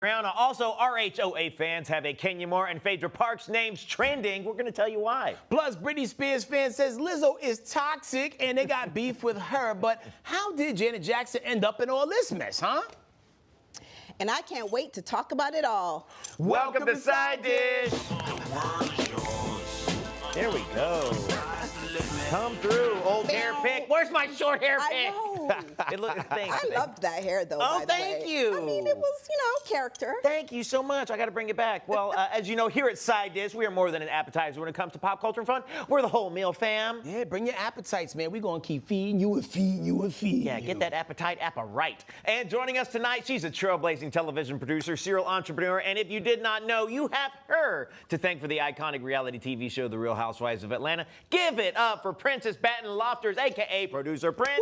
RHOA. Also, RHOA fans have a Kenya Moore and Phaedra Parks names trending. We're going to tell you why. Plus, Britney Spears fan says Lizzo is toxic and they got beef with her. But how did Janet Jackson end up in all this mess, huh? And I can't wait to talk about it all. Welcome to Side Dish. There we go. Come through, old hair pick. Where's my short hair pick? I know. Thanks. I loved that hair, though. Oh, by the thank way. you. I mean, it was, character. Thank you so much. I got to bring it back. Well, as you know, here at Side Dish, we are more than an appetizer when it comes to pop culture and fun. We're the whole meal fam. Yeah, bring your appetites, man. We're going to keep feeding you and feeding you and feeding you. Yeah, get that appetite appa right. And joining us tonight, she's a trailblazing television producer, serial entrepreneur, and if you did not know, you have her to thank for the iconic reality TV show, The Real Housewives of Atlanta. Give it up for Princess Banton-Lofters, a.k.a. Producer Princess.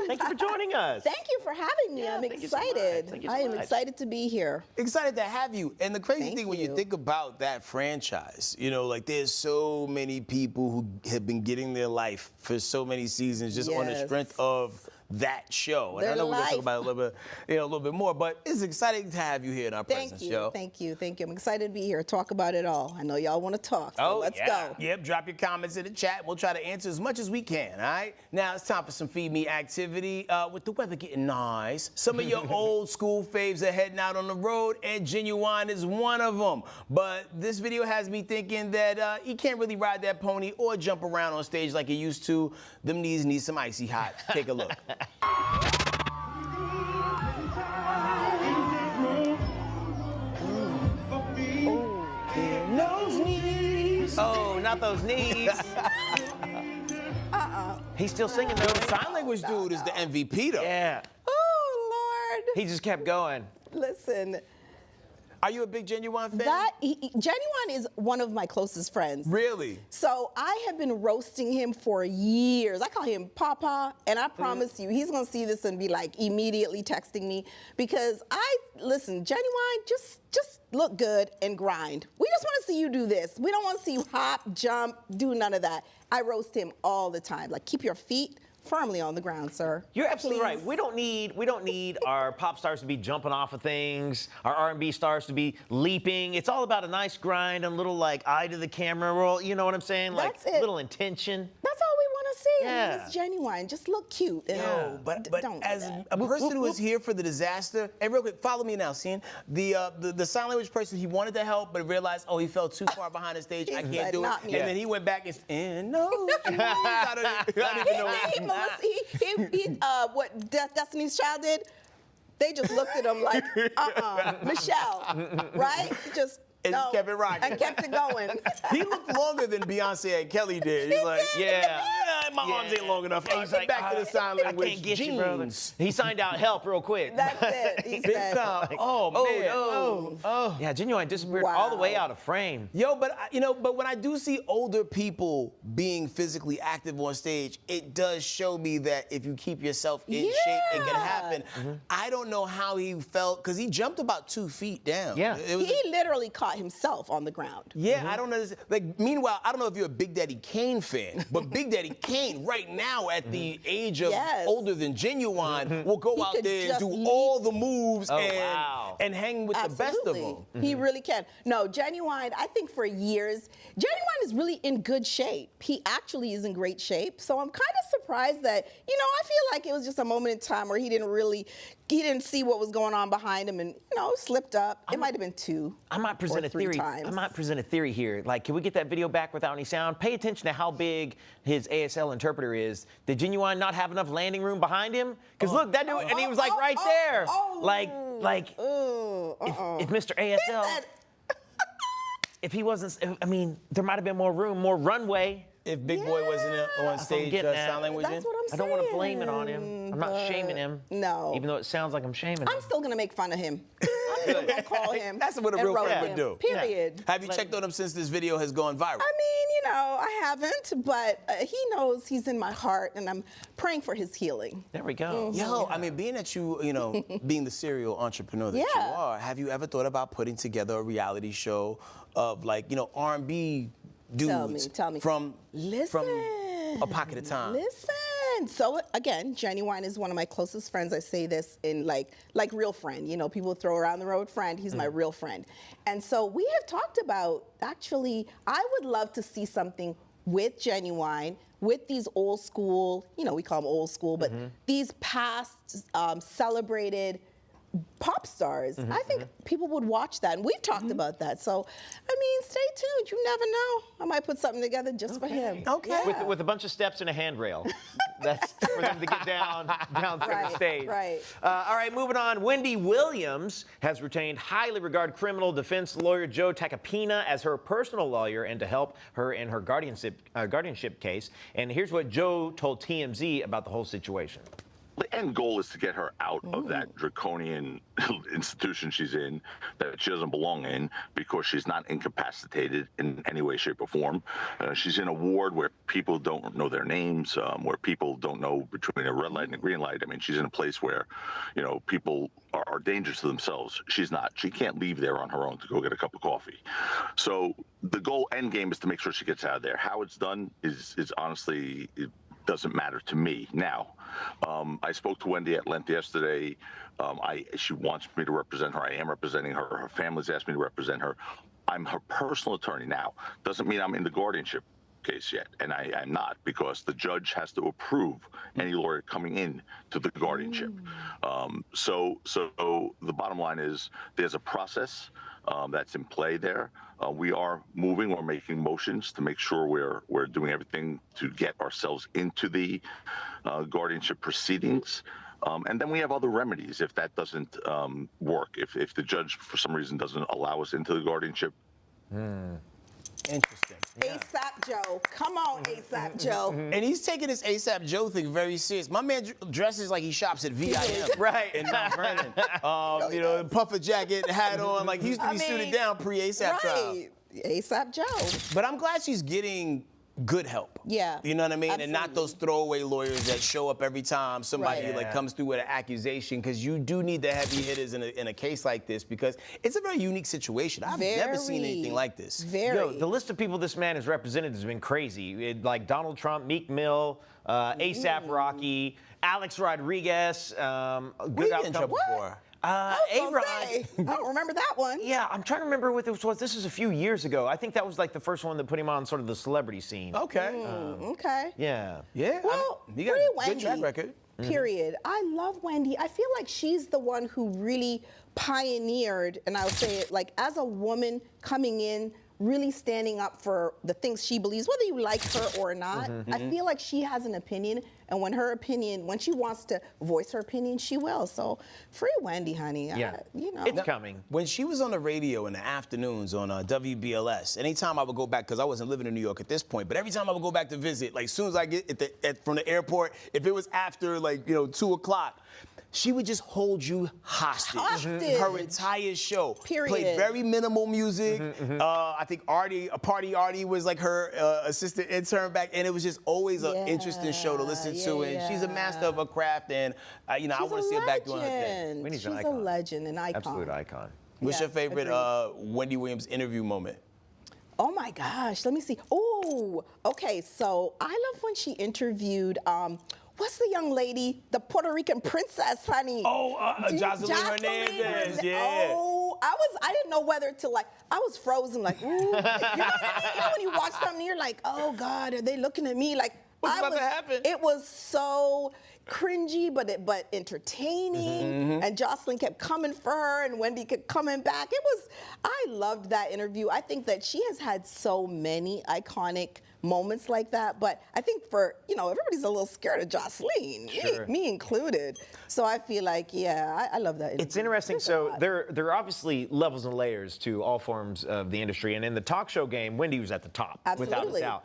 Thank you for joining us. Thank you for having me. Yeah, I'm thank you so excited. much. Thank you so I am much. excited to be here. Excited to have you. And the crazy Thank thing when you you. think about that franchise, like there's so many people who have been getting their life for so many seasons just on the Yes. strength of that show. And Their I know we're going to life. talk about it a little bit more, but it's exciting to have you here in our presence, yo. Thank you. I'm excited to be here. Talk about it all. I know y'all want to talk, so let's go. Yep, drop your comments in the chat. We'll try to answer as much as we can, all right? Now it's time for some Feed Me activity. With the weather getting nice, some of your old school faves are heading out on the road, and Ginuwine is one of them. But this video has me thinking that he can't really ride that pony or jump around on stage like he used to. Them knees need some icy hot. Take a look. Oh, not those knees. He's still singing though. The sign language dude is the MVP though. Yeah. Oh, Lord. He just kept going. Listen. Are you a big Ginuwine fan? Ginuwine is one of my closest friends. Really? So I have been roasting him for years. I call him Papa, and I promise you, he's gonna see this and be like immediately texting me because listen, Ginuwine, just look good and grind. We just want to see you do this. We don't want to see you hop, jump, do none of that. I roast him all the time. Like, keep your feet firmly on the ground, sir. You're absolutely Please. right. We don't need our pop stars to be jumping off of things, our R&B stars to be leaping. It's all about a nice grind, a little like eye to the camera roll. You know what I'm saying? That's like it. little intention. That's all we want to see. Yeah. It's Ginuwine. Just look cute. And No, but don't do as that. a person who is here for the disaster, and real quick, follow me now, Cian. The sign language person, he wanted to help, but realized, he fell too far behind the stage. I He can't said, do it. "Not And me." then he went back and no, I don't even know. What Destiny's Child did, they just looked at him like, Michelle, right? Just And kept it rocking. and kept it going. He looked longer than Beyonce and Kelly did. He's like, my arms ain't long enough. He's like, back to the sign language. I can't get you, brother. He signed out help real quick. That's it. He Big said, time. Oh, man. Yeah, Ginuwine disappeared all the way out of frame. Yo, but but when I do see older people being physically active on stage, it does show me that if you keep yourself in shape, it can happen. I don't know how he felt because he jumped about 2 feet down. Yeah. he literally caught himself on the ground. Yeah, I don't know. Like, meanwhile, I don't know if you're a Big Daddy Kane fan, but Big Daddy Kane, right now at the age of older than Ginuwine, will go out could there and just do leap. all the moves wow. and hang with the best of them. He really can. No, Ginuwine, I think for years, Ginuwine is really in good shape. He actually is in great shape. So I'm kind of surprised that, I feel like it was just a moment in time where he didn't see what was going on behind him and, slipped up. It might have been 2 I might present or a 3 theory. times. I might present a theory here. Like, can we get that video back without any sound? Pay attention to how big his ASL interpreter is. Did Ginuwine not have enough landing room behind him? Because look, that dude, and he was like right there. If Mr. ASL, if he wasn't, there might have been more room, more runway. If Big Boy wasn't on stage, sign language That's what I'm I saying. don't want to blame it on him. I'm not shaming him. No. Even though it sounds like I'm shaming him. I'm still going to make fun of him. I'm still going to call him. That's what a and real roast friend would him. do. Period. Have you checked on him since this video has gone viral? I mean, I haven't, but he knows he's in my heart, and I'm praying for his healing. There we go. Yo, being that you, being the serial entrepreneur that you are, have you ever thought about putting together a reality show of R&B dudes Tell me. from a pocket of time? Listen. And so again, Ginuwine is one of my closest friends. I say this in like real friend. You know, people throw around the road friend. He's my real friend. And so we have talked about, actually, I would love to see something with Ginuwine, with these old school, you know, we call them old school, but these past celebrated pop stars. I think people would watch that, and we've talked about that. So, I mean, stay tuned. You never know. I might put something together just for him. Okay. Yeah. With a bunch of steps and a handrail. That's for them to get down from the stage. Right. All right, moving on. Wendy Williams has retained highly regarded criminal defense lawyer Joe Tacopina as her personal lawyer and to help her in her guardianship case. And here's what Joe told TMZ about the whole situation. The end goal is to get her out of that draconian institution she's in, that she doesn't belong in, because she's not incapacitated in any way, shape, or form. She's in a ward where people don't know their names, where people don't know between a red light and a green light. I mean, she's in a place where, you know, people are dangerous to themselves. She's not. She can't leave there on her own to go get a cup of coffee. So the goal, end game, is to make sure she gets out of there. How it's done is honestly, it doesn't matter to me now. I spoke to Wendy at length yesterday. She wants me to represent her. I am representing her. Her family's asked me to represent her. I'm her personal attorney now. Doesn't mean I'm in the guardianship case yet, and I'm not, because the judge has to approve any lawyer coming in to the guardianship. So the bottom line is there's a process that's in play there. We are moving, we're making motions to make sure we're doing everything to get ourselves into the guardianship proceedings. And then we have other remedies if that doesn't work. If the judge, for some reason, doesn't allow us into the guardianship. Interesting. ASAP Joe. Come on, ASAP Joe. And he's taking this ASAP Joe thing very serious. My man dresses like he shops at VIM. Right. In Mount Vernon. You know, puffer jacket, hat on. Like, he used to be suited down pre-ASAP trial. Right. ASAP Joe. But I'm glad she's getting good help. Yeah. You know what I mean? Absolutely. And not those throwaway lawyers that show up every time somebody Right. like comes through with an accusation, because you do need the heavy hitters in a case like this, because it's a very unique situation. I've never seen anything like this. Very. Yo, the list of people this man has represented has been crazy. Like Donald Trump, Meek Mill, ASAP Rocky, Alex Rodriguez. What Good are you in trouble for? A-Rod. I don't remember that one. Yeah, I'm trying to remember what this was. This was a few years ago. I think that was like the first one that put him on sort of the celebrity scene. Okay. Okay. Yeah. Yeah. Well, you got Free a Wendy, good track record. Period. I love Wendy. I feel like she's the one who really pioneered, and I'll say it like as a woman coming in, really standing up for the things she believes, whether you like her or not. I feel like she has an opinion, and when she wants to voice her opinion, she will. So, free Wendy, honey. Yeah. You know. It's coming. When she was on the radio in the afternoons on WBLS, anytime I would go back, because I wasn't living in New York at this point, but every time I would go back to visit, like as soon as I get from the airport, if it was after 2 o'clock, she would just hold you hostage. Her entire show. Period. Played very minimal music. I think Artie was like her assistant intern back, and it was just always an interesting show to listen to. And she's a master of her craft, and I want to see her back doing her thing. Wendy's She's an a icon. legend, an icon. Absolute icon. What's Yeah, your favorite agreed. Wendy Williams interview moment? Oh my gosh, let me see. Oh, okay, so I love when she interviewed, what's the young lady, the Puerto Rican princess, honey? Oh, Jocelyn Hernandez, yeah. Oh, I didn't know whether to I was frozen, like, ooh. You know what I mean? You know when you watch something, you're like, oh God, are they looking at me? Like, What's about to happen? It was so cringy, but entertaining. And Jocelyn kept coming for her, and Wendy kept coming back. I loved that interview. I think that she has had so many iconic moments like that, but I think everybody's a little scared of Jocelyn, Sure. me included. So I feel like, I love that interview. It's interesting. So there are obviously levels and layers to all forms of the industry, and in the talk show game, Wendy was at the top, without a Absolutely. doubt.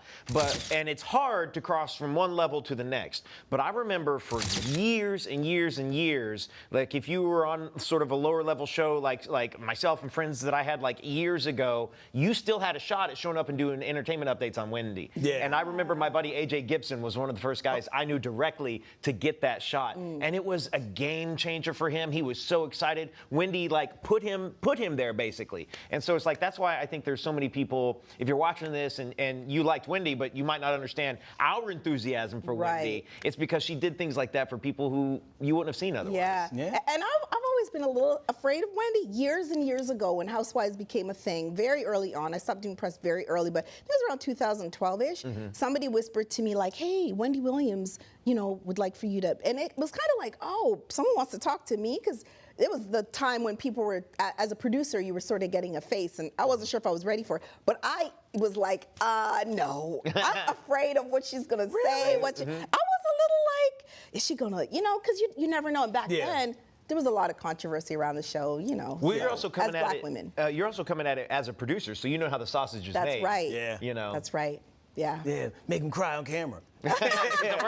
And it's hard to cross from one level to the next. But I remember for years and years and years, like if you were on sort of a lower level show, like myself and friends that I had like years ago, you still had a shot at showing up and doing entertainment updates on Wendy. movie. Yeah. And I remember my buddy AJ Gibson was one of the first guys I knew directly to get that shot. And it was a game changer for him. He was so excited. Wendy like put him there basically. And so it's like, that's why I think there's so many people, if you're watching this and you liked Wendy, but you might not understand our enthusiasm for Wendy, it's because she did things like that for people who you wouldn't have seen otherwise. Yeah. And I've always been a little afraid of Wendy. Years and years ago when Housewives became a thing, very early on, I stopped doing press very early, but it was around 2012-ish. Somebody whispered to me like, hey, Wendy Williams, would like for you to, and it was kind of like, oh, someone wants to talk to me, because it was the time when people were, as a producer, you were sort of getting a face, and I wasn't sure if I was ready for it. But I was like, no, I'm afraid of what she's gonna say. I was a little like, is she gonna, because you never know. And back then, there was a lot of controversy around the show, Well, you're also coming as at black it. women. You're also coming at it as a producer, so you know how the sausage is made. That's right. Yeah. That's right. Yeah. Yeah, make him cry on camera. We're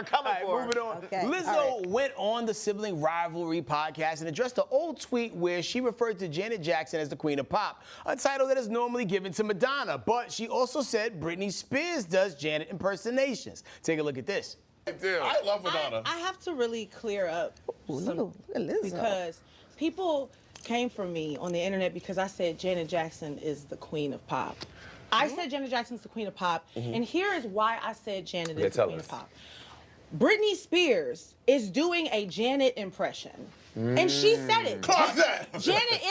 coming for moving on. Okay. Lizzo went on the Sibling Rivalry podcast and addressed an old tweet where she referred to Janet Jackson as the Queen of Pop, a title that is normally given to Madonna. But she also said Britney Spears does Janet impersonations. Take a look at this. I love Madonna. I have to really clear up Ooh, Lizzo. because people came for me on the internet because I said Janet Jackson is the Queen of Pop. I said Janet Jackson's the Queen of Pop, and here is why I said Janet is the Queen of Pop. Britney Spears is doing a Janet impression, and she said it. Janet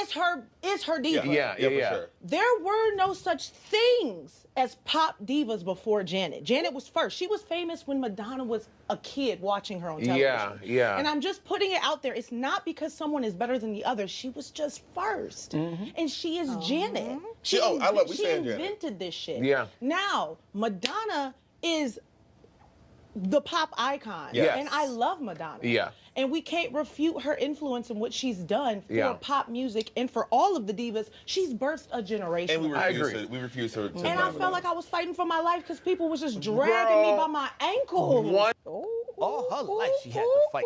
is her diva. Yeah, for sure. There were no such things as pop divas before Janet. Janet was first. She was famous when Madonna was a kid watching her on television. Yeah. And I'm just putting it out there. It's not because someone is better than the other. She was just first. And she is Janet. She invented this shit. Yeah. Now, Madonna is the pop icon. Yes. And I love Madonna. Yeah. And we can't refute her influence and what she's done for pop music and for all of the divas. She's birthed a generation. And we refuse her to and I felt like I was fighting for my life because people was just dragging me by my ankle. All her life she had to fight.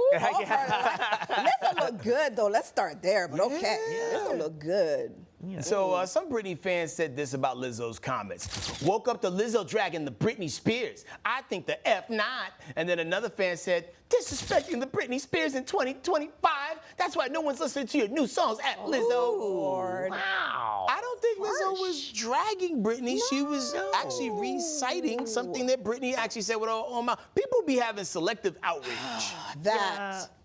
Lizzo look good though. Let's start there. But okay, Lizzo look good. So some Britney fans said this about Lizzo's comments. Woke up to Lizzo dragging the Britney Spears. I think the F not. And then another fan said, disrespecting the Britney Spears in 2025. That's why no one's listening to your new songs at Lizzo. Lord. Wow. I don't think Lizzo was dragging Britney. She was actually reciting something that Britney actually said with her own mouth. People be having selective outrage.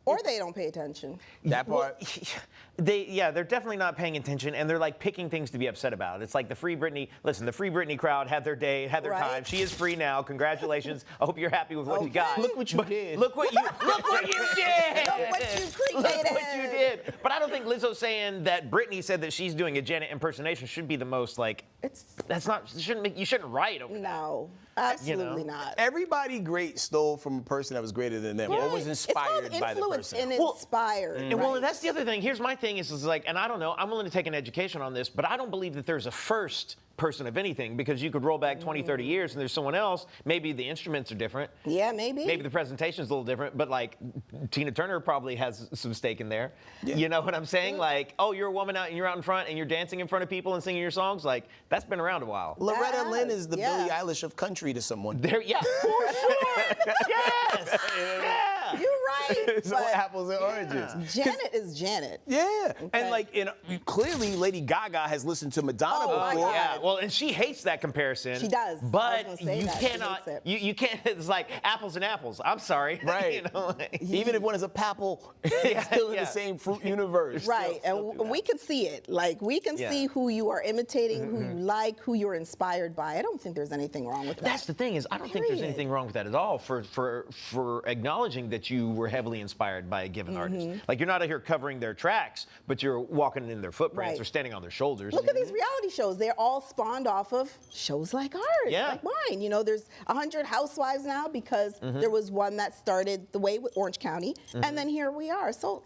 Or they don't pay attention. That part. They're definitely not paying attention, and they're like picking things to be upset about. It's like the Free Britney. Listen, the Free Britney crowd had their day, had their time. She is free now. Congratulations. I hope you're happy with what you got. Look what you did. Look what you did. Look what you created. Look what you did. But I don't think Lizzo saying that Britney said that she's doing a Janet impersonation should be the most like. That's not. You shouldn't write over that. No, absolutely not. Everybody great stole from a person that was greater than them. Or was inspired by the person. And inspired. And well, that's the other thing. Here's my thing is like, and I don't know, I'm willing to take an education on this, but I don't believe that there's a first person of anything, because you could roll back 20, 30 years and there's someone else. Maybe the instruments are different. Yeah, maybe. Maybe the presentation's a little different, but like Tina Turner probably has some stake in there. Yeah. You know what I'm saying? Like, oh, you're a woman out and you're out in front and you're dancing in front of people and singing your songs. Like, that's been around a while. Loretta Lynn is the Billie Eilish of country to someone. For sure. Yes. You're right. So apples and oranges. Janet is Janet. Yeah. Okay. And like, clearly Lady Gaga has listened to Madonna before. Yeah. Well, and she hates that comparison. She does. But you cannot. You can't. It's like apples and apples. I'm sorry. Right. Even if one is a papple, it's still in the same fruit universe. Right. And we can see it. Like, we can see who you are imitating, who you like, who you're inspired by. I don't think there's anything wrong with that. That's the thing is, I don't think there's anything wrong with that at all. For acknowledging that you were heavily inspired by a given artist. Like, you're not out here covering their tracks, but you're walking in their footprints or standing on their shoulders. Look at these reality shows. They're all spawned off of shows like ours, like mine. You know, there's 100 Housewives now because there was one that started the way with Orange County, and then here we are. So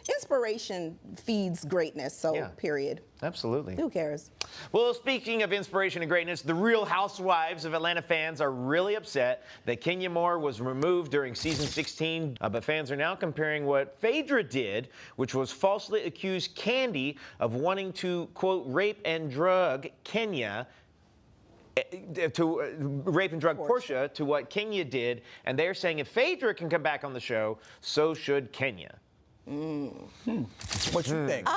inspiration feeds greatness, so period. Absolutely. Who cares? Well, speaking of inspiration and greatness, the Real Housewives of Atlanta fans are really upset that Kenya Moore was removed during season 16. But fans are now comparing what Phaedra did, which was falsely accuse Kandi of wanting to, quote, rape and drug Kenya, to rape and drug Portia to what Kenya did, and they're saying if Phaedra can come back on the show, so should Kenya. What you think?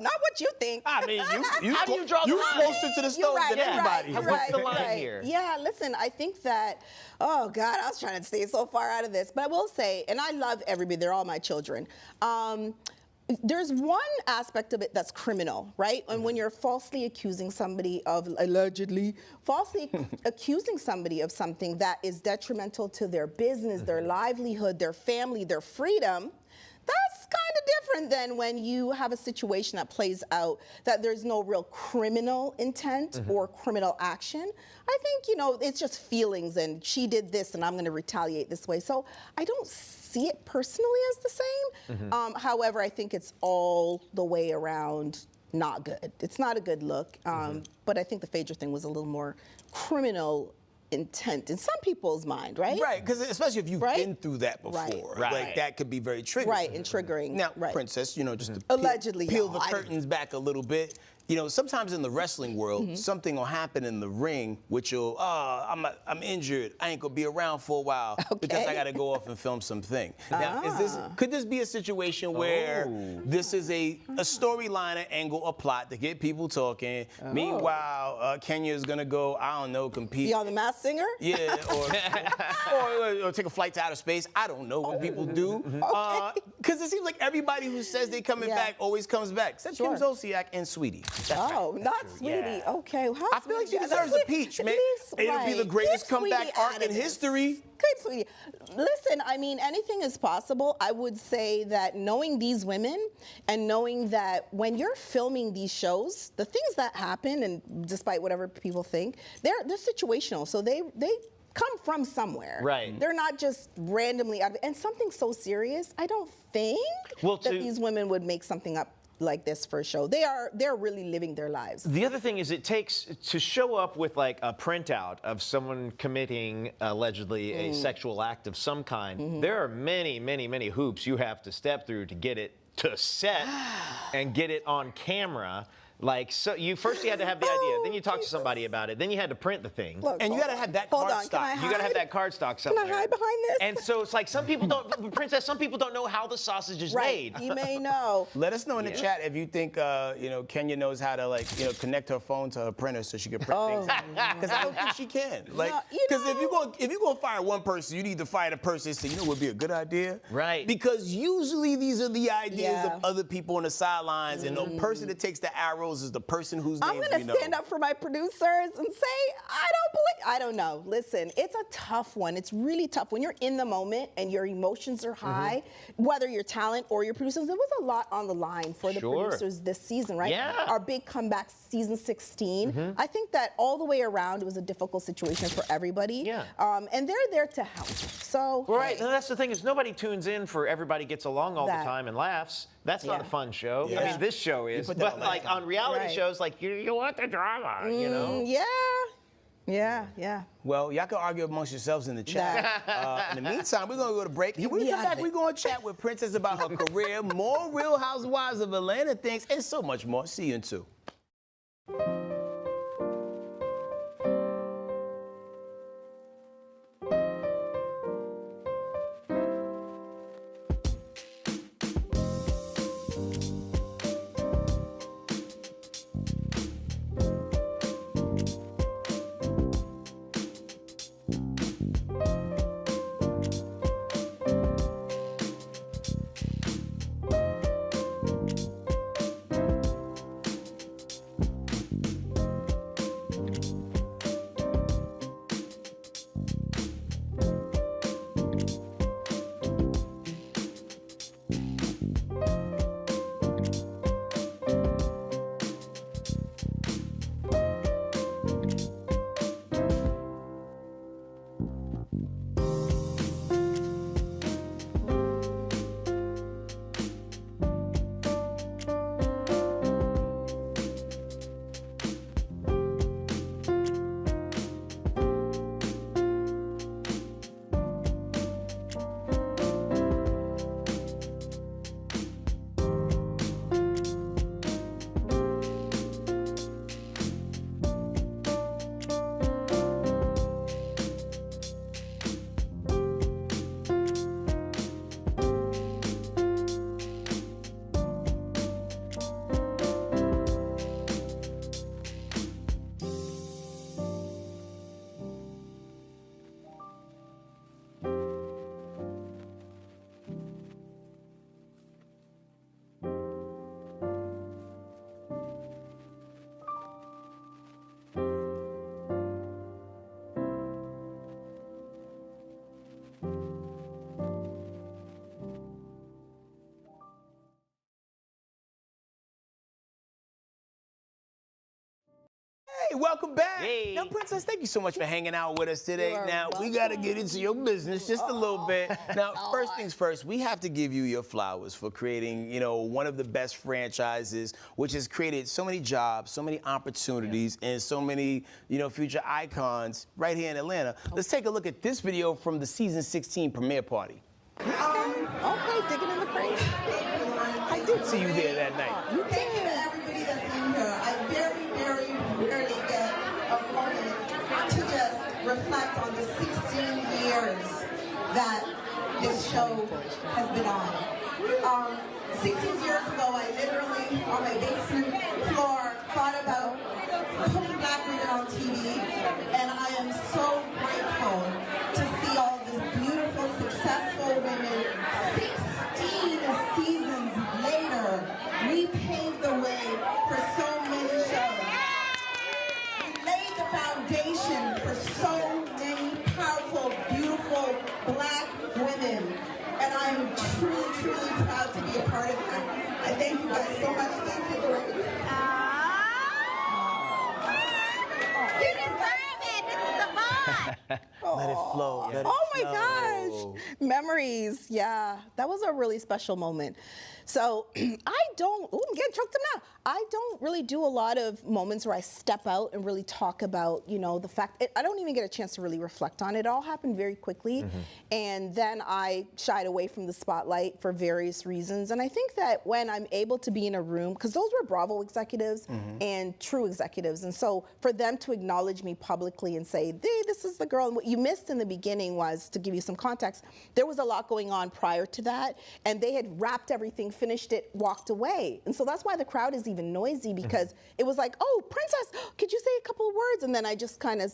Not what you think. I mean, How do you draw the you line? closer to the stove You're right, than you're anybody. right, What's the you're line right. here? Yeah, listen, I think that, oh God, I was trying to stay so far out of this, but I will say, and I love everybody, they're all my children. There's one aspect of it that's criminal, right? And when you're falsely accusing somebody of, allegedly, falsely accusing somebody of something that is detrimental to their business, their livelihood, their family, their freedom, that's kind of different than when you have a situation that plays out that there's no real criminal intent or criminal action. I think, you know, it's just feelings and she did this and I'm going to retaliate this way. So I don't see it personally as the same. However, I think it's all the way around not good. It's not a good look. But I think the Phaedra thing was a little more criminal intent in some people's mind, right? Right, because especially if you've Right? been through that before, Right. like that could be very triggering. Right, and triggering. Now, right. Princess, you know, just to Allegedly, peel y'all. the curtains back a little bit. You know, sometimes in the wrestling world, something will happen in the ring, which will, I'm injured. I ain't gonna be around for a while because I gotta go off and film something. Now, could this be a situation where this is a storyline, an angle, a plot to get people talking? Meanwhile, Kenya is gonna go, I don't know, compete. Be on The Masked Singer? Yeah, or take a flight to outer space. I don't know what people do. Because it seems like everybody who says they coming back always comes back. Except Kim Zolciak and Sweetie. Not Sweetie. Yeah. Okay. How I feel like she deserves a peach, man. It'll be the greatest comeback arc in history. Good, Sweetie. Listen, I mean, anything is possible. I would say that knowing these women and knowing that when you're filming these shows, the things that happen, and despite whatever people think, they're situational. So they come from somewhere. Right. They're not just randomly out of, and something so serious, I don't think that these women would make something up like this for a show. They're really living their lives. The other thing is it takes to show up with like a printout of someone committing allegedly a sexual act of some kind. There are many, many, many hoops you have to step through to get it to set and get it on camera. Like, so you had to have the idea, then you talk to somebody about it, then you had to print the thing. Look, And you gotta have that card stock. You gotta have that card stock somewhere. Can I hide behind this? And so it's like some people don't, Princess, some people don't know how the sausage is made. You may know. Let us know in the chat if you think, you know, Kenya knows how to, like, you know, connect her phone to her printer so she can print things. Because I don't think she can. Like, because if you're gonna fire one person, you need to fire the person and say, you know what would be a good idea? Right. Because usually these are the ideas of other people on the sidelines, and the person that takes the arrows is the person whose I'm names gonna we know. stand up for my producers and say, I don't know. Listen, it's a tough one. It's really tough. When you're in the moment and your emotions are high, whether your talent or your producers, there was a lot on the line for the producers this season, right? Yeah. Our big comeback, season 16. I think that all the way around, it was a difficult situation for everybody. Yeah. And they're there to help. So, Right, hey. and that's the thing is nobody tunes in for everybody gets along all the time and laughs. That's not a fun show. I mean, this show is, but like on reality shows, like you want the drama, you know? Yeah. Well, y'all can argue amongst yourselves in the chat. In the meantime, we're gonna go to break. When we come back, we're gonna chat with Princess about her career, more Real Housewives of Atlanta things, and so much more. See you in 2. Hey, welcome back. Hey. Now, Princess, thank you so much for hanging out with us today. You are Now, we got to get into your business just a little bit. Now, first things first, we have to give you your flowers for creating, one of the best franchises, which has created so many jobs, so many opportunities, and so many, future icons right here in Atlanta. Let's take a look at this video from the season 16 premiere party. Okay, digging in the crate. I did see you there that night. You Thank you to everybody that's in here. I very, very rarely get a moment to just reflect on the 16 years that this show has been on. 16 years ago, I literally, on my basement floor, thought about putting Black women on TV, and I am so grateful to see all these beautiful, successful women. 16 seasons later, we paved the way for so many shows. We laid the foundation for so many powerful, beautiful Black women. And I am truly, truly proud to be a part of that. I thank you guys so much. Thank you, Lord. You deserve it. This is a vibe. Let it flow. Let it Oh my flow. gosh. Memories. Yeah, that was a really special moment. So I'm getting choked up now. I don't really do a lot of moments where I step out and really talk about, the fact, I don't even get a chance to really reflect on it. It all happened very quickly. And then I shied away from the spotlight for various reasons. And I think that when I'm able to be in a room, because those were Bravo executives and true executives. And so for them to acknowledge me publicly and say, hey, this is the girl. And what you missed in the beginning was, to give you some context, there was a lot going on prior to that. And they had wrapped everything, finished it, walked away. And so that's why the crowd is even noisy, because it was like, oh, Princess, could you say a couple of words? And then I just kind of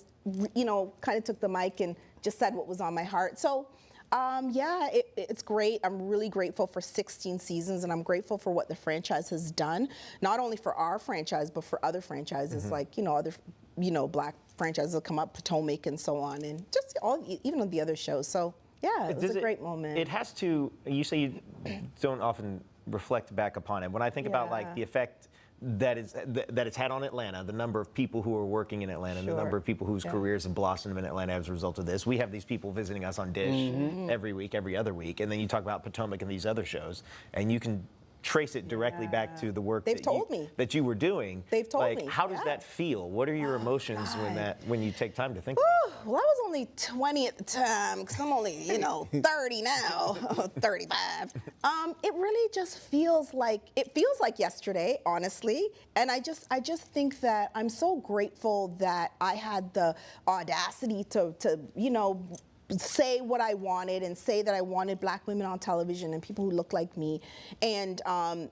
took the mic and just said what was on my heart. So yeah, it's great. I'm really grateful for 16 seasons, and I'm grateful for what the franchise has done, not only for our franchise, but for other franchises, like, other, Black franchises that come up, Potomac and so on, and just even the other shows. So yeah, it was a great moment. It has to, you say you don't often reflect back upon it. When I think about like the effect that it's had on Atlanta, the number of people who are working in Atlanta, the number of people whose careers have blossomed in Atlanta as a result of this. We have these people visiting us on Dish every week, every other week, and then you talk about Potomac and these other shows, and you can trace it directly back to the work that you were doing. They've told me. How does that feel? What are your emotions when you take time to think Well, I was only 20 at the time, because I'm only, 30 now, 35. It really just feels like yesterday, honestly. And I just think that I'm so grateful that I had the audacity to say what I wanted and say that I wanted Black women on television and people who look like me. And I'm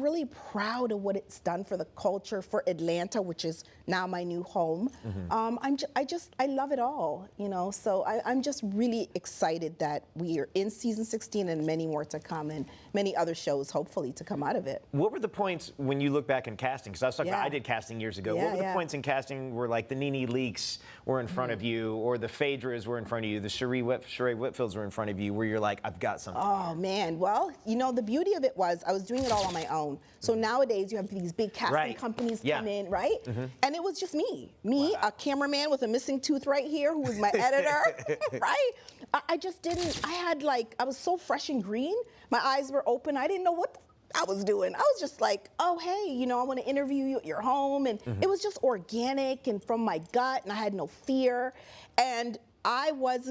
really proud of what it's done for the culture, for Atlanta, which is now my new home. I love it all, so I'm just really excited that we are in season 16 and many more to come, and many other shows hopefully to come out of it. What were the points when you look back in casting? Because I was talking about, I did casting years ago. What were the points in casting where like the Nene Leakes were in front of you, or the Phaedras were in front of you, the Sheree Whitfields were in front of you, where you're like, I've got something? Oh man, well, the beauty of it was I was doing it all on my own. So nowadays you have these big casting companies come in, right? And it was just me, a cameraman with a missing tooth right here, who was my editor, right? I just didn't, I was so fresh and green. My eyes were open. I didn't know what I was doing. I was just like, oh, hey, I want to interview you at your home. And it was just organic and from my gut, and I had no fear. And I was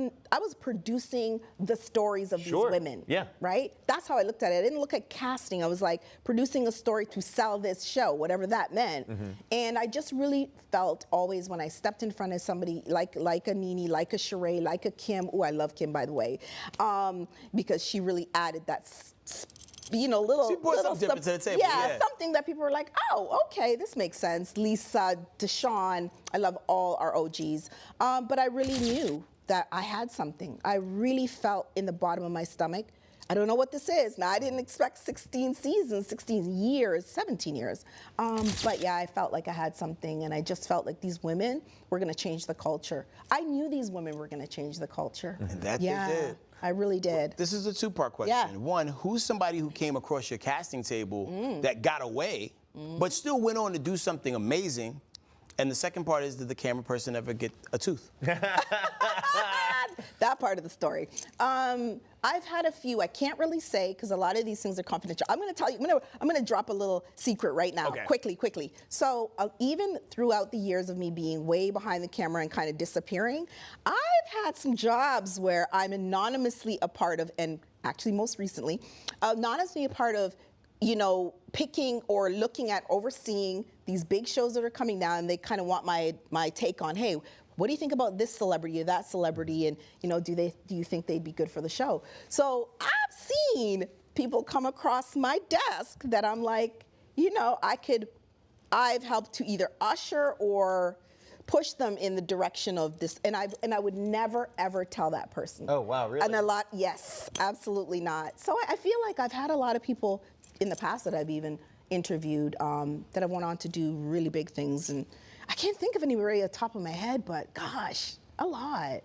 producing the stories of these women, right? That's how I looked at it. I didn't look at casting. I was like producing a story to sell this show, whatever that meant. And I just really felt always when I stepped in front of somebody like a Nene, like a Sheree, like a Kim. Oh, I love Kim, by the way, because she really added that little something different to the table. Yeah, something that people were like, oh, okay, this makes sense. Lisa, Deshawn, I love all our OGs. But I really knew that I had something. I really felt in the bottom of my stomach. I don't know what this is. Now, I didn't expect 16 seasons, 16 years, 17 years. But yeah, I felt like I had something, and I just felt like these women were gonna change the culture. I knew these women were gonna change the culture. And that they did. I really did. Well, this is a two-part question. Yeah. One, who's somebody who came across your casting table that got away, but still went on to do something amazing? And the second part is, did the camera person ever get a tooth? That part of the story. I've had a few. I can't really say because a lot of these things are confidential. I'm going to tell you. I'm going to drop a little secret right now, quickly. So even throughout the years of me being way behind the camera and kind of disappearing, I've had some jobs where I'm anonymously a part of, and actually most recently, anonymously a part of, you know, picking or looking at overseeing these big shows that are coming down, and they kind of want my take on, hey, what do you think about this celebrity or that celebrity, and you know, do you think they'd be good for the show? So I've seen people come across my desk that I'm like, you know, I've helped to either usher or push them in the direction of this, and I would never ever tell that person. Oh wow, really? And yes, absolutely not. So I feel like I've had a lot of people in the past that I've even interviewed that have went on to do really big things, and I can't think of anybody at the top of my head, but gosh, a lot.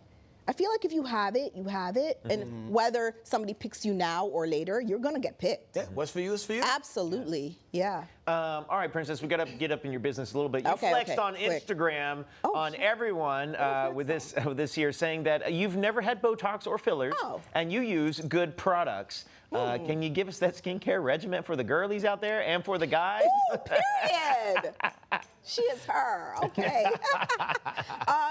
I feel like if you have it, you have it, and whether somebody picks you now or later, you're gonna get picked. Yeah, what's for you is for you. Absolutely, yeah. All right, Princess, we got to get up in your business a little bit. You flexed on Instagram on everyone with this here, saying that you've never had Botox or fillers, and you use good products. Can you give us that skincare regimen for the girlies out there and for the guys? Ooh, period. She is her, okay.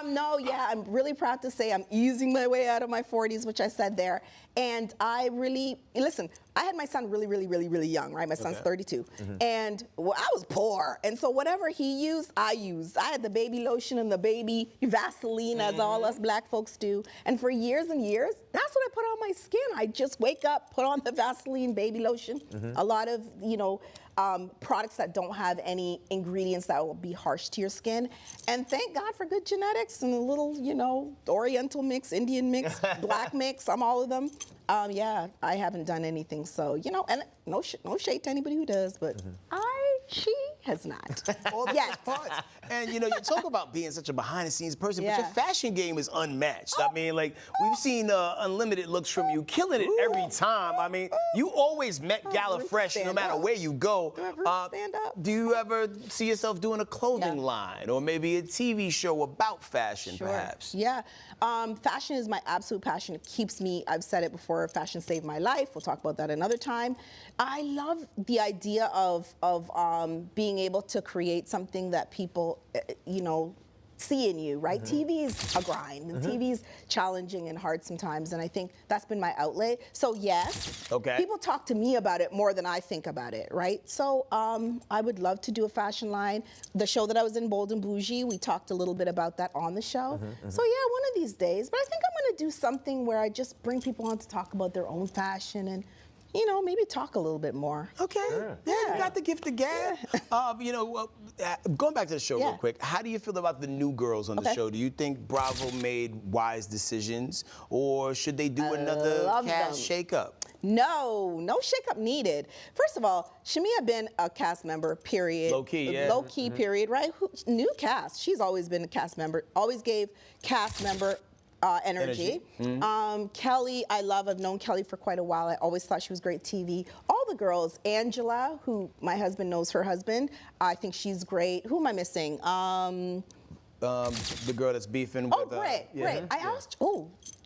No, yeah, I'm really proud to say I'm easing my way out of my 40s, which I said there. And I really, listen, I had my son really young, right? My son's 32. And well, I was poor. And so whatever he used, I used. I had the baby lotion and the baby Vaseline, as all us black folks do. And for years and years, that's what I put on my skin. I just wake up, put on the Vaseline baby lotion. A lot of, you know, products that don't have any ingredients that will be harsh to your skin. And thank God for good genetics and a little, you know, Oriental mix, Indian mix, black mix, I'm all of them. Yeah, I haven't done anything. So, you know, and no shade to anybody who does, but she has not. All the parts. And you know, you talk about being such a behind-the-scenes person, but your fashion game is unmatched. I mean, like, we've seen unlimited looks from you, killing it every time. I mean, you always Met Gala fresh, no matter where you go. Stand up. Do you ever see yourself doing a clothing line, or maybe a TV show about fashion, perhaps? Yeah, fashion is my absolute passion. It keeps me, I've said it before, fashion saved my life. We'll talk about that another time. I love the idea of being able to create something that people, you know, see in you, right? TV is a grind, and TV is challenging and hard sometimes, and I think that's been my outlet. So yes, people talk to me about it more than I think about it, right? So I would love to do a fashion line. The show that I was in, Bold and Bougie, we talked a little bit about that on the show. So yeah, one of these days, but I think I'm gonna do something where I just bring people on to talk about their own fashion and, you know, maybe talk a little bit more. Okay. Yeah, you got the gift of gab. You know, going back to the show real quick, how do you feel about the new girls on the show? Do you think Bravo made wise decisions, or should they do another cast shakeup? No shakeup needed. First of all, Shamia been a cast member, period. Low key, yeah. Low key, period, right? New cast. She's always been a cast member. Always gave cast member energy. Kelly, I love. I've known Kelly for quite a while. I always thought she was great TV. All the girls, Angela, who my husband knows her husband, I think she's great. Who am I missing? The girl that's beefing with. Britt. I asked.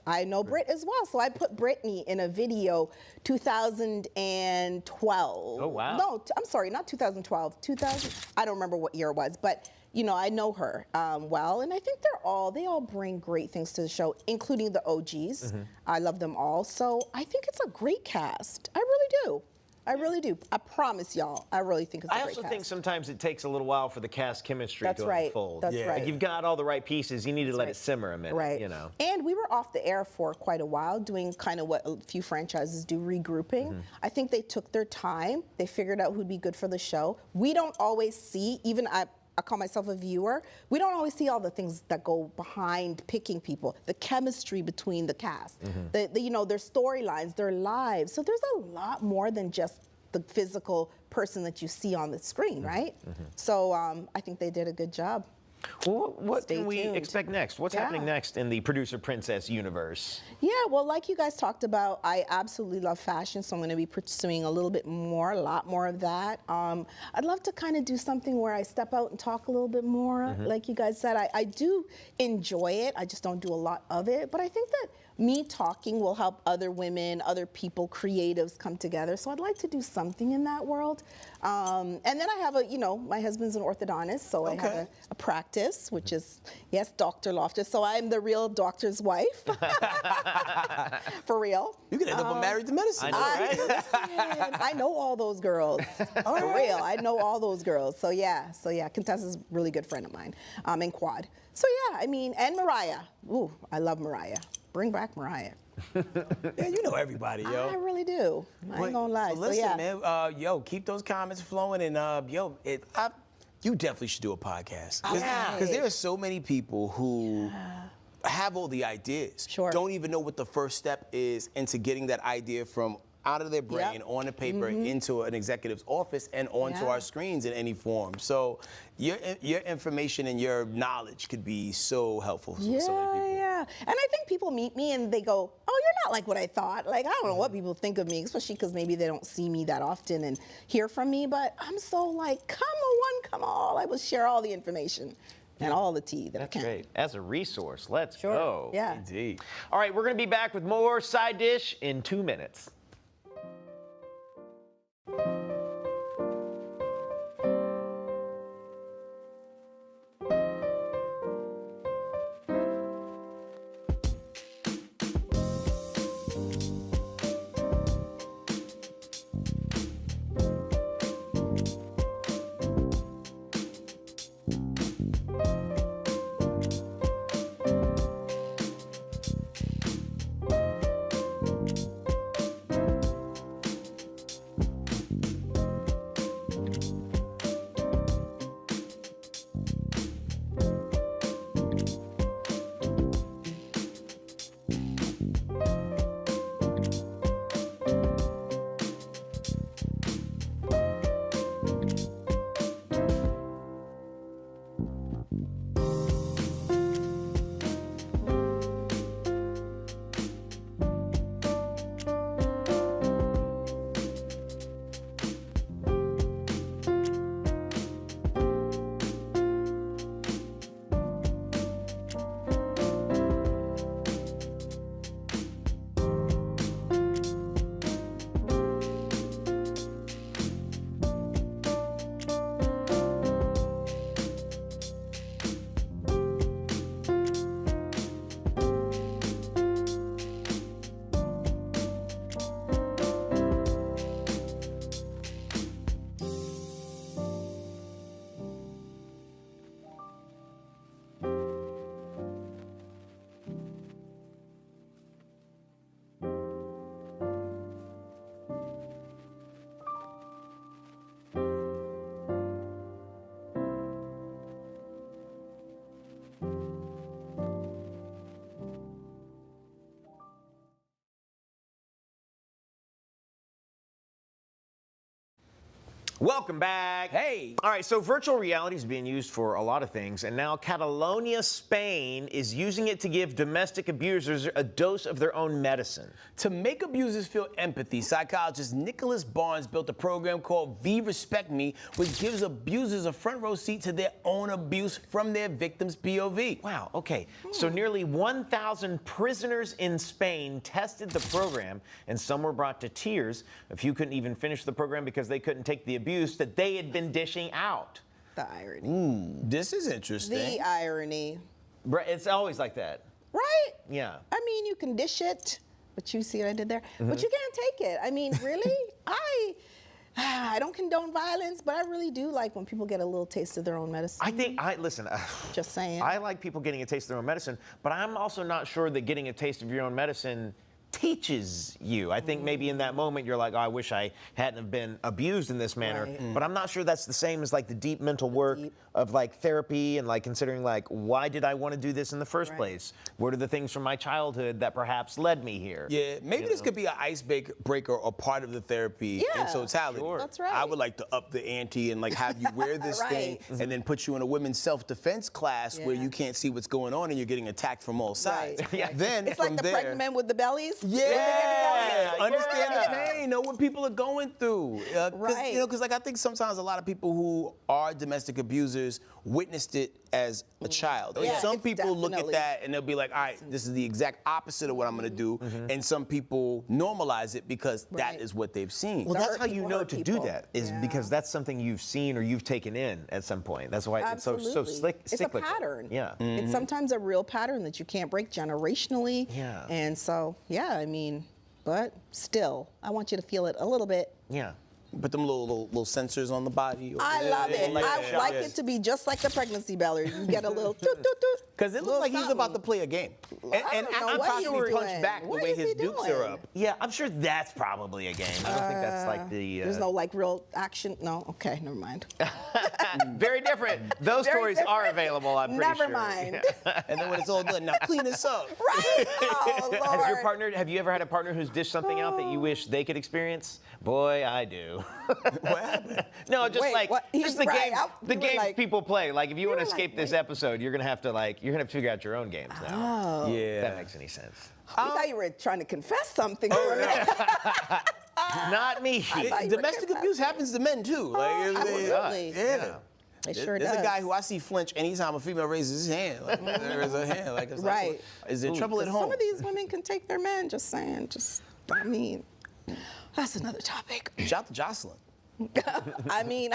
I know Britt as well. So I put Brittany in a video 2012. Oh, wow. No, I'm sorry, not 2012. I don't remember what year it was, but you know, I know her well, and I think they all bring great things to the show, including the OGs. I love them all. So I think it's a great cast. I really do. I really do. I promise y'all, I really think it's a great cast. I also think sometimes it takes a little while for the cast chemistry to unfold. That's right. Like you've got all the right pieces, you need to let it simmer a minute, you know. And we were off the air for quite a while, doing kind of what a few franchises do, regrouping. I think they took their time. They figured out who'd be good for the show. We don't always see, even I call myself a viewer, we don't always see all the things that go behind picking people, the chemistry between the cast, you know, their storylines, their lives. So there's a lot more than just the physical person that you see on the screen, right? So I think they did a good job. Well, what Stay can we tuned. expect next? What's happening next in the producer princess universe? Yeah, well, like you guys talked about, I absolutely love fashion, so I'm going to be pursuing a lot more of that. I'd love to kind of do something where I step out and talk a little bit more. Like you guys said, I do enjoy it. I just don't do a lot of it. But I think that me talking will help other women, other people, creatives come together. So I'd like to do something in that world. And then I have my husband's an orthodontist, so I have a practice, which is, yes, Dr. Lofters. So I'm the real doctor's wife. For real. You could end up married to medicine. I know all those girls. For real, I know all those girls. So yeah, Contessa's a really good friend of mine, in Quad. So yeah, I mean, and Mariah. Ooh, I love Mariah. Bring back Mariah. Yeah, you know everybody, yo. I really do. I ain't gonna lie. Listen, so, yeah. man, keep those comments flowing, and you definitely should do a podcast. Because there are so many people who have all the ideas, don't even know what the first step is into getting that idea from out of their brain on the paper into an executive's office and onto our screens in any form. So your information and your knowledge could be so helpful for so many people. Yeah. And I think people meet me and they go, oh, you're not like what I thought. Like, I don't know what people think of me, especially because maybe they don't see me that often and hear from me. But I'm so like, come on. I will share all the information and all the tea that I can. That's great. As a resource, let's go. Yeah. Indeed. All right, we're going to be back with more Side Dish in 2 minutes. Welcome back. Hey. All right, so virtual reality is being used for a lot of things, and now Catalonia, Spain is using it to give domestic abusers a dose of their own medicine. To make abusers feel empathy, psychologist Nicholas Barnes built a program called Vee Respect Me, which gives abusers a front row seat to their own abuse from their victim's POV. Wow, okay. So nearly 1,000 prisoners in Spain tested the program, and some were brought to tears. A few couldn't even finish the program because they couldn't take the abuse that they had been dishing out. The irony. This is interesting. The irony. It's always like that. Right? Yeah. I mean, you can dish it, but you see what I did there? But you can't take it. I mean, really? I don't condone violence, but I really do like when people get a little taste of their own medicine. Listen. Just saying. I like people getting a taste of their own medicine, but I'm also not sure that getting a taste of your own medicine teaches you. I think maybe in that moment you're like, oh, I wish I hadn't have been abused in this manner. Right. But I'm not sure that's the same as like the deep mental work of like therapy and like considering like, why did I want to do this in the first place? What are the things from my childhood that perhaps led me here? Yeah, maybe this could be an icebreaker or part of the therapy in totality. Sure. That's right. I would like to up the ante and like have you wear this thing and then put you in a women's self-defense class where you can't see what's going on and you're getting attacked from all sides. Then It's from like the there, pregnant men with the bellies. Yeah, understand the pain, know what people are going through. Right. You know, because like I think sometimes a lot of people who are domestic abusers witnessed it as a child. And Yeah, some it's people look at definitely- that and they'll be like, all right, this is the exact opposite of what I'm gonna do. And some people normalize it because that is what they've seen. Well, The that's hurt how you people know hurt to do people. that, is Yeah. because that's something you've seen or you've taken in at some point. That's why it's so Absolutely. It's a cyclical. pattern. Yeah. It's sometimes a real pattern that you can't break generationally. Yeah. And so, yeah, I mean, but still, I want you to feel it a little bit. Yeah. Put them little sensors on the body. I love it. I like it to be just like the pregnancy belly. You get a little toot, toot, toot. Because it looks like he's about to play a game. And don't know I'm what possibly he's punch doing. back the What way is he his dukes are doing? up. Yeah, I'm sure that's probably a game. I don't think that's like the. There's no like real action. No, okay, never mind. Very different. Those Very stories are different. available, I'm pretty Never sure. mind. And then when it's all done, now clean this up. Right? Oh, Lord. Has your partner, have you ever had a partner who's dished something out that you wish they could experience? Boy, I do. What happened? No, just Wait, like what? just He's the right. game, the You were games like- people play. Like if you want to were like, escape this wait. episode, you're gonna have to figure out your own games now. Oh. If Yeah. that makes any sense. I thought you were trying to confess something for a minute. Not me. thought you were Domestic abuse happens to men too. Like, absolutely. Yeah. It sure There's does. a guy who I see flinch anytime a female raises his hand. Like, there is a hand. Like, it's Right. Like, is there trouble at home? Some of these women can take their men, just saying. I mean, that's another topic. Shout out to Jocelyn. I mean,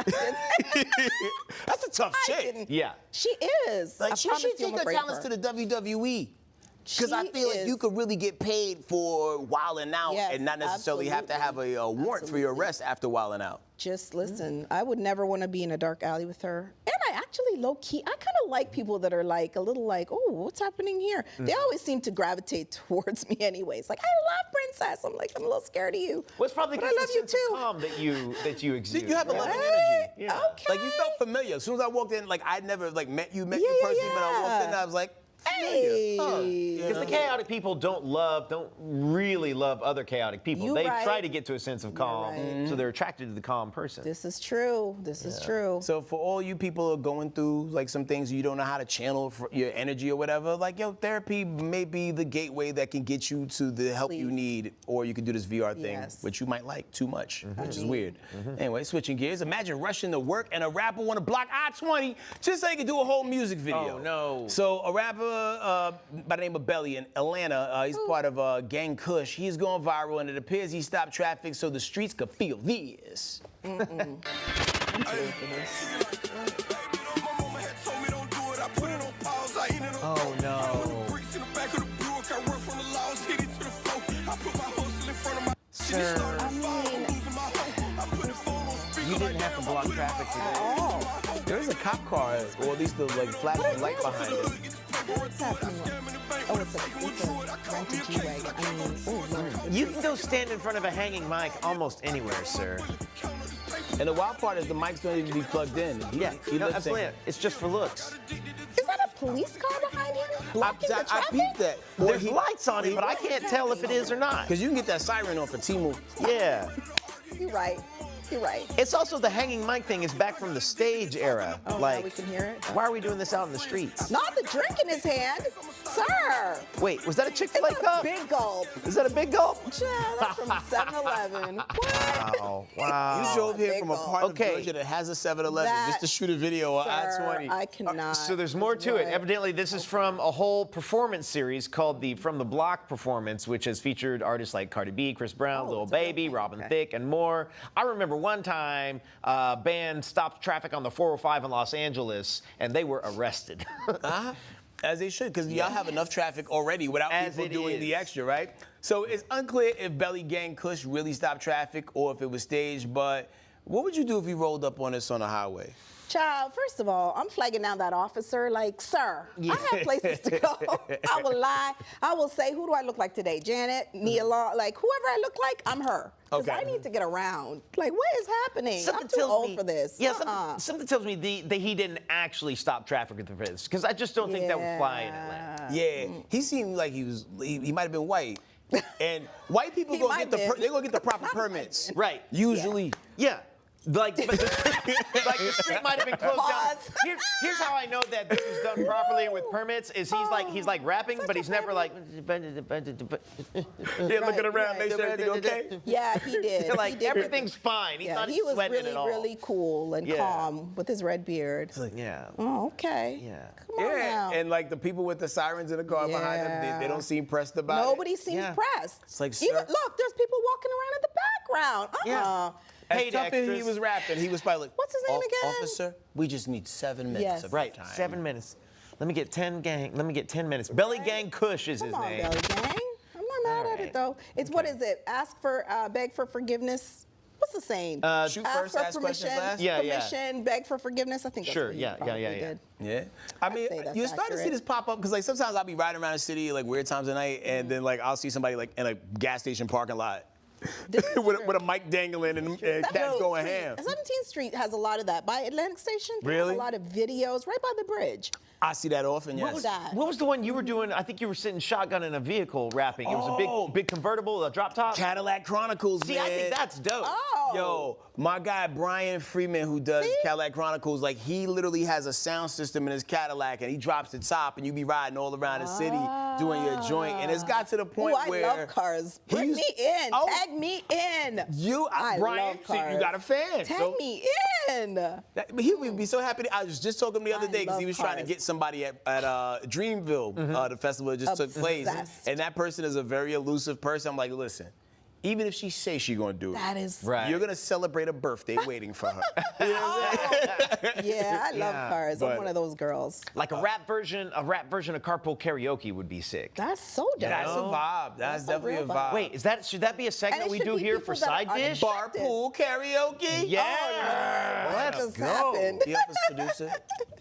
That's a tough I chick. didn't. Yeah. She is. Like I she promise should you I'm take her afraid of talents her. to the WWE. Because I She feel like is- you could really get paid for wilding out Yes, and not necessarily have to have a warrant for your arrest after wilding out. Just listen, I would never want to be in a dark alley with her. And I actually, low key, I kind of like people that are like a little like, oh, what's happening here? They always seem to gravitate towards me anyways. Like, I love Princess. I'm like, I'm a little scared of you. Well, it's probably But I because love the you sense of too. calm that you exude. You have a right? loving Right? energy. Yeah. Okay. Like you felt familiar. As soon as I walked in, like I'd never like met you Yeah, personally, but I walked in, yeah. I was like, Hey. Because the chaotic people don't really love other chaotic people. You They right. try to get to a sense of calm, right. so they're attracted to the calm person. This is true. This is true. So for all you people who are going through like some things you don't know how to channel for your energy or whatever, like therapy may be the gateway that can get you to the help you Please. need, or you can do this VR thing, Yes. which you might like too much, which is weird. Anyway, switching gears. Imagine rushing to work and a rapper want to block I-20 just so he can do a whole music video. Oh, no. So a rapper by the name of Belly in Atlanta, he's part of Gang Kush. He's going viral, and it appears he stopped traffic so the streets could feel this. Oh no. Sir, I mean, you didn't have to block traffic today. There's a cop car, or at least the like flashing light behind it. what's happening? Oh, it's a rented G-Wagon. I mean, oh, Lord. You can go stand in front of a hanging mic almost anywhere, sir. And the wild part is the mics don't even be plugged in. Yeah, he no, lip absolutely. syncing. It's just for looks. Is that a police car behind him? Blocking the I traffic? peeped that. There's lights on it, but I can't tell if it is or not. Because you can get that siren off of T-Move. Yeah. You're right. You're right. It's also the hanging mic thing is back from the stage era. Oh, like, now we can hear it. why are we doing this out in the streets? Not the drink in his hand. Sir. Wait, was that a Chick-fil-A It's a cup? big gulp. Is that a big gulp? Yeah, that's from 7-Eleven. What? Wow. Wow. You drove here big from a gulp. part Okay. of Georgia that has a 7-Eleven That- just to shoot a video on Sir, I-20. I cannot. So there's more to it. What? Evidently, this is from a whole performance series called the From the Block performance, which has featured artists like Cardi B, Chris Brown, Lil Baby, Robin Thicke, and more. I remember one time a band stopped traffic on the 405 in Los Angeles, and they were arrested. As they should, because y'all have enough traffic already without As people it doing is. the extra, right? So it's unclear if Belly Gang Kush really stopped traffic or if it was staged, but What would you do if you rolled up on us on the highway? Child, first of all, I'm flagging down that officer like, sir, I have places to go. I will lie. I will say, who do I look like today? Janet, Nia Law, like whoever I look like, I'm her. Because I need to get around. Like, what is happening? I'm too old for this. Yeah, something tells me that he didn't actually stop traffic for this, because I just don't think that would fly in Atlanta. Yeah, he seemed like he might have been white. And white people they're gonna get the proper permits. Right. Usually. Yeah. Like the street might have been closed down. Here's how I know that this is done properly with permits. Is he's like rapping, but he's never like. Looking around, make sure everything okay. Yeah, he did. Like everything's fine. He's not he was sweating really, at all. really cool and calm with his red beard. Yeah. Oh, okay. Yeah. Come on now. And like the people with the sirens in the car behind them, they don't seem pressed about Nobody seems pressed. It's like, even, sir. look, there's people walking around in the background. Yeah. As tough as he was rapping, he was probably like, what's his name again? Officer, we just need 7 minutes of right, time. 7 minutes. Let me get 10 minutes. Belly Gang Kush is his Come on, name. Belly Gang. I'm not mad at it though. It's what is it? Beg for forgiveness. What's the saying? Shoot first, ask questions last. Permission, beg for forgiveness. I think that's Sure, what he yeah. did. Yeah. I mean, you're starting to see this pop up because like sometimes I'll be riding around the city like weird times of night, and then like I'll see somebody like in a gas station parking lot. with a mic dangling and cats going ham. 17th Street has a lot of that. By Atlantic Station, they have a lot of videos right by the bridge. I see that often, yes. What was the one you were doing? I think you were sitting shotgun in a vehicle rapping. It was a big convertible, a drop top. Cadillac Chronicles, See, man. I think that's dope. Oh. Yo, my guy Brian Freeman, who does Cadillac Chronicles, like he literally has a sound system in his Cadillac, and he drops the top, and you be riding all around the city doing your joint, and it's got to the point where I love cars. Bring me in. Tag me in. Brian, love cars. you got a fan. Tag me in. He would be so happy. I was just talking to him the other day because he was trying to get somebody at Dreamville, the festival that just took place, and that person is a very elusive person. I'm like, listen. Even if she says she's gonna do it, that is right. You're gonna celebrate a birthday waiting for her. Yeah, I love cars. I'm one of those girls. Like a rap version of carpool karaoke would be sick. That's so dope. That's a vibe. That's definitely a vibe. Wait, should that be a segment we do here for Side Dish? Barpool karaoke? Yeah. Let's go. He help us producer.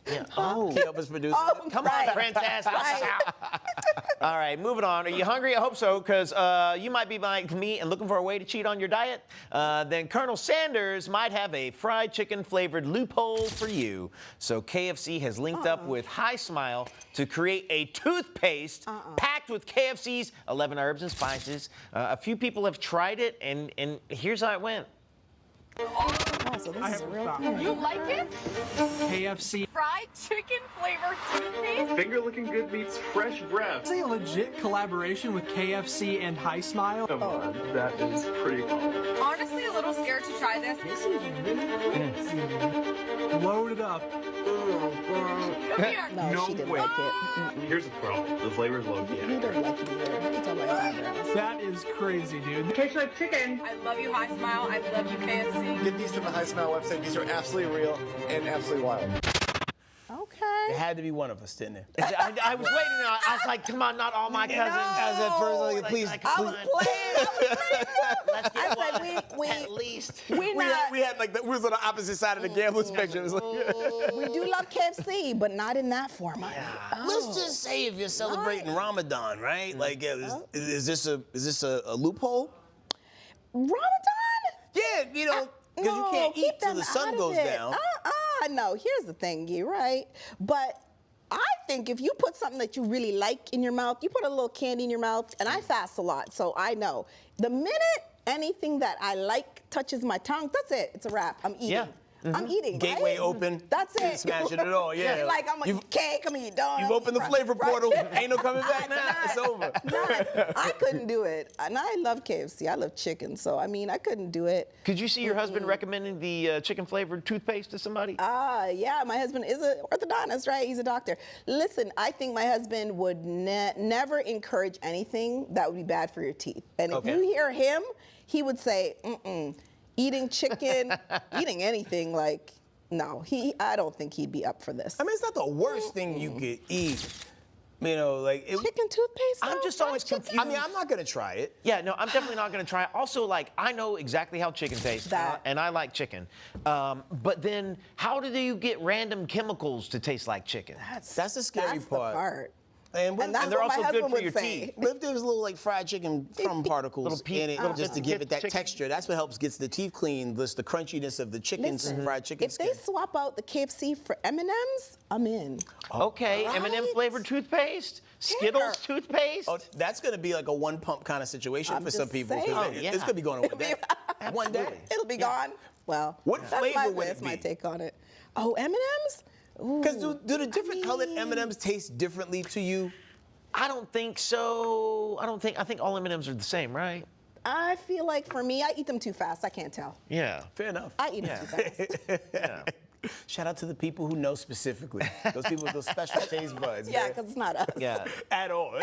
Yeah. Oh, he help us producer. Come on, Princess. All right, moving on. Are you hungry? I hope so, because you might be like me and looking for a way to cheat on your diet. Then Colonel Sanders might have a fried chicken flavored loophole for you. So KFC has linked up with High Smile to create a toothpaste packed with KFC's 11 herbs and spices. A few people have tried it, and here's how it went. Oh, so this is a real thing. You like it? KFC. Fried chicken flavored toothpaste? Finger looking good meets fresh breath. It's a legit collaboration with KFC and High Smile. Come on, that is pretty cool. Honestly, a little scared to try this. This is really crazy. Load it up. Come here. No, she didn't like it. Here's the problem. The flavor's low key. You don't like it either. You can tell by his eyebrows. That is crazy, dude. Tastes like chicken. I love you, High Smile. I love you, KFC. Get these from the High Smile website. These are absolutely real and absolutely wild. Okay. It had to be one of us, didn't it? I was waiting. I was like, come on, not all my cousins. I was at first like, please. I was playing. Let's get I said, we at least. We had like we was on the opposite side of the gambling spectrum. It was like, we do love KFC, but not format. let's just say if you're celebrating Ramadan, right? Like, is this a loophole? Ramadan? Yeah, you know, because you can't eat till the sun goes down. No, here's the thing, you're right. But I think if you put something that you really like in your mouth, you put a little candy in your mouth, and I fast a lot, so I know. The minute anything that I like touches my tongue, that's it. It's a wrap. I'm eating. Yeah. I'm eating. Gateway right? open. That's it. Smashing it all, yeah. You're like, I'm a cake, I'm eating donuts. You've opened the flavor portal. Ain't no coming back now. It's over. I couldn't do it. And I love KFC. I love chicken. So, I mean, I couldn't do it. Could you see your husband recommending the chicken-flavored toothpaste to somebody? Yeah, my husband is an orthodontist, right? He's a doctor. Listen, I think my husband would never encourage anything that would be bad for your teeth. And if you hear him, he would say, eating chicken, eating anything, like, no, I don't think he'd be up for this. I mean, it's not the worst thing you could eat, You know, like chicken toothpaste. I'm just always confused. I mean, I'm not gonna try it. Yeah, no, I'm definitely not gonna try it. Also, like, I know exactly how chicken tastes, and I like chicken. But then, how do you get random chemicals to taste like chicken? That's the scary part. And that's they're what my also good husband for your would say. teeth. What if there was a little like fried chicken crumb particles in it, just to give it that texture? That's what helps gets the teeth clean, the crunchiness of the chicken, fried chicken. If they swap out the KFC for M&Ms, I'm in. Okay, M&M flavored toothpaste, Skittles toothpaste. Oh, that's gonna be like a one pump kind of situation for some people. It's gonna be going in one day. One day. It'll be gone. Well, what flavor would it be? That's my take on it. Oh, M&Ms? Because do the different colored M&Ms taste differently to you? I don't think so. I think all M&Ms are the same, right? I feel like for me, I eat them too fast. I can't tell. Yeah. Fair enough. I eat them too fast. Yeah. Shout out to the people who know specifically. Those people with those special taste buds. Yeah, because it's not us. Yeah. At all.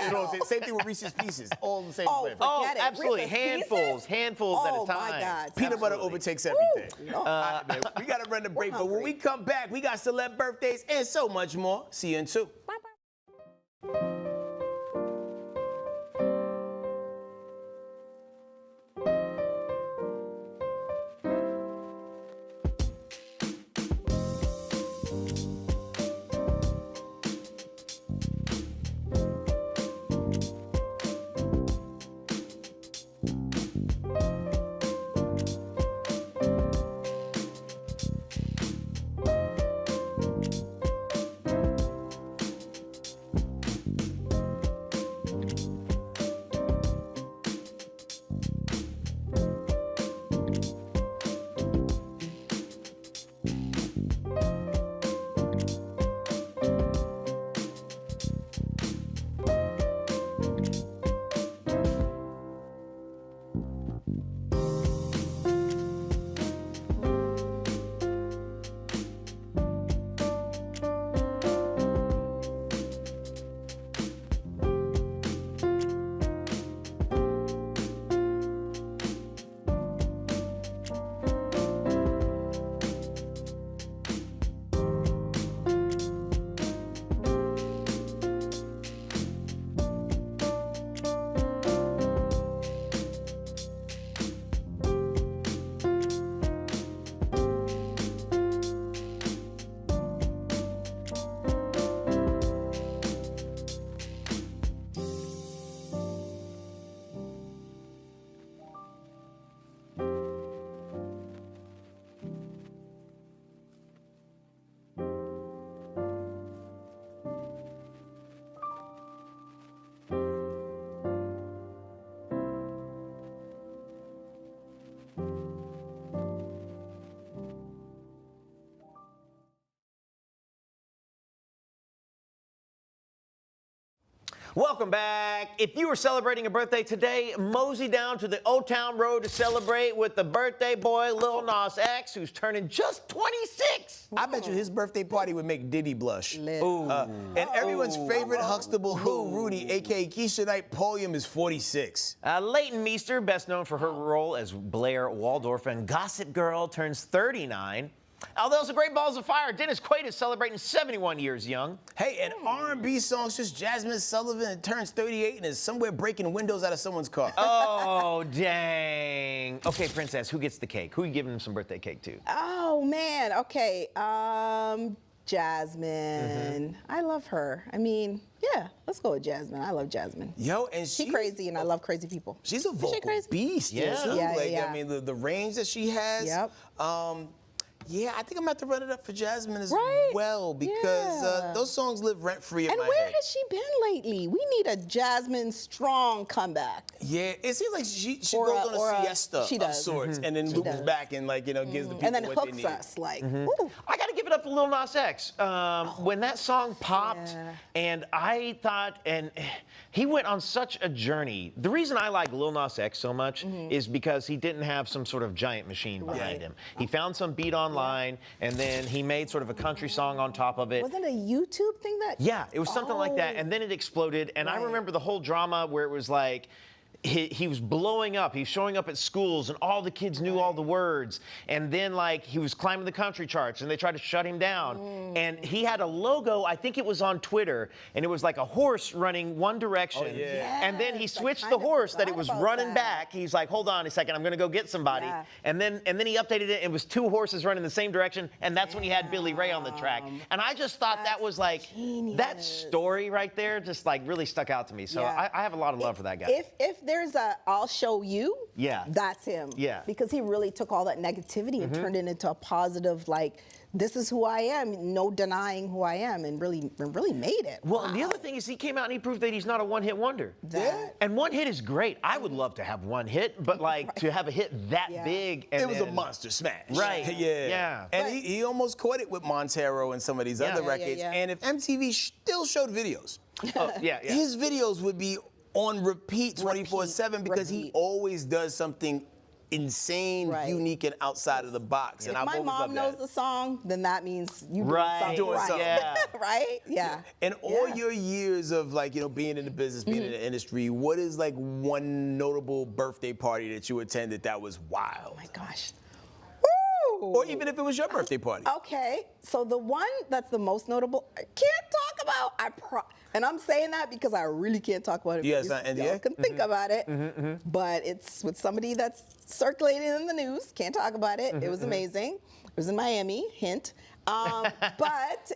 Same thing with Reese's Pieces. All the same flavor. Oh, absolutely. Handfuls at a time. Oh, my God. Peanut butter overtakes everything. We got to run the break, but when we come back, we got celeb birthdays and so much more. See you in 2. Bye-bye. Welcome back. If you are celebrating a birthday today, mosey down to the Old Town Road to celebrate with the birthday boy, Lil Nas X, who's turning just 26. I bet you his birthday party would make Diddy blush. And everyone's favorite Huxtable Who, Rudy, a.k.a. Keisha Knight Podium, is 46. Leighton Meester, best known for her role as Blair Waldorf in Gossip Girl, turns 39. Although some great balls of fire, Dennis Quaid is celebrating 71 years young. Hey, an R&B songstress, Jasmine Sullivan, turns 38 and is somewhere breaking windows out of someone's car. Oh, dang. Okay, Princess, who gets the cake? Who are you giving him some birthday cake to? Oh, man. Okay. Jasmine. I love her. I mean, yeah, let's go with Jasmine. I love Jasmine. Yo, and she's crazy, and I love crazy people. She's a vocal beast, too. I mean, the range that she has. Yep. Yeah, I think I'm going to have to run it up for Jasmine as well, because those songs live rent-free in my head. And where has she been lately? We need a Jasmine strong comeback. Yeah, it seems like she goes on a siesta of sorts, and then loops back and, like, you know, gives the people and then what they need. hooks us, like, I got to give it up for Lil Nas X. When that song popped, and I thought, and he went on such a journey. The reason I like Lil Nas X so much is because he didn't have some sort of giant machine behind him. He found some beat online, and then he made sort of a country song on top of it. Wasn't it a YouTube thing that? Yeah, it was something like that, and then it exploded. And I remember the whole drama where it was like, he was blowing up. He was showing up at schools, and all the kids knew all the words. And then, like, he was climbing the country charts, and they tried to shut him down. And he had a logo, I think it was on Twitter, and it was like a horse running one direction. Oh, yeah. And then he switched the horse that it was running back. He's like, hold on a second, I'm going to go get somebody. Yeah. And then he updated it, and it was two horses running the same direction, and that's when he had Billy Ray on the track. And I just thought that was like, that story right there just like really stuck out to me. So Yeah. I have a lot of love for that guy. If there's a I'll show you, Yeah. that's him. Yeah. Because he really took all that negativity and turned it into a positive, like, this is who I am, no denying who I am, and really made it. Well, the other thing is he came out and he proved that he's not a one-hit wonder. Yeah. And one hit is great. I would love to have one hit, but like to have a hit that big. And It was a then- monster smash. Right. Yeah. Yeah. And he almost caught it with Montero and some of these Yeah. other Yeah, records. yeah. And if MTV still showed videos, Oh, yeah. his videos would be on repeat 24/7 because he repeat. always does something insane, Right. unique, and outside of the box. And If I've my always mom loved knows that. the song, then that means you Right. doing something. Yeah. Right? Yeah. And all Yeah. your years of like, being in the business, being in the industry, what is like one notable birthday party that you attended that was wild? Oh my gosh. Or even if it was your birthday party. Okay, so the one that's the most notable, I can't talk about. And I'm saying that because I really can't talk about it. Yeah, it's because not NDA? y'all can think about it, but it's with somebody that's circulating in the news. Can't talk about it. It was amazing. It was in Miami. Hint. But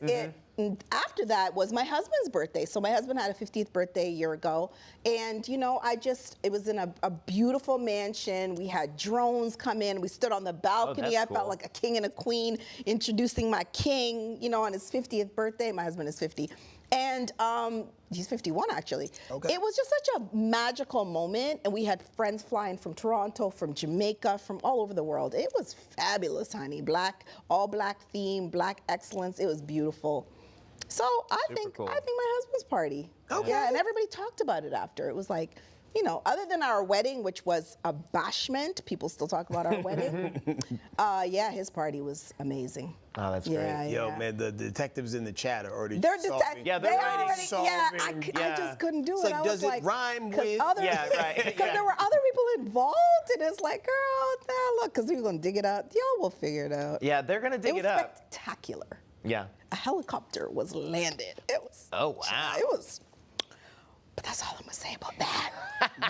after that was my husband's birthday. So my husband had a 50th birthday a year ago. And, it was in a beautiful mansion. We had drones come in. We stood on the balcony. that's I felt cool. like a king and a queen introducing my king, on his 50th birthday. My husband is 50. And he's 51, actually. Okay. It was just such a magical moment. And we had friends flying from Toronto, from Jamaica, from all over the world. It was fabulous, honey. All black theme, black excellence. It was beautiful. So I think cool. my husband's party. Okay. Yeah, and everybody talked about it after. It was like, other than our wedding, which was a bashment, people still talk about our wedding. His party was amazing. Oh, that's Yeah, great. Yo, yeah. man, the detectives in the chat are already They're solving. detectives. Yeah, they're they writing. already. Solving. I just couldn't do It's it. like, I does was it like, rhyme 'cause with- Other, Yeah, right. Because Yeah. there were other people involved, and it's like, girl, now look, because we were gonna dig it out. Y'all will figure it out. Yeah, they're gonna dig it was it up. spectacular. Yeah. A helicopter was landed. It was. Oh, wow. It was. But that's all I'm gonna say about that.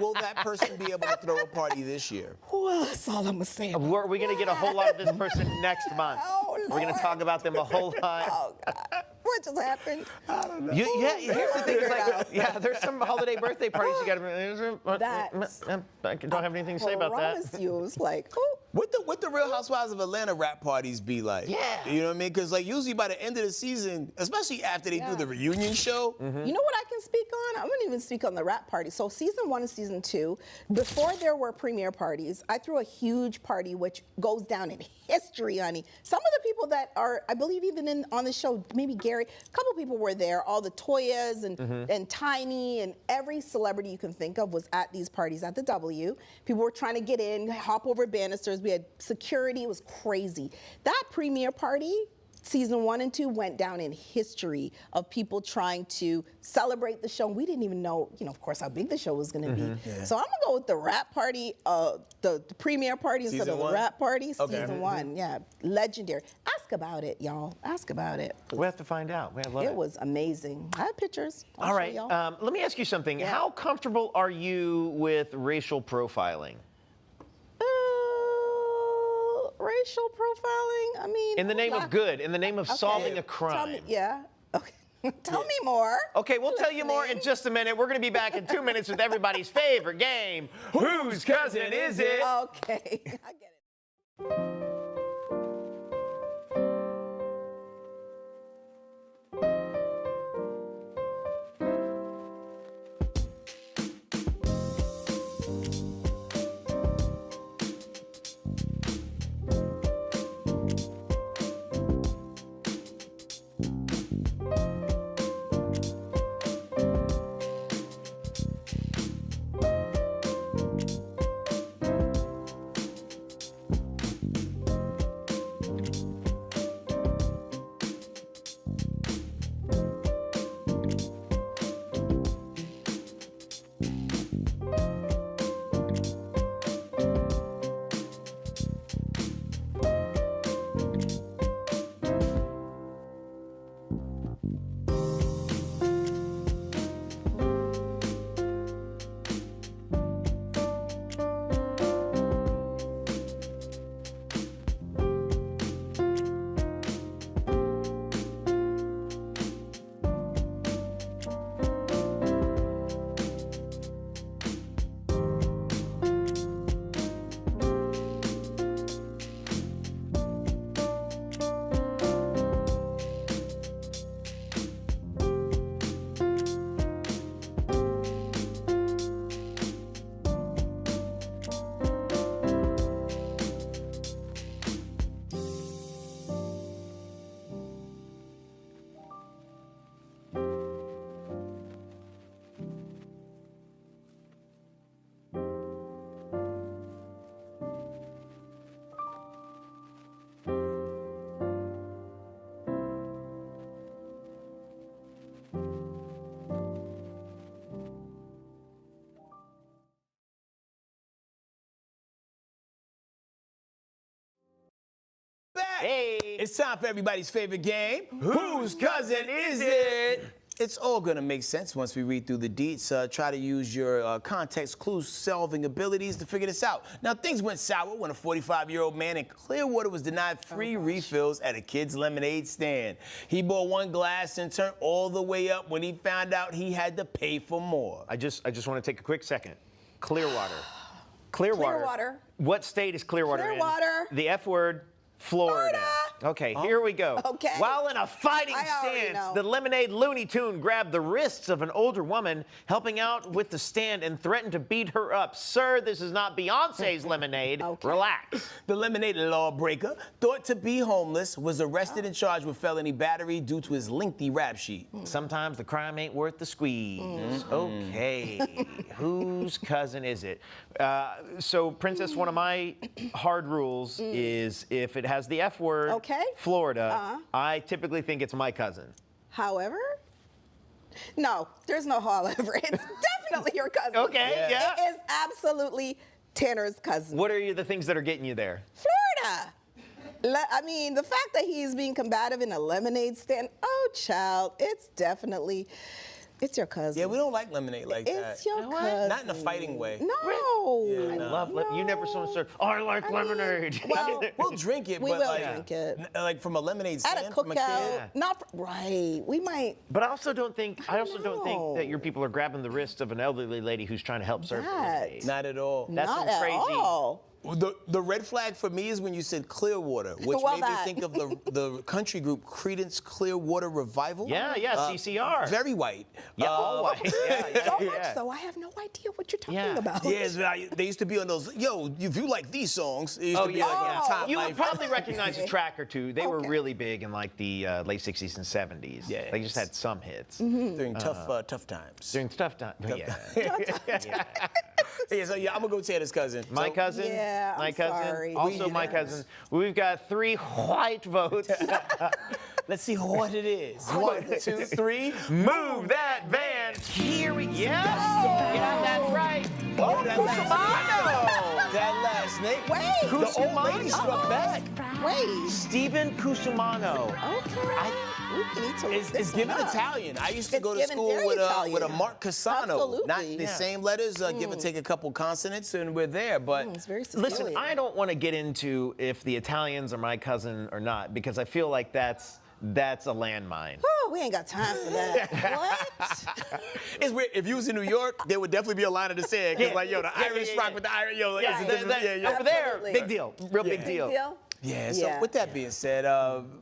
Will that person be able to throw a party this year? Well, that's all I'm gonna say. About We're going to get a whole lot of this person next month. Oh, We're going to Lord. talk about them a whole lot. Oh God, what just happened? I don't know. Here's the thing. It's Figure it like, out. there's some holiday birthday parties you got to. That's- I don't have anything to say about that. promise you, it was like, oh. What the Real Housewives of Atlanta rap parties be like? Yeah. You know what I mean? Because like usually by the end of the season, especially after they do the reunion show, You know what I can speak on? I'm gonna even speak on the rap party. So season 1 and season 2, before there were premiere parties, I threw a huge party which goes down in history, honey. Some of the people that are, I believe even on the show, maybe Gary, a couple people were there, all the Toyas and Tiny and every celebrity you can think of was at these parties at the W. People were trying to get in, hop over banisters. We had security, it was crazy. That premiere party, season 1 and 2 went down in history of people trying to celebrate the show. We didn't even know, of course, how big the show was going to be. Yeah. So I'm going to go with the rap party, the premiere party instead Season of the one? rap party. Okay. Season 1, yeah, legendary. Ask about it, y'all. Ask about it. We have to find out. We love It was amazing. I have pictures. I'll All show right. y'all. Let me ask you something. Yeah. How comfortable are you with racial profiling? Racial profiling? I mean, In the name of good, in the name of solving a Tell crime. me, yeah. Okay. Tell me more. Okay, we'll tell you more in just a minute. We're going to be back in 2 minutes with everybody's favorite game. Whose cousin is it? Okay. I get it. Hey, it's time for everybody's favorite game. Whose cousin is it? It's all gonna make sense once we read through the deets. Try to use your context clue solving abilities to figure this out. Now, things went sour when a 45-year-old man in Clearwater was denied free refills at a kid's lemonade stand. He bought one glass and turned all the way up when he found out he had to pay for more. I just want to take a quick second. Clearwater. Clearwater. What state is Clearwater in? Clearwater. The F word. Florida. Okay, here we go. Okay. While in a fighting stance, the Lemonade Looney Tune grabbed the wrists of an older woman helping out with the stand and threatened to beat her up. Sir, this is not Beyonce's Lemonade. Relax. The Lemonade lawbreaker, thought to be homeless, was arrested and charged with felony battery due to his lengthy rap sheet. Sometimes the crime ain't worth the squeeze. Okay, whose cousin is it? So, Princess, one of my hard rules is if it has the F word, Florida, I typically think it's my cousin. However? No, there's no however. It's definitely your cousin. Okay, yeah. It is absolutely Tanner's cousin. What are the things that are getting you there? Florida. I mean, the fact that he's being combative in a lemonade stand, oh, child, it's definitely... It's your cousin. Yeah, we don't like lemonade like that. It's your cousin. Not in a fighting way. No. Yeah, I love lemonade. You never saw someone say, I like lemonade. Well, we'll drink it, we but will like, drink it. Like from a lemonade stand, At a from a cookout. kid. Not right. We might. But I also don't think that your people are grabbing the wrist of an elderly lady who's trying to help serve lemonade. Not at all. That's Not some at crazy. all. The red flag for me is when you said Clearwater, which made me think of the country group Creedence Clearwater Revival. Yeah, CCR. Very white. Yeah, all white. So much so, I have no idea what you're talking about. Yes, they used to be on those, if you like these songs, it used to be like on Top You Life. would probably recognize a track or two. They were really big in like the late 60s and 70s. Yeah. They just had some hits. During tough times. During tough times. Yeah. Yeah, so I'm gonna go Tanner's cousin. My cousin. Yeah, my I'm cousin. sorry. Also my cousin. We've got 3 white votes. Let's see what it is. 1, 2, 3. Move that van. Here we go. Yeah, that's right. Oh, that last name. Wait. The old lady struck back. Wait. Stephen Cusumano. Okay. It's given Italian. I used to go to school with a Mark Casano. Absolutely. Not the same letters, give or take a couple consonants, and we're there. But it's very listen, I don't want to get into if the Italians are my cousin or not because I feel like that's a landmine. Oh, we ain't got time for that. What? It's weird. If you was in New York, there would definitely be a line of the saying. Because the Irish rock with the Irish, over there, big deal. Real big deal. Yeah, so with that being said,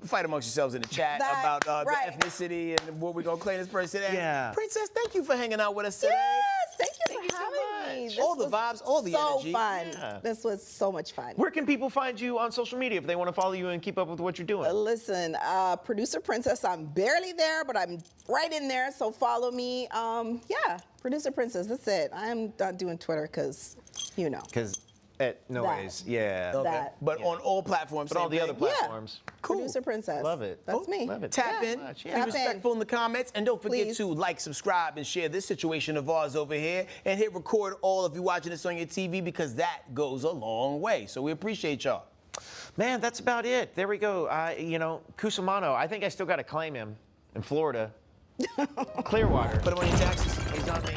fight amongst yourselves in the chat about the ethnicity and what we're going to claim this person as. Yeah. Princess, thank you for hanging out with us today. Yes, thank you for having me. All the vibes, all the energy. So fun. Yeah. This was so much fun. Where can people find you on social media if they want to follow you and keep up with what you're doing? Listen, Producer Princess, I'm barely there, but I'm right in there, so follow me. Producer Princess, that's it. I'm not doing Twitter because, Because ways, yeah. Okay. But on all platforms. But all the other platforms. Yeah. Cool. Producer Princess. Love it. That's me. Love it. Tap in. Be respectful in the comments. And don't forget Please. to like, subscribe, and share this situation of ours over here. And hit record all of you watching this on your TV because that goes a long way. So we appreciate y'all. Man, that's about it. There we go. Cusumano, I think I still got to claim him in Florida. Clearwater. Put him on your taxes. He's on me.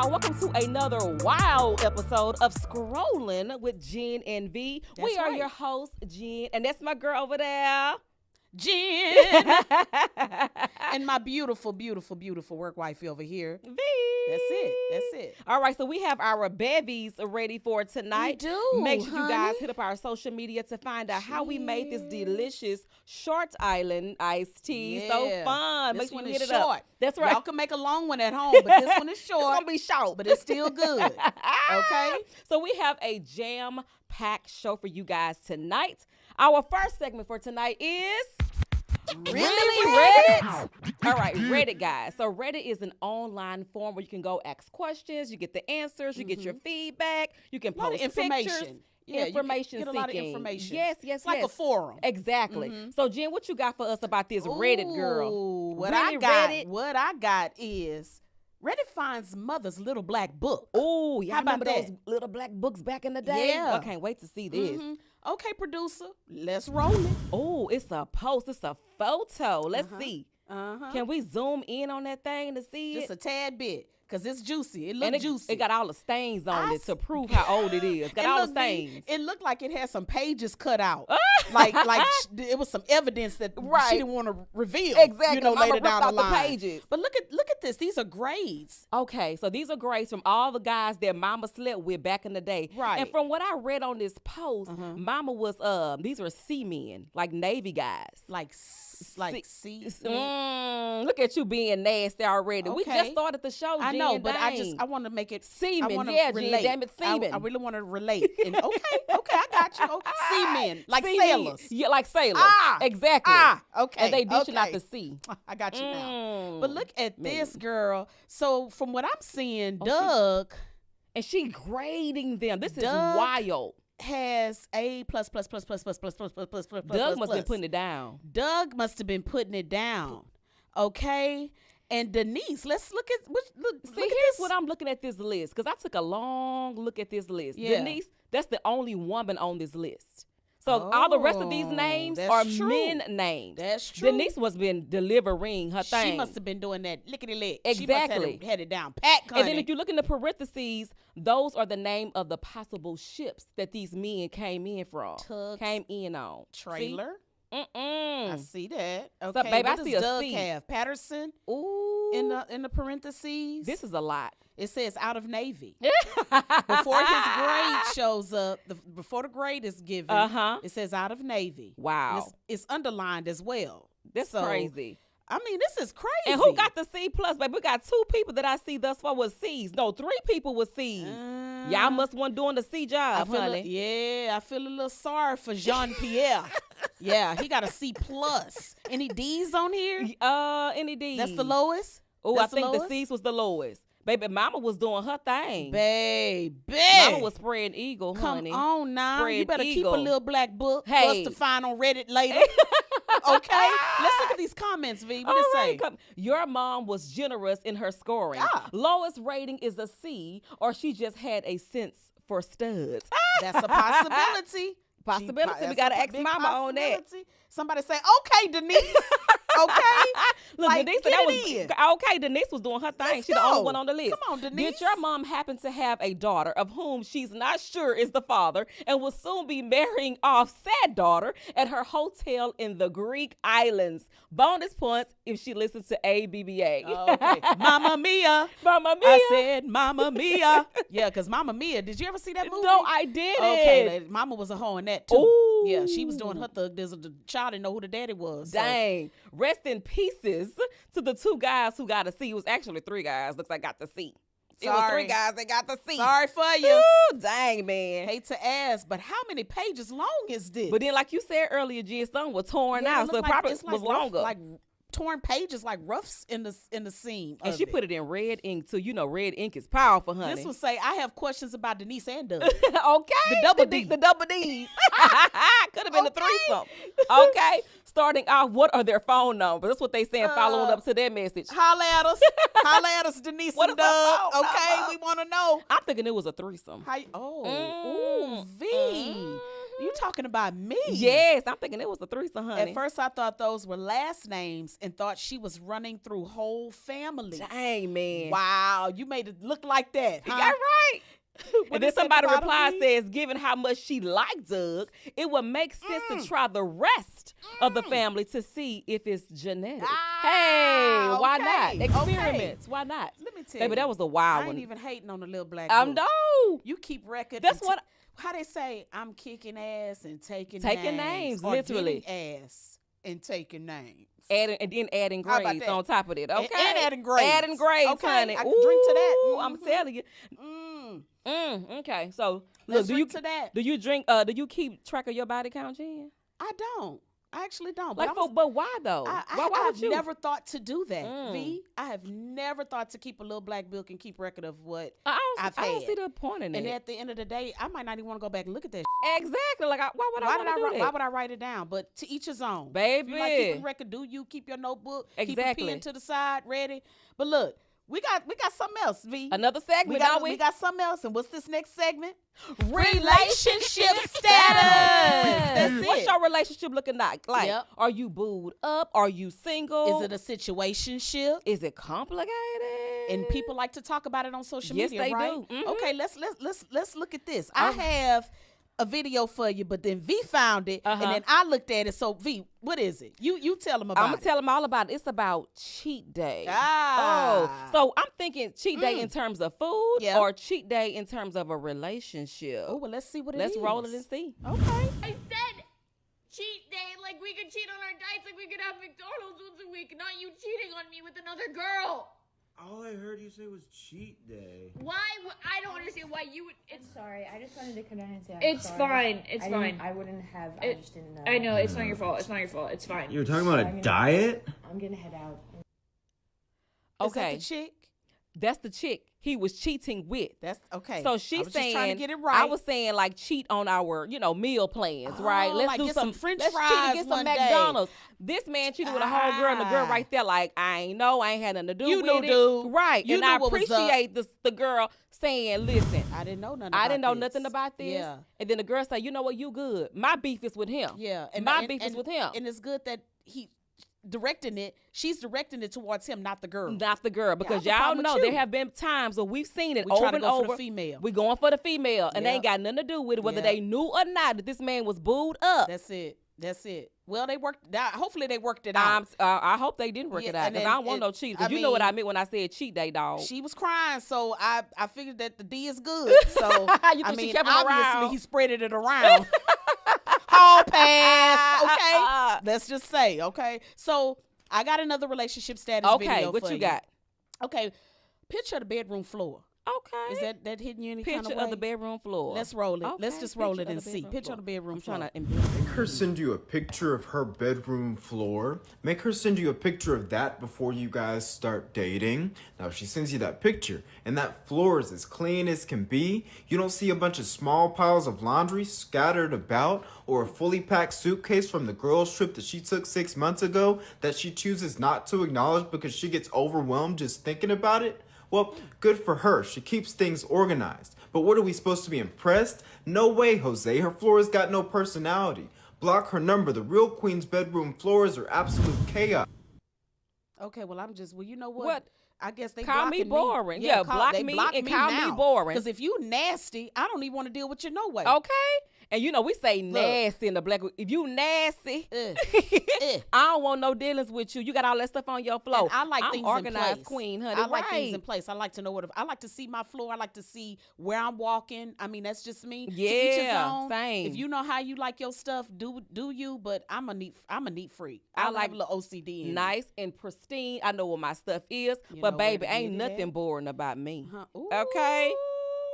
Welcome to another wild episode of Scrollin with Jen and Vee. We are your hosts, Jen, and that's my girl over there, Jen. And my beautiful, beautiful, beautiful work wifey over here. Vee. That's it. All right, so we have our bevies ready for tonight. We do, Make sure you guys honey. hit up our social media to find out how we made this delicious Short Island iced tea. So fun. This Make sure one you is hit it short. up. That's right. Y'all can make a long one at home, but this one is short. It's gonna be short, but it's still good. Okay? So we have a jam-packed show for you guys tonight. Our first segment for tonight is Really Reddit? All right, Reddit, guys. So Reddit is an online forum where you can go ask questions, you get the answers, you get your feedback, you can post information. pictures. Yeah, information you get a lot of seeking. information. Yes. It's like a forum. Exactly. So Jen, what you got for us about this Reddit girl? Ooh, what Really I got is Reddit finds mother's little black book. Oh, yeah, I How about remember that? those little black books back in the day. Yeah. I can't wait to see this. Okay, producer, let's roll it. Oh, it's a post. It's a photo. Let's see. Can we zoom in on that thing to see Just it? a tad bit, because it's juicy. It looks And juicy. it got all the stains on it to prove how old it is. Got And all the look, V, stains. it looked like it had some pages cut out. like it was some evidence that she didn't want to reveal. Exactly. You know, Mama later down ripped the out the line. pages. But look at this. These are grades. Okay, so these are grades from all the guys that Mama slept with back in the day. Right. And from what I read on this post, Mama was these were seamen, like Navy guys. Like C. Look at you being nasty already. We just started the show, Jen. I know, but dang. I want to make it Semen, I wanna yeah, Jen, relate. damn it, semen. I really want to relate. And okay, I got you. Okay. Seamen, like Seamen. sailors. Yeah, like sailors. Ah, exactly. okay. And they dishing out the sea. I got you now. Mm. But look at this girl. So from what I'm seeing, Oh, Doug and she grading them. This is Doug wild. has A plus. Doug must have been putting it down. Doug must have been putting it down. Okay. And Denise, let's look at Here's what I'm looking at this list, because I took a long look at this list. Yeah. Denise, that's the only woman on this list. So all the rest of these names are men names. That's true. Denise was been delivering her thing. She must have been doing that lickety lick. Exactly. She must have had it down pat, honey. And then if you look in the parentheses, those are the name of the possible ships that these men came in from. Tugs, came in on. trailer. See? I see that. So, Okay, babe, what I see does a Doug C. have? Patterson Ooh. in the parentheses. This is a lot. It says out of Navy. Before his grade shows up, before the grade is given, it says out of Navy. Wow. And it's underlined as well. That's So, crazy. I mean, this is crazy. And who got the C plus, baby? We got 2 people that I see thus far with C's. No, 3 people with C's. Y'all must want doing the C job, honey. I feel a little sorry for Jean-Pierre. Yeah, he got a C plus. Any D's on here? Any D's? That's the lowest? Oh, I That's the think the lowest? C's was the lowest. Baby, Mama was doing her thing. Baby. Mama was spreading eagle, honey. Come on now. Spread You better eagle. keep a little black book for Hey. us to find on Reddit later. Okay? Let's look at these comments, V. What it say? Your mom was generous in her scoring. Lowest rating is a C, or she just had a sense for studs. That's a possibility. We got to ask Mama on that. Somebody say, okay, Denise. Okay? Look, Like, Denise, get that it was okay. Denise was doing her thing. She's the only one on the list. Come on, Denise. Did your mom happen to have a daughter of whom she's not sure is the father and will soon be marrying off said daughter at her hotel in the Greek islands? Bonus points if she listens to ABBA. Okay. Mamma Mia. Mamma Mia. I said Mamma Mia. Yeah, because Mamma Mia, did you ever see that movie? No, I didn't. Okay, Mama was a hoe in that too. Ooh. Yeah, she was doing her thug. The child didn't know who the daddy was. So. Dang. Rest in pieces to the 2 guys who got a C. It was actually 3 guys. Looks like got the C. It was 3 guys that got the C. Sorry for you. Ooh, dang, man. Hate to ask, but how many pages long is this? But then, like you said earlier, Jen, some were torn out, so it probably was longer. Like torn pages, like roughs in the seam. And she put it in red ink too. You know, red ink is powerful, honey. This would say, I have questions about Denise and Doug. Okay. The double D. The double D's. Could have been a threesome. Okay. Starting off, what are their phone numbers? That's what they saying following up to their message. Holla at us. Holla at us, Denise What and is her Doug. phone Okay, number? we want to know. I'm thinking it was a threesome. Ooh, V. You talking about me? Yes, I'm thinking it was a threesome, honey. At first, I thought those were last names and thought she was running through whole families. Dang, man. Wow, you made it look like that, huh? Yeah, right. And then somebody replies, says, given how much she liked Doug, it would make sense to try the rest of the family to see if it's genetic. Hey, why not? Experiments. Why not? Let me tell Baby, you. that was a wild I one. ain't even hating on the little black No. You keep record. That's what. How they say, I'm kicking ass and taking names, or literally. getting ass and taking names. And then adding How about grades that? on top of it. Okay. And adding grades. Adding grades, Okay, honey. I can drink to that. Ooh, I'm telling you. Okay. So, look, Let's drink to that. Do you drink? Do you keep track of your body count, Jen? I don't. I actually don't. Like, but why though? Why would I've you? never thought to do that, V. I have never thought to keep a little black book and keep record of what I've had. I don't see the point in it. And at the end of the day, I might not even want to go back and look at that. Exactly. Like, why would I want to do that? Why would I write it down? But to each his own. Baby. If you like keeping record, do you keep your notebook? Exactly. Keep a pen to the side, ready. But look, we got something else, V. Another segment, we got something else. And what's this next segment? Relationship status. That's it. What's your relationship looking like? Yep. Are you booed up? Are you single? Is it a situationship? Is it complicated? And people like to talk about it on social Yes, media, they right? do. Mhm. Okay, let's look at this. I have a video for you, but then V found it, and then I looked at it. So V, what is it? You tell them about it. I'm gonna tell them all about it. It's about cheat day. Ah. Oh, so I'm thinking cheat day in terms of food or cheat day in terms of a relationship. Oh, well, let's see what it is. Let's roll it and see. Okay. I said cheat day, like we could cheat on our diets, like we could have McDonald's once a week, not you cheating on me with another girl. All I heard you say was cheat day. Why? I don't understand why you would. I'm sorry. I just wanted to come down and say I'm It's sorry. fine. It's fine. I wouldn't have. I just didn't know. I know. It's not your fault. It's not your fault. It's fine. You were talking about a diet? I'm gonna head out. Okay. Is that the chick? That's the chick he was cheating with. That's okay. So she's I was saying, just trying to get it right. I was saying like cheat on our, meal plans, right? Let's like do get some French let's fries cheat and get some one day. McDonald's. This man cheated with a whole girl, and the girl right there like, I ain't had nothing to do You with knew, it. dude. Right. You and knew I what was up. appreciate the girl saying, listen, I didn't know nothing. I didn't know about nothing this. about this. Yeah. And then the girl say, you know what, you good. My beef is with him. Yeah. My beef is with him. And it's good that she's directing it towards him, not the girl. Not the girl, because Yeah, I have a y'all problem know with you. there have been times where we've seen it We over try to and go over. for the female. We going for the female, and they ain't Yep. got nothing to do with it, whether Yep. they knew or not that this man was booed up. That's it. Well, they worked. Hopefully, they worked it out. I hope they didn't work Yeah, it out, and because I then don't want it- no cheaters. I You know what I mean, meant when I said cheat day, dog. She was crying, so I figured that the D is good. So You I think she mean, kept it obviously around? he spreaded it around. Hall pass. Okay, let's just say. Okay, so I got another relationship status Okay, video what for you got? Okay, picture the bedroom floor. Okay. Is that hitting you any Picture kind of way? of the bedroom floor. Let's roll it. Let's Okay, just roll picture it of and the see. bedroom Picture floor. on the bedroom I'm floor. trying to Make her send you a picture of her bedroom floor. Make her send you a picture of that before you guys start dating. Now, if she sends you that picture and that floor is as clean as can be, you don't see a bunch of small piles of laundry scattered about or a fully packed suitcase from the girls' trip that she took 6 months ago that she chooses not to acknowledge because she gets overwhelmed just thinking about it. Well, good for her. She keeps things organized. But what are we supposed to be impressed? No way, Jose. Her floor has got no personality. Block her number. The real queen's bedroom floors are absolute chaos. Okay, well, you know what? What? I guess they Call me blocking boring. Yeah, block they me block and call me now. boring. Because if you nasty, I don't even want to deal with you no way. Okay. And we say nasty in the black. If you nasty, I don't want no dealings with you. You got all that stuff on your floor. And I like I'm things organized in place. queen, honey. I like things Right. in place. I like to know I like to see my floor. I like to see where I'm walking. I mean, that's just me. To each his Yeah, own. same. If you know how you like your stuff, do you? But I'm a neat freak. I I like like a little OCD in me. Nice and pristine. I know what my stuff is, You but know where baby, to ain't get it nothing at. boring about me. Ooh, Okay.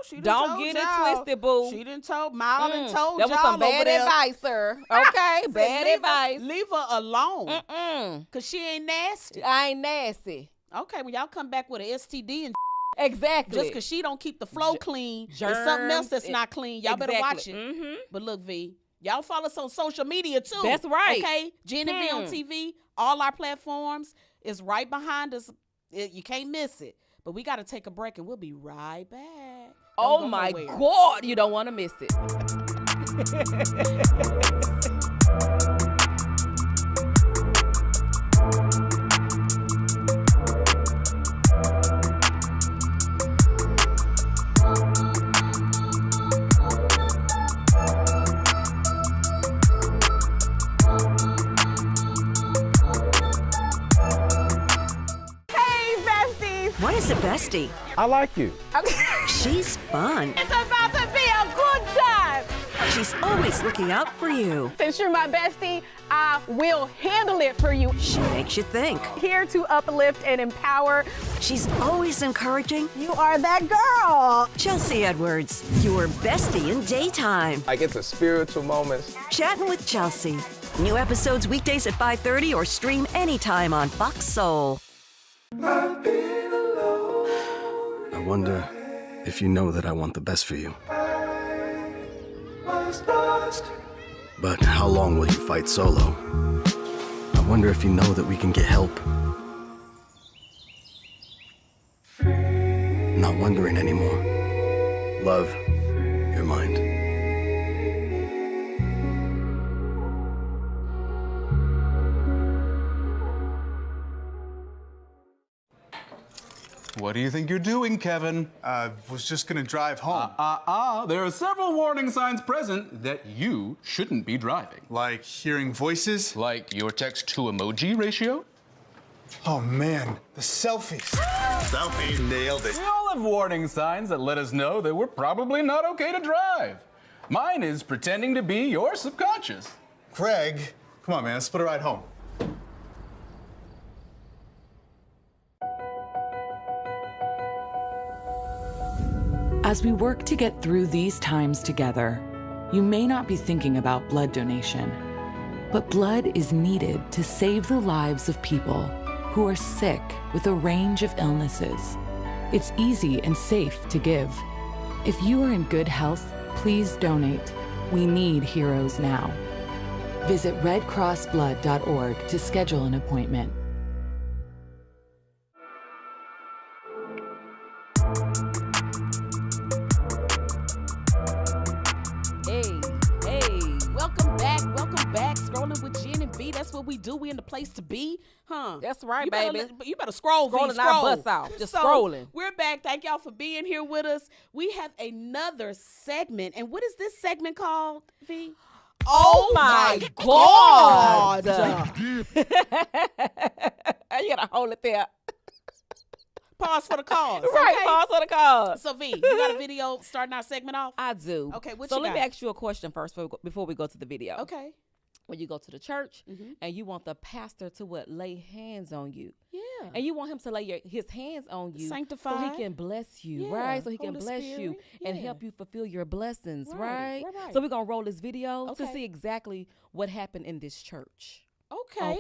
she done Don't told get it y'all. twisted, boo. She done told Mal done told That was y'all some bad over there. advice, sir. Okay, Said, bad advice. Leave her alone. Mm-mm. Cause she ain't nasty. I ain't nasty. Okay, when y'all come back with an STD and Exactly. just cause she don't keep the flow clean, there's something else that's not clean. Y'all better watch it. Mm-hmm. But look, V, y'all follow us on social media too. That's right. Okay, Jen and Vee on TV, all our platforms is right behind us. You can't miss it. But we got to take a break, and we'll be right back. Don't Oh go my nowhere. God, you don't want to miss it. a bestie. I like you. She's fun. It's about to be a good time. She's always looking out for you. Since you're my bestie, I will handle it for you. She makes you think. Here to uplift and empower. She's always encouraging. You are that girl. Chelsea Edwards, your bestie in daytime. I get the spiritual moments. Chatting with Chelsea. New episodes weekdays at 5:30 or stream anytime on FOX Soul. I wonder if you know that I want the best for you. But how long will you fight solo? I wonder if you know that we can get help. Not wondering anymore. Love, your mind. What do you think you're doing, Kevin? Was just gonna drive home. There are several warning signs present that you shouldn't be driving. Like hearing voices? Like your text-to-emoji ratio? Oh man, the selfies. Selfie. Nailed it. We all have warning signs that let us know that we're probably not okay to drive. Mine is pretending to be your subconscious. Craig, come on man, let's split a ride home. As we work to get through these times together, you may not be thinking about blood donation, but blood is needed to save the lives of people who are sick with a range of illnesses. It's easy and safe to give. If you are in good health, please donate. We need heroes now. Visit redcrossblood.org to schedule an appointment. Welcome back. Scrolling with Jen and Vee. That's what we do. We in the place to be, huh? That's right, you baby. You better scroll, Vee. Scrolling our butts off. Just scrolling. We're back. Thank y'all for being here with us. We have another segment. And what is this segment called, Vee? Oh my God. You gotta hold it there. Pause for the cause. Right, okay? pause for the cause. So, Vee, you got a video starting our segment off? I do. Okay, what so you let got? me ask you a question first before we go to the video. Okay. When you go to the church and you want the pastor to lay hands on you. Yeah. And you want him to lay his hands on you. Sanctify. So he can bless you, Yeah. right? So he can Holy bless Spirit. you and Yeah. help you fulfill your blessings, Right. So we're going to roll this video to Okay. see exactly what happened in this church. Okay.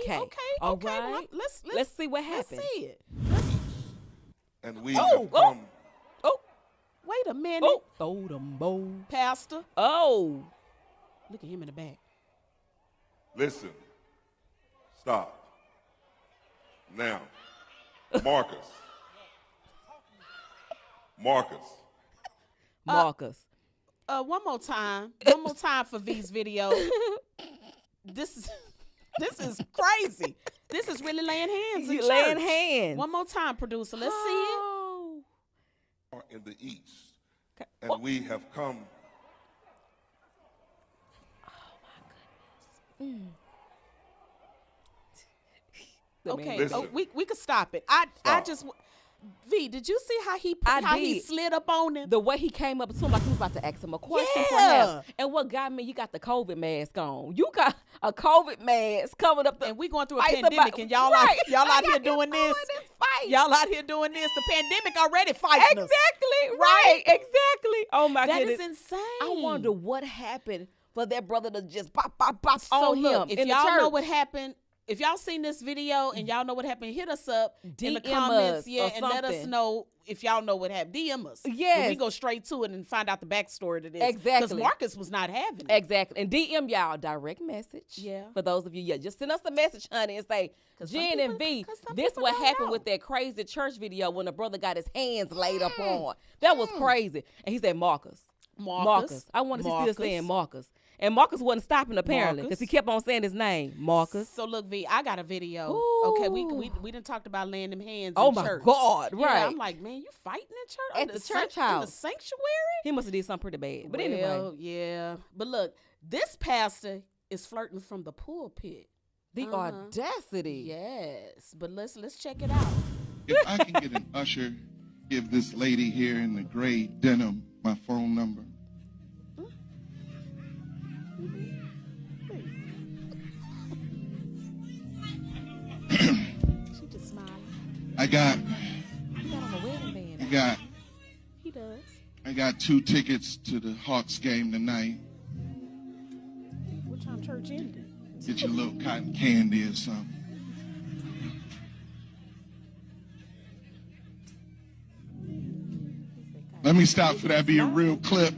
All Well, right. let's see what happened. Let's see it. And we Oh, have come. Wait a minute. Oh, throw them bow. Pastor. Oh. Look at him in the back. Listen. Stop. Now, Marcus. Marcus. One more time. One more time for V's video. This is crazy. This is really laying hands in You laying church. hands. One more time, producer. Let's see it. In the east. And we have come. Okay, Listen. we could stop it. I just V, did you see how he slid up on him? The way he came up to him like he was about to ask him a question for Yeah. him. And what got me, you got the COVID mask on. You got a COVID mask coming up. And we going through a fight pandemic somebody. and y'all Right. y'all out here doing this. Y'all out here doing this. The pandemic already fighting us. Exactly. Right. Exactly. Oh my That goodness. is insane. I wonder what happened for that brother to just pop So on look, him if in the y'all know church. what happened, if y'all seen this video and y'all know what happened, hit us up in the DM comments, us yeah, or and let us something. know if y'all know what happened. DM us. Yes. And we go straight to it and find out the backstory to this. Exactly. Because Marcus was not having it. Exactly. And DM y'all direct message. Yeah. For those of you, just send us a message, honey, and say, Jen and Vee, this what happened with that crazy church video when the brother got his hands laid up on. That was crazy. And he said, Marcus. I wanted to see still saying Marcus. And Marcus wasn't stopping apparently because he kept on saying his name, Marcus. So look, V, I got a video. Ooh. Okay, we done talked about laying them hands Oh in my church. God, Yeah, right. I'm like, man, you fighting in church? At In the church In house. the sanctuary? He must have did something pretty bad. But Well, anyway. yeah. But look, this pastor is flirting from the pulpit. The audacity. Yes, but let's check it out. If I can get an usher Give this lady here in the gray denim my phone number. She just smiling. I got He does. I got 2 tickets to the Hawks game tonight. What time church ended? Get you a little cotton candy or something. Let me stop for that. Be a real clip.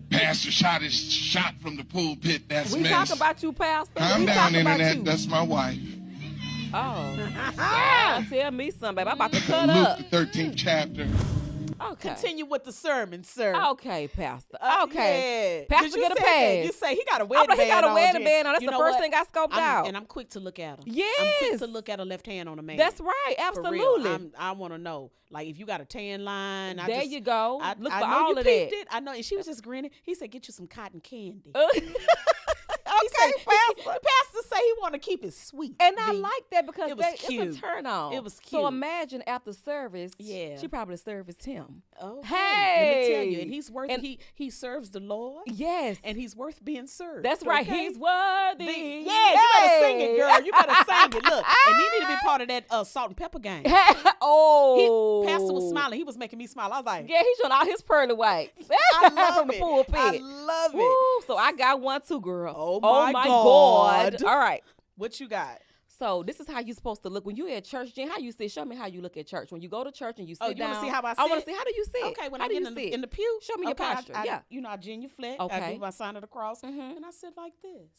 Pastor shot his shot from the pulpit. That's We mess. talk about you, Pastor. Calm We down, talk about internet. you. That's my wife. Oh. Yeah, tell me something, baby. I'm about to cut Luke, up. the 13th chapter. Okay. Continue with the sermon, sir. Okay, Pastor. Okay. Yeah. Pastor You get a said that. pass. You say he got a wedding band He got a on, wedding Jen. band on. That's You the know first what? thing I scoped out. And I'm quick to look at him. Yes. I'm quick to look at a left hand on a man. That's right. For Absolutely. real. I want to know. Like, if you got a tan line. There you go. Look I for know all you of peeped that. it. I know. And she was just grinning. He said, get you some cotton candy. Okay, The pastor say he want to keep it sweet. And I like that because It was it's cute. a turn on. It was So cute. imagine after service, Yeah. she probably serviced him. Oh, Hey. let me tell you, and he's worth. And- he serves the Lord. Yes. And he's worth being served. That's right. okay? He's worthy. Yeah, you better sing it, girl. You better sing it. Look, and he need to be part of that salt and pepper gang. Oh. Pastor was smiling. He was making me smile. I was like, Yeah, he's showing all his pearly whites I love from the it. pulpit. I love it. Woo, so I got one too, girl. Oh my my God. God. All right. What you got? So this is how you're supposed to look when you're at church, Jen. How you sit? Show me how you look at church. When you go to church and you sit Oh, you down. want to see how I sit? I want to see how do you sit? Okay, when how I do get you in sit? the pew. Show me your okay, posture. I I genuflect. I Okay. do my sign of the cross, and I sit like this.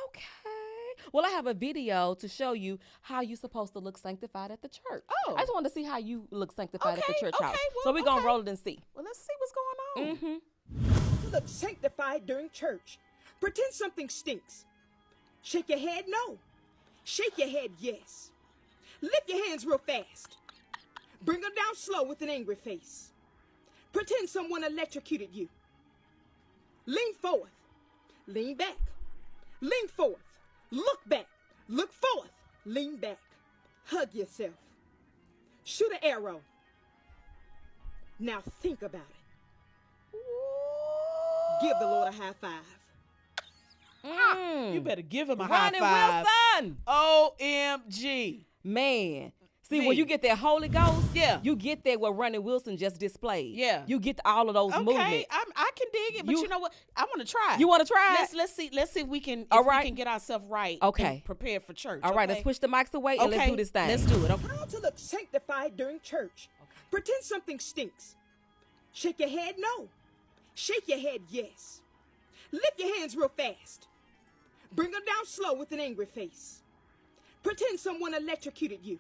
Okay. Well, I have a video to show you how you're supposed to look sanctified at the church. Oh. I just wanted to see how you look sanctified at the church okay, house. well, So we're going to okay. roll it and see. Well, let's see what's going on. Mm-hmm. To look sanctified during church. Pretend something stinks. Shake your head, no. Shake your head, yes. Lift your hands real fast. Bring them down slow with an angry face. Pretend someone electrocuted you. Lean forward. Lean back. Lean forward. Look back. Look forth. Lean back. Hug yourself. Shoot an arrow. Now think about it. Give the Lord a high five. You better give him a Ronnie high five. Wilson. OMG. Man. See, V. when you get that Holy Ghost, Yeah. you get that what Ronnie Wilson just displayed. Yeah. You get all of those Okay, movements. I can dig it, but you know what? I want to try. You want to try it? Let's see if we can. All if right. we can get ourselves right. Okay. And prepared for church. All right, okay? let's push the mics away and let's do this thing. Let's do it. Okay. How to look sanctified during church. Pretend something stinks. Shake your head, no. Shake your head, yes. Lift your hands real fast. Bring them down slow with an angry face. Pretend someone electrocuted you.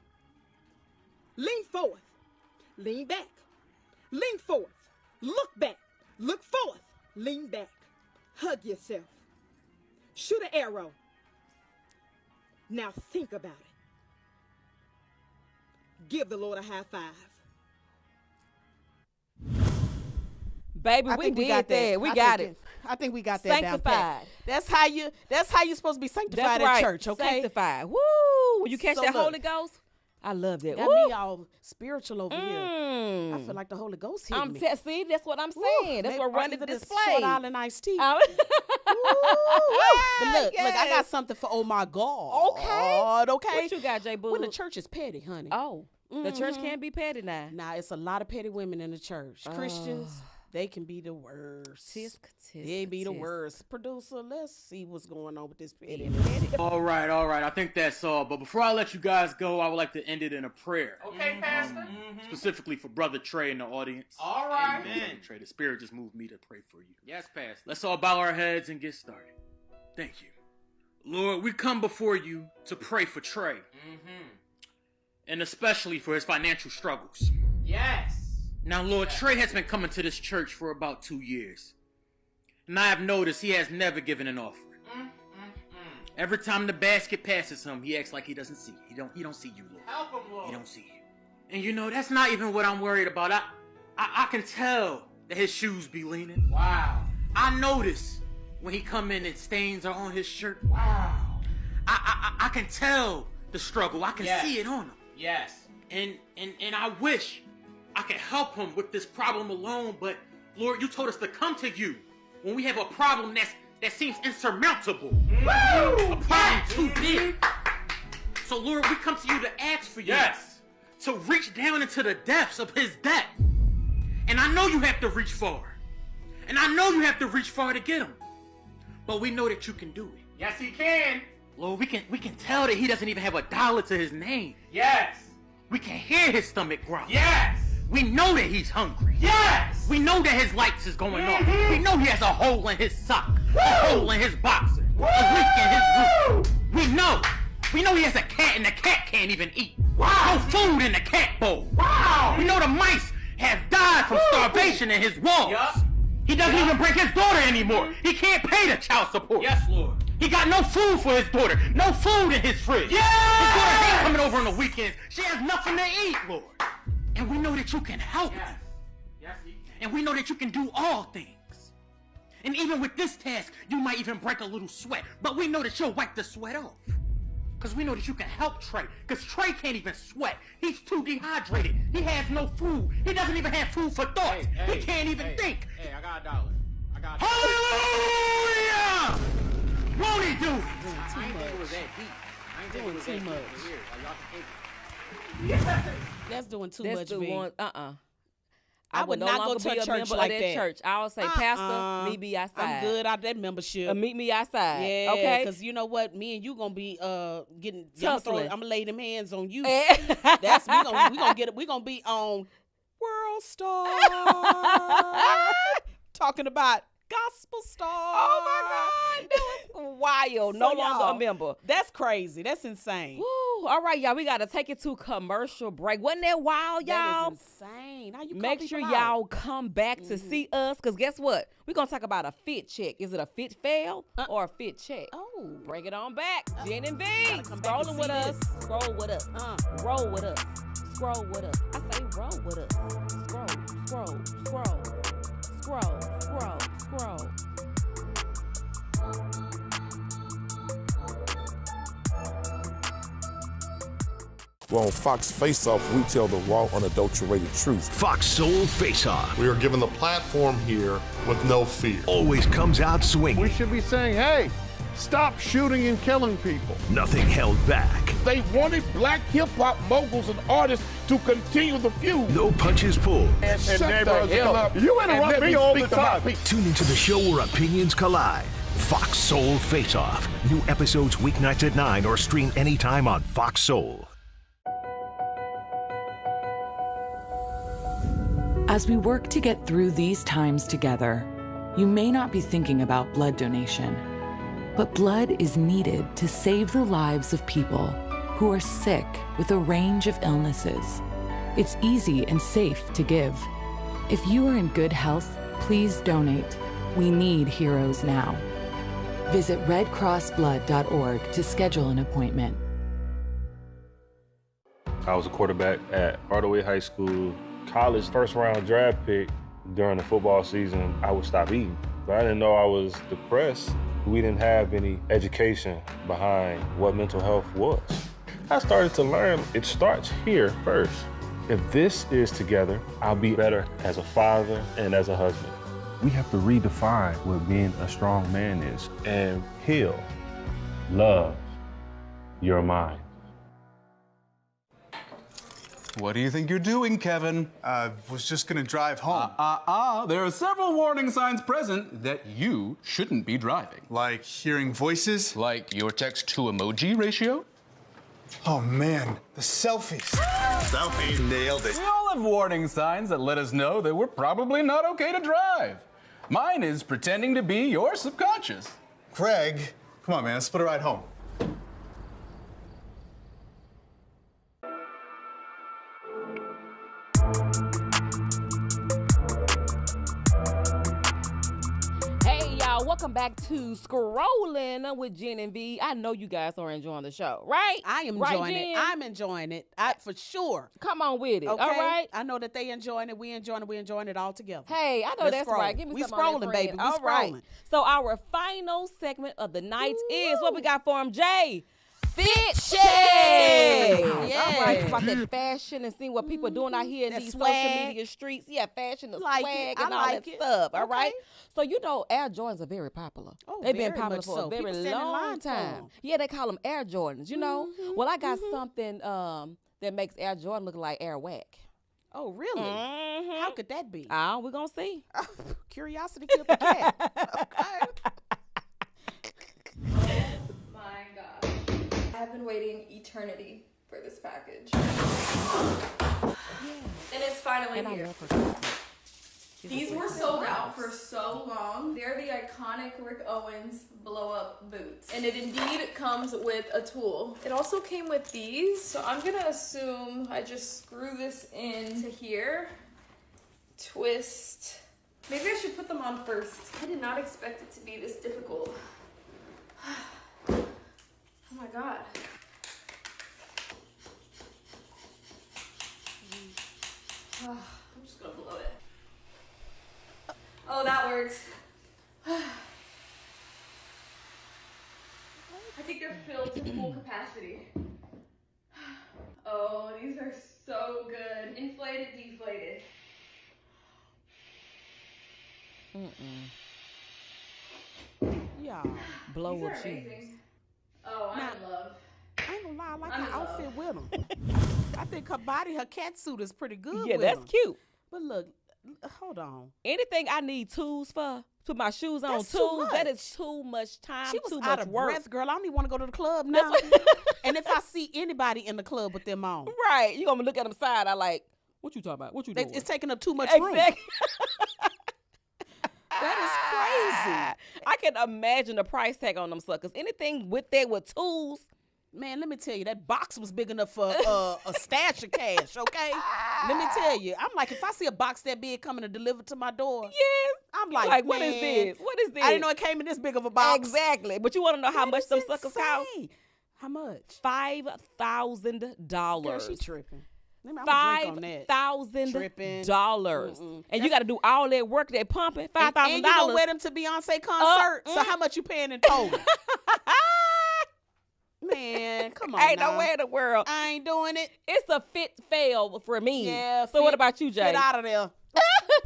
Lean forward. Lean back. Lean forward. Look back. Look forth. Lean back. Hug yourself. Shoot an arrow. Now think about it. Give the Lord a high five. Baby, I we think did got that. We I got think it. I think we got that down pat. Sanctified. That's how you supposed to be sanctified That's at right. church, okay? Sanctified. Woo! When you catch So that look. Holy Ghost, I love that. Got Woo! me all spiritual over here. I feel like the Holy Ghost hit me. See, that's what I'm saying. That's what Ronnie displayed. Short Island iced tea. Oh. But look, I got something for oh my God. Okay. What you got, J. Boo? When the church is petty, honey. Oh, the church can't be petty now. Nah, it's a lot of petty women in the church. Christians, they can be the worst. They be the worst. Producer, let's see what's going on with this petty. All right. I think that's all. But before I let you guys go, I would like to end it in a prayer. Okay, Pastor. Specifically for Brother Trey in the audience. All right. Brother Trey, the Spirit just moved me to pray for you. Yes, Pastor. Let's all bow our heads and get started. Thank you. Lord, we come before you to pray for Trey. And especially for his financial struggles. Yes. Now, Lord, Trey has been coming to this church for about 2 years. And I have noticed he has never given an offering. Every time the basket passes him, he acts like he doesn't see. He don't see you, Lord. Help him, Lord. He don't see you. And you know, that's not even what I'm worried about. I can tell that his shoes be leaning. Wow. I notice when he come in and stains are on his shirt. Wow. I can tell the struggle. I can see it on him. Yes. And I wish I can help him with this problem alone, but Lord, you told us to come to you when we have a problem that seems insurmountable. A problem too big. So Lord, we come to you to ask for you. To reach down into the depths of his depth. And I know you have to reach far. And I know you have to reach far to get him. But we know that you can do it. Yes, he can. Lord, we can tell that he doesn't even have $1 to his name. Yes. We can hear his stomach growl. Yes. We know that he's hungry. Yes. We know that his lights is going off. We know he has a hole in his sock. A hole in his boxer. A leak in his roof. We know. We know he has a cat and the cat can't even eat. Wow. No food in the cat bowl. Wow. We know the mice have died from starvation in his walls. Yep. He doesn't even bring his daughter anymore. He can't pay the child support. Yes, Lord. He got no food for his daughter. No food in his fridge. Yes. His daughter ain't coming over on the weekends. She has nothing to eat, Lord. And we know that you can help him. Yes, he can. And we know that you can do all things. And even with this task, you might even break a little sweat. But we know that you'll wipe the sweat off. Because we know that you can help Trey. Because Trey can't even sweat. He's too dehydrated. He has no food. He doesn't even have food for thought. He can't even think. Hey, I got $1. I got Hallelujah! Won't he do it? I ain't think it was that deep. I ain't think it was Doing too that much. deep. Y'all can take it. That's doing too That's much, the V. one. I would no not longer go to be a church member like of that that. church. I would say, Pastor, meet me outside. I'm good out that membership. Meet me outside. Yeah, okay. because you know what, me and you gonna be getting. Tussling. I'm gonna lay them hands on you. That's we gonna get it. We gonna be on World Star talking about Gospel Star. Oh my God, that was wild. No longer a member. That's crazy. That's insane. Woo. All right, y'all. We gotta take it to commercial break. Wasn't that wild, y'all? That is insane. How you Make sure y'all come back to see us, because guess what? We're gonna talk about a fit check. Is it a fit fail or a fit check? Oh, bring it on back. Jen and Vee, scrolling with us. Scroll with us. Roll with us. Scroll with us. I say roll with us. Scroll, scroll, scroll, scroll, scroll, scroll. Well, on FOX Faceoff, we tell the raw, unadulterated truth. FOX Soul Faceoff. We are given the platform here with no fear. Always comes out swinging. We should be saying, hey, stop shooting and killing people. Nothing held back. They wanted black hip-hop moguls and artists to continue the feud. No punches pulled. And shut the hell up. You interrupt me all the time. Tune into the show where opinions collide. FOX Soul Faceoff. New episodes weeknights at 9 or stream anytime on FOX Soul. As we work to get through these times together, you may not be thinking about blood donation, but blood is needed to save the lives of people who are sick with a range of illnesses. It's easy and safe to give. If you are in good health, please donate. We need heroes now. Visit redcrossblood.org to schedule an appointment. I was a quarterback at RHOA High School. College first-round draft pick. During the football season, I would stop eating. But I didn't know I was depressed. We didn't have any education behind what mental health was. I started to learn it starts here first. If this is together, I'll be better as a father and as a husband. We have to redefine what being a strong man is and heal, love your mind. What do you think you're doing, Kevin? Was just gonna drive home. There are several warning signs present that you shouldn't be driving. Like hearing voices? Like your text-to-emoji ratio? Oh man, the selfies. Selfie nailed it. We all have warning signs that let us know that we're probably not okay to drive. Mine is pretending to be your subconscious. Craig, come on man, let's put a ride home. Welcome back to Scrollin with Jen and Vee. I know you guys are enjoying the show, right? I am enjoying it. I'm enjoying it. For sure. Come on with it. Okay? All right. I know that they enjoying it. We enjoying it. We enjoying it all together. Hey, I know that's right. Give me we some on that, scrolling, baby. We all scrolling. Right. So our final segment of the night is what we got for him, Jay. Fit check. Yes. All right, about that fashion and seeing what people are doing out here in these swag. social media streets. Yeah, fashion, the Like swag, it. and I all like that it. stuff. All Okay. right. So you know, Air Jordans are very popular. Oh, They've been very popular much for so. a very People stand in long line for time. 'em. Yeah, they call them Air Jordans. You know. Well, I got something that makes Air Jordan look like Air Whack. Oh, really? How could that be? We're gonna see. Curiosity killed the cat. Okay. My God. I've been waiting eternity for this package. And it's finally And I here. love her. These were sold out for so long. They're the iconic Rick Owens blow-up boots. And it indeed comes with a tool. It also came with these, so I'm gonna assume I just screw this into here, twist. Maybe I should put them on first. I did not expect it to be this difficult. Oh my God. I'm just gonna blow it. Oh, that works. I think they're filled to full capacity. Oh, these are so good. Inflated, deflated. Yeah. Blow These with are cheese. amazing. Oh, I'm in love. I ain't gonna lie, I like I'm her in outfit love. with them. I think her body, her cat suit is pretty good Yeah, with that's 'em. cute. But look, hold on. Anything I need tools for, put my shoes on That's too tools, that much. is too much time, She was too out much of work. breath, girl. I don't even want to go to the club now. And if I see anybody in the club with them on, Right. You gonna look at them side, I like, what you talking about? What you doing? it's taking up too much room. Exactly. That I can imagine the price tag on them suckers. Anything with that with tools. Man, let me tell you, that box was big enough for a stash of cash, okay? Let me tell you. I'm like, if I see a box that big coming to deliver to my door, yes, I'm like, what is man, this? What is this? I didn't know it came in this big of a box. Exactly. But you want to know how much them suckers cost? How much? $5,000. Girl, she tripping. I'm gonna drink on that. $5,000. And you got to do all that work, that pumping, $5,000. And you gonna wear them to Beyonce concert. So how much you paying in total? Man, come on. Ain't now. no way in the world. I ain't doing it. It's a fit fail for me. Yeah. So what about you, Jay? Get out of there.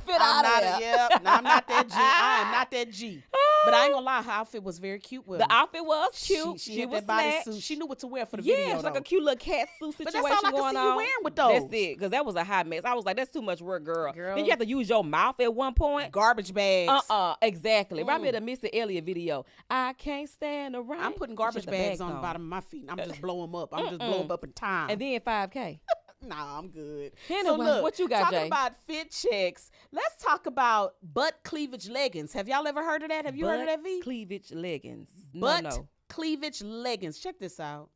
Fit out of there. Yep. No, I'm not that G. I am not that G. But I ain't gonna lie, her outfit was very cute with The her. outfit was cute. She had was that body snatched. suit. She knew what to wear for the Yeah, video. it's like though. a cute little cat suit But situation that's all I going can see on. you wearing with those. That's it, because that was a hot mess. I was like, that's too much work, girl. Then you have to use your mouth at one point. Garbage bags. Exactly. Remind me of the Missy Elliott video. I can't stand around. I'm putting garbage bags on the bottom of my feet. And I'm just blowing them up. I'm just blowing them up in time. And then 5K. Nah, I'm good. Anyway, so look, what you got, talking Jay? about fit checks, let's talk about butt cleavage leggings. Have y'all ever heard of that? Have you heard of that, V? Cleavage leggings. Butt cleavage leggings. Check this out.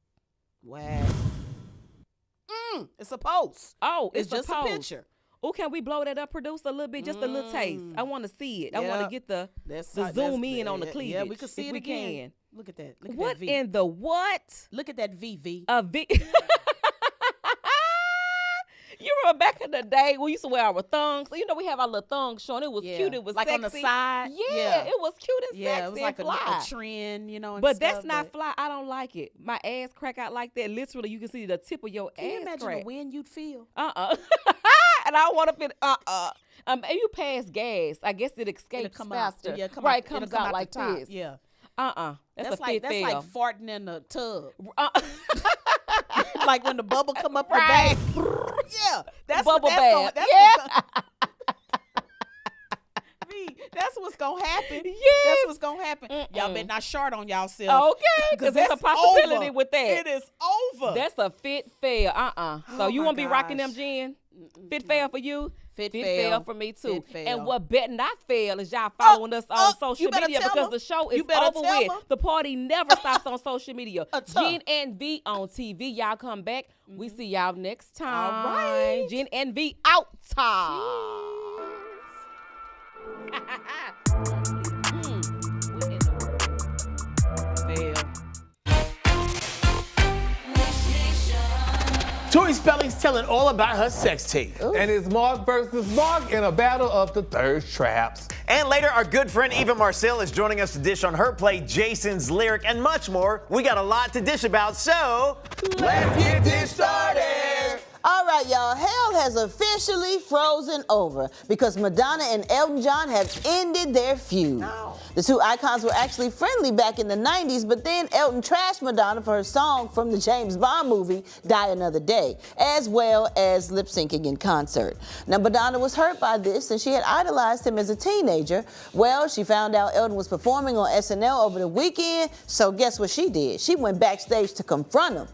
Wow. It's a post. Oh, it's just post. a picture. Oh, can we blow that up, producer, a little bit? Just a little taste. I want to see it. I want to get the zoom in on the cleavage. Yeah, we can see if it we again. can. Look at that. Look at What that V. in the what? Look at that V. A V. You remember back in the day we used to wear our thongs. You know, we have our little thongs showing. It was cute. It was like sexy. on the side. Yeah, it was cute and Yeah, sexy. it was like and fly. a trend, you know. And But stuff, that's not fly. I don't like it. My ass crack out like that. Literally, you can see the tip of your Can you ass imagine crack. the wind you'd feel? And I don't want to fit. If you pass gas, I guess it escapes come faster. out. Yeah, come right, out, comes it'll come out out like the top. this. Yeah. That's a like fit fail. farting in a tub. Like when the bubble come up your back. Yeah, that's bubble bath. That's what's gonna happen. Yes. That's what's gonna happen. Y'all better not shart on y'allself. Okay, because there's a possibility over. with that. It is over. That's a fit fail. So you my won't be rocking them, gosh. Jen? Fit fail for you? Fit fail fail for me too. Fit fail. And what better not fail is y'all following us on social you better media tell because them. the show You is better over tell with. them. The party never stops on social media. Jen and Vee on TV. Y'all come back. We see y'all next time. All right. Jen and Vee out time. Fail. Tori Spelling's telling all about her sex tape. And it's Mark versus Mark in a battle of the thirst traps. And later, our good friend Eva Marcil is joining us to dish on her play Jason's Lyric and much more. We got a lot to dish about, so let's get this started. All right, y'all. Hell has officially frozen over because Madonna and Elton John have ended their feud. No. The two icons were actually friendly back in the 90s, but then Elton trashed Madonna for her song from the James Bond movie, Die Another Day, as well as lip syncing in concert. Now, Madonna was hurt by this, and she had idolized him as a teenager. Well, she found out Elton was performing on SNL over the weekend, so guess what she did? She went backstage to confront him.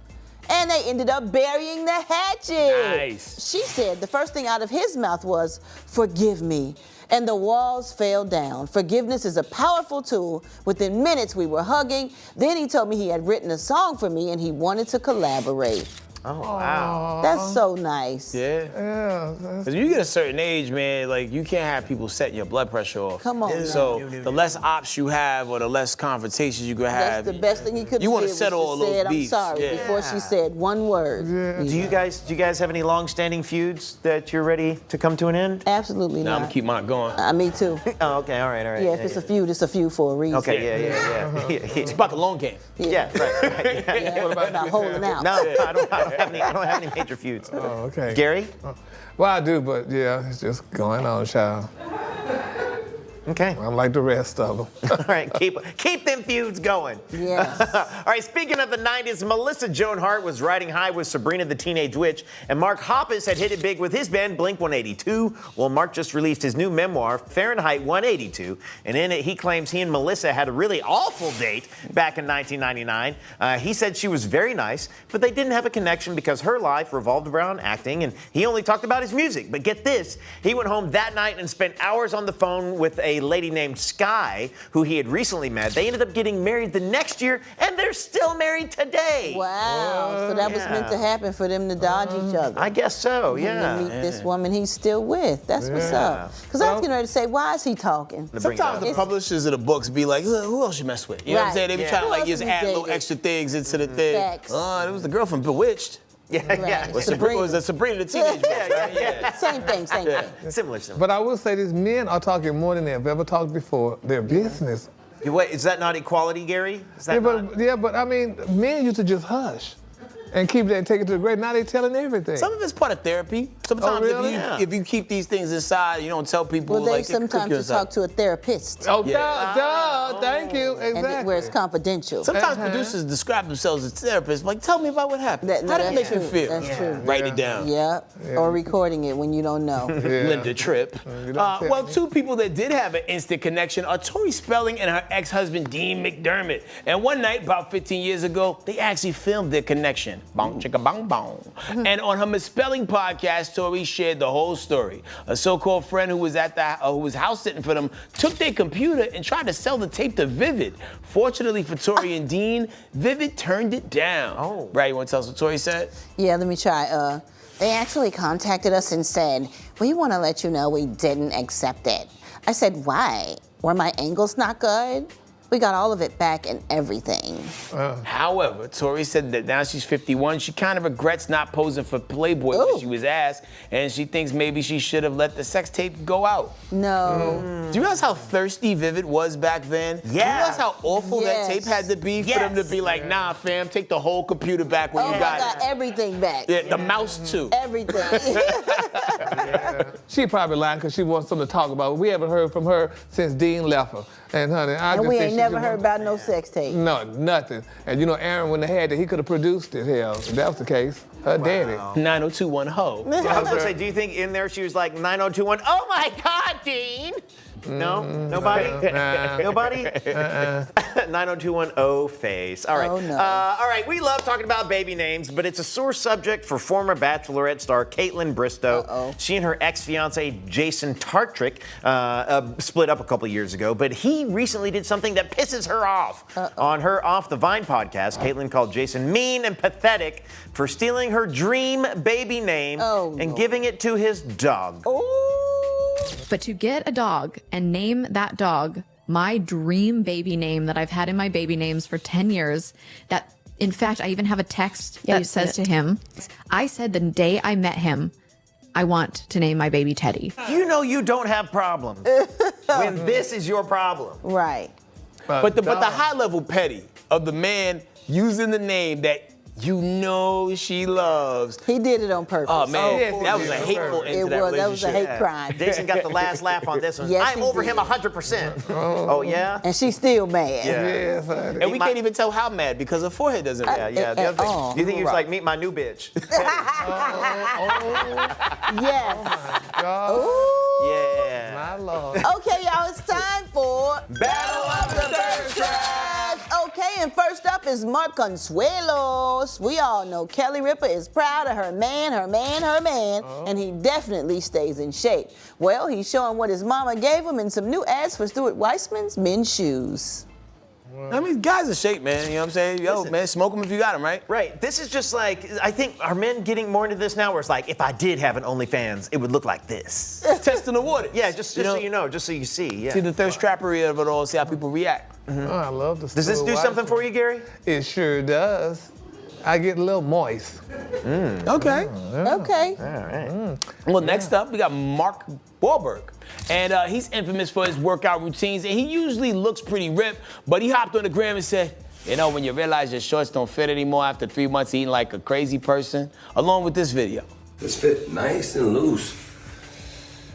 And they ended up burying the hatchet. Nice. She said the first thing out of his mouth was, "Forgive me." And the walls fell down. Forgiveness is a powerful tool. Within minutes, we were hugging. Then he told me he had written a song for me and he wanted to collaborate. Oh, wow. That's so nice. Yeah. Because you get a certain age, man, like you can't have people setting your blood pressure off. Come on. So the less ops you have or the less confrontations you can have. That's the best thing you could do. You want to settle all those beefs. I'm sorry before she said one word. Do you guys have any long-standing feuds that you're ready to come to an end? Absolutely not. I'm gonna keep mine going. Me too. Oh, okay, all right. Yeah, if it's a feud, it's a feud for a reason. Okay, yeah. It's about the long game. Yeah, right. Yeah, what about holding out? No, I don't have any major feuds. Oh, okay. Gary? Well, I do, but yeah, it's just going on, child. Okay. I'm like the rest of them. All right, keep them feuds going. Yes. All right, speaking of the 90s, Melissa Joan Hart was riding high with Sabrina the Teenage Witch, and Mark Hoppus had hit it big with his band Blink-182. Well, Mark just released his new memoir, Fahrenheit 182, and in it he claims he and Melissa had a really awful date back in 1999. He said she was very nice, but they didn't have a connection because her life revolved around acting, and he only talked about his music. But get this, he went home that night and spent hours on the phone with a lady named Sky, who he had recently met. They ended up getting married the next year, and they're still married today. Wow. So that was meant to happen for them to dodge each other. I guess so, yeah. To meet this woman he's still with. That's what's up. Because I was getting ready to say, why is he talking? Sometimes the publishers of the books be like, who else you mess with? You know what I'm saying? They be trying to like just add little extra things into the thing. It was the girl from Bewitched. Yeah. Was it Sabrina the Teenage Witch, right? Same thing. Similar. But I will say this, men are talking more than they've ever talked before. Their business. Wait, is that not equality, Gary? Is that but I mean, men used to just hush and keep that, take it to the grave. Now they telling everything. Some of it's part of therapy. Sometimes if you keep these things inside, you don't tell people. Well, they sometimes talk to a therapist. Thank you. Exactly. And where it's confidential. Sometimes producers describe themselves as therapists. Like, tell me about what happened. How did it make you feel? That's true. Write it down. Yeah. Or recording it when you don't know. Linda Tripp. Well, two people that did have an instant connection are Tori Spelling and her ex-husband Dean McDermott. And one night, about 15 years ago, they actually filmed their connection. Bong chicka bong bong. And on her Misspelling podcast, Tori shared the whole story. A so-called friend who was who was house sitting for them took their computer and tried to sell the tape to Vivid. Fortunately for Tori and Dean, Vivid turned it down. Oh. Right, you want to tell us what Tori said? Yeah, let me try. They actually contacted us and said, we want to let you know we didn't accept it. I said, why? Were my angles not good? We got all of it back and everything. However, Tori said that now she's 51, she kind of regrets not posing for Playboy when she was asked, and she thinks maybe she should have let the sex tape go out. No. Do you realize how thirsty Vivid was back then? Yeah. Do you realize how awful that tape had to be for them to be like, nah, fam, take the whole computer back when you got it. Everything back. Yeah, the mouse too. Everything. She probably lying because she wants something to talk about. We haven't heard from her since Dean left her. And honey, and we ain't never heard about no sex tape. No, nothing. And you know, Aaron, when they had it, he could have produced it. Hell, if that was the case. Her daddy. 9021 ho. I was gonna say, do you think in there she was like 9021? Oh my God, Dean! No, nobody. Nobody. 90210 face. All right. Oh, no. All right. We love talking about baby names, but it's a sore subject for former Bachelorette star Caitlin Bristow. She and her ex-fiance Jason Tartrick split up a couple years ago, but he recently did something that pisses her off. On her Off the Vine podcast, Caitlin called Jason mean and pathetic for stealing her dream baby name and giving it to his dog. But to get a dog and name that dog my dream baby name that I've had in my baby names for 10 years, that in fact, I even have a text that says to him, I said the day I met him, I want to name my baby Teddy. You know you don't have problems when this is your problem. Right. But the high level petty of the man using the name that you know she loves. He did it on purpose. Oh, man, that was a hateful end to that relationship. That was a hate crime. Jason got the last laugh on this one. Yes, I'm over him 100%. Oh, yeah? And she's still mad. Yeah. And we can't even tell how mad because her forehead doesn't react. Yeah. The other thing, you think he was like, meet my new bitch? Yes. Yeah. My Lord. Okay, y'all, it's time for Battle of the Thirst Traps. Okay, and first up is Mark Consuelos. We all know Kelly Ripa is proud of her man, and he definitely stays in shape. Well, he's showing what his mama gave him in some new ads for Stuart Weitzman's men's shoes. I mean, guys are shape, man. You know what I'm saying? Yo, Listen, man, smoke them if you got them, right? Right. This is just like, I think, are men getting more into this now where it's like, if I did have an OnlyFans, it would look like this? Testing the waters. Yeah, just so you know, just so you see. Yeah. See the thirst trappery of it all, see how people react. Oh, I love this. Does this do something for you, Gary? It sure does. I get a little moist. Okay. Okay. All right. Well, next up, we got Mark Wahlberg. And he's infamous for his workout routines, and he usually looks pretty ripped, but he hopped on the gram and said, you know, when you realize your shorts don't fit anymore after 3 months eating like a crazy person, along with this video. This fit nice and loose.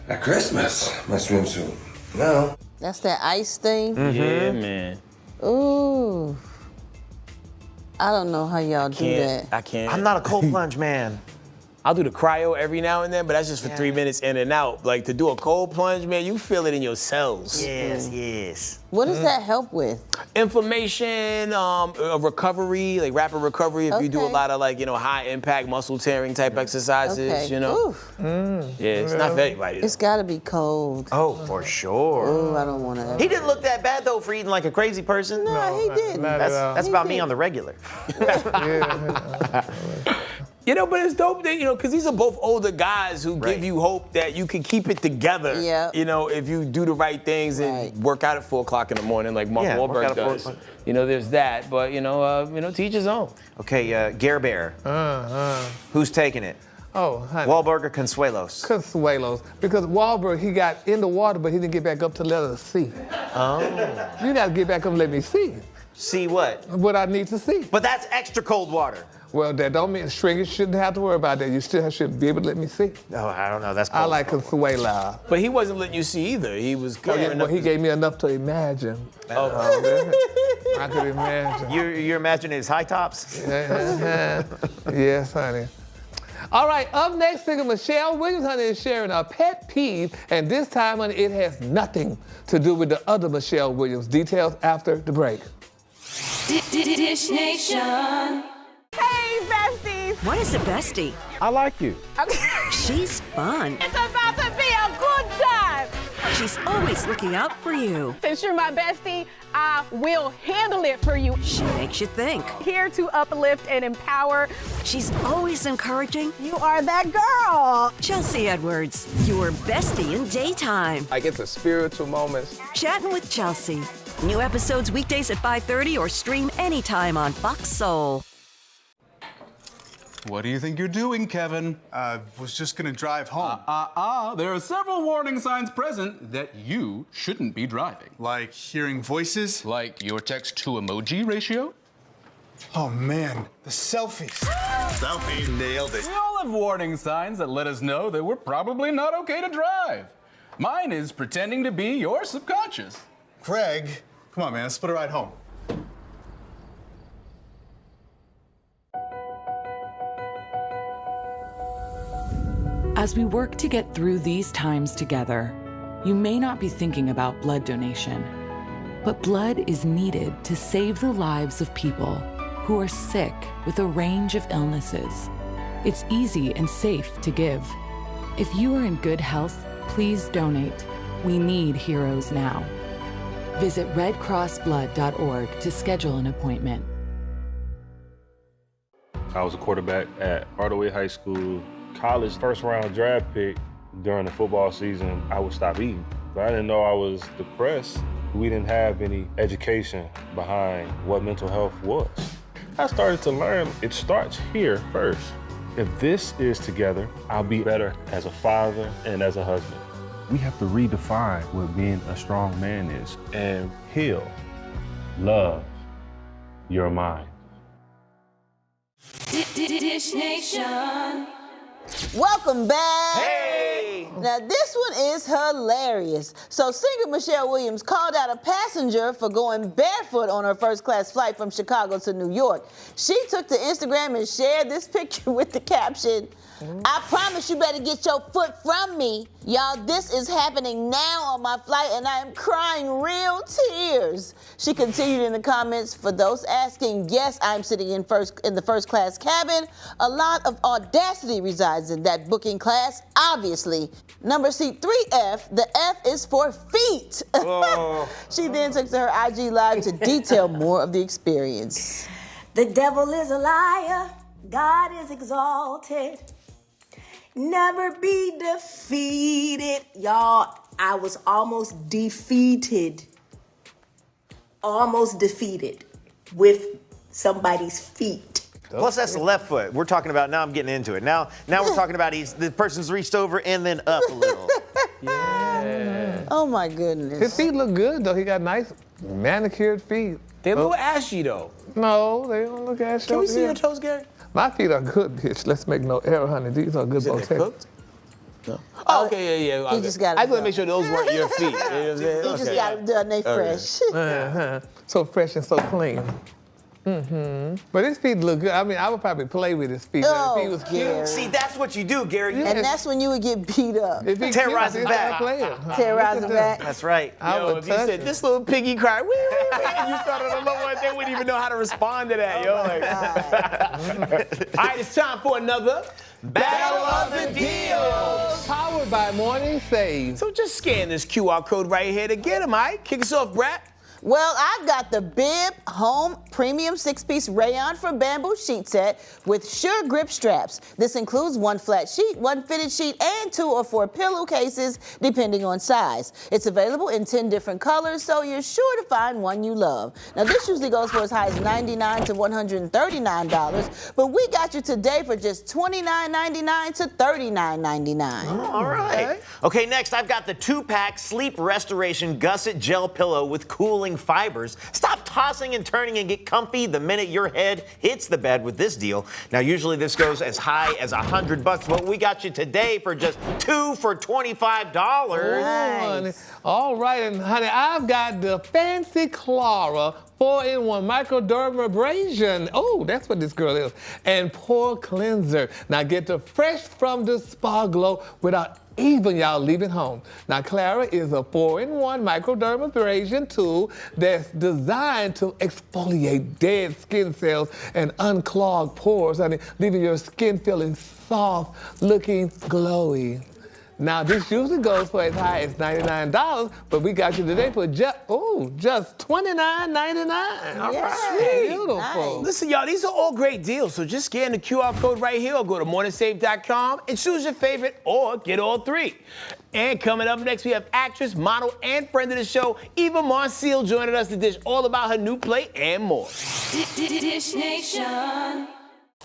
At Christmas, my swimsuit. No. That's that ice thing? Yeah, man. Ooh. I don't know how y'all do that. I can't. I'm not a cold plunge man. I'll do the cryo every now and then, but that's just for 3 minutes in and out. Like, to do a cold plunge, man, you feel it in your cells. Yes. What does that help with? Inflammation, recovery, like rapid recovery. If you do a lot of, like, you know, high impact muscle tearing type exercises, you know. Yeah, it's not for everybody. It's gotta be cold. Oh, for sure. Oh, I don't wanna. He didn't look that bad though for eating like a crazy person. No, he didn't. That's about me on the regular. You know, but it's dope that, you know, because these are both older guys who give you hope that you can keep it together. Yeah. You know, if you do the right things and work out at 4 o'clock in the morning like Mark Wahlberg does. You know, there's that, but, you know, to each his own. Okay, Gare Bear. Who's taking it? Oh, honey. Wahlberg or Consuelos? Consuelos. Because Wahlberg, he got in the water, but he didn't get back up to let us see. Oh. You gotta get back up and let me see. See what? What I need to see. But that's extra cold water. Well, that don't mean shrinkage shouldn't have to worry about that. You still should be able to let me see. No, I don't know. That's cold. I like Consuelo. But he wasn't letting you see either. He was covering well, up. he gave me enough to imagine. I could imagine. You're imagining his high tops? Yes, honey. All right, up next, singer Michelle Williams, honey, is sharing a pet peeve, and this time, honey, it has nothing to do with the other Michelle Williams. Details after the break. Dish Nation. Hey, besties. What is a bestie? I like you. She's fun. It's about to be a good time. She's always looking out for you. Since you're my bestie, I will handle it for you. She makes you think. Here to uplift and empower. She's always encouraging. You are that girl. Chelsea Edwards, your bestie in daytime. I get the spiritual moments. Chatting with Chelsea. New episodes weekdays at 5:30 or stream anytime on FOX Soul. What do you think you're doing, Kevin? Was just gonna drive home. There are several warning signs present that you shouldn't be driving. Like hearing voices? Like your text-to-emoji ratio? Oh man, the selfies. Selfie. Nailed it. We all have warning signs that let us know that we're probably not okay to drive. Mine is pretending to be your subconscious. Craig, come on man, let's split a ride home. As we work to get through these times together, you may not be thinking about blood donation, but blood is needed to save the lives of people who are sick with a range of illnesses. It's easy and safe to give. If you are in good health, please donate. We need heroes now. Visit redcrossblood.org to schedule an appointment. I was a quarterback at RHOA High School. College first round draft pick. During the football season, I would stop eating. But I didn't know I was depressed. We didn't have any education behind what mental health was. I started to learn it starts here first. If this is together, I'll be better as a father and as a husband. We have to redefine what being a strong man is and heal, love your mind. Dish Nation. Welcome back. Hey! Now this one is hilarious. So singer Michelle Williams called out a passenger for going barefoot on her first-class flight from Chicago to New York. She took to Instagram and shared this picture with the caption, "I promise you better get your foot from me. Y'all, this is happening now on my flight and I am crying real tears." She continued in the comments, "For those asking, yes, I'm sitting in the first class cabin. A lot of audacity resides in that booking class, obviously. Number seat 3F, the F is for feet." Oh. She then took to her IG Live to detail more of the experience. "The devil is a liar, God is exalted. Never be defeated." Y'all, I was almost defeated. Almost defeated with somebody's feet. Plus, that's the left foot. We're talking about, now I'm getting into it. Now we're talking about the person's reached over and then up a little. Yeah. Oh my goodness. His feet look good though. He got nice manicured feet. They look ashy though. No, they don't look ashy. Can we see your toes, Gary? My feet are good, bitch. Let's make no error, honey. These are good both. No. Oh, okay, yeah. He just got I just want to make sure those weren't your feet. You know what I'm saying? He just got them done. They fresh. So fresh and so clean. But his feet look good. I mean, I would probably play with his feet. Oh, if he was cute. Gary. See, that's what you do, Gary. And that's when you would get beat up. Terrorize him back. Terrorize him back. That's right. Yo, if you said, "This little piggy cried," and you started a low one, they wouldn't even know how to respond to that, yo. All right, it's time for another Battle of the Deals. Powered by Morning Save. So just scan this QR code right here to get them, all right? Kick us off, Brat. Well, I've got the Bib Home Premium 6-piece rayon for bamboo sheet set with sure grip straps. This includes one flat sheet, one fitted sheet, and 2 or 4 pillowcases, depending on size. It's available in 10 different colors, so you're sure to find one you love. Now, this usually goes for as high as $99 to $139, but we got you today for just $29.99 to $39.99. All right. Okay, next I've got the 2-pack Sleep Restoration Gusset Gel Pillow with cooling fibers. Stop tossing and turning and get comfy the minute your head hits the bed with this deal. Now, usually this goes as high as $100, but we got you today for just 2 for $25. Nice. All right, and honey, I've got the Fancy Clara 4-in-1 microdermabrasion. Oh, that's what this girl is. And pore cleanser. Now get the fresh from the spa glow without even y'all leaving home. Now Clara is a 4-in-1 microdermabrasion tool that's designed to exfoliate dead skin cells and unclog pores, leaving your skin feeling soft, looking glowy. Now, this usually goes for as high as $99, but we got you today for just $29.99. All right. Beautiful. Nice. Listen, y'all, these are all great deals, so just scan the QR code right here or go to morningsave.com and choose your favorite or get all 3. And coming up next, we have actress, model, and friend of the show, Eva Marcil, joining us to dish all about her new play and more. Dish Nation.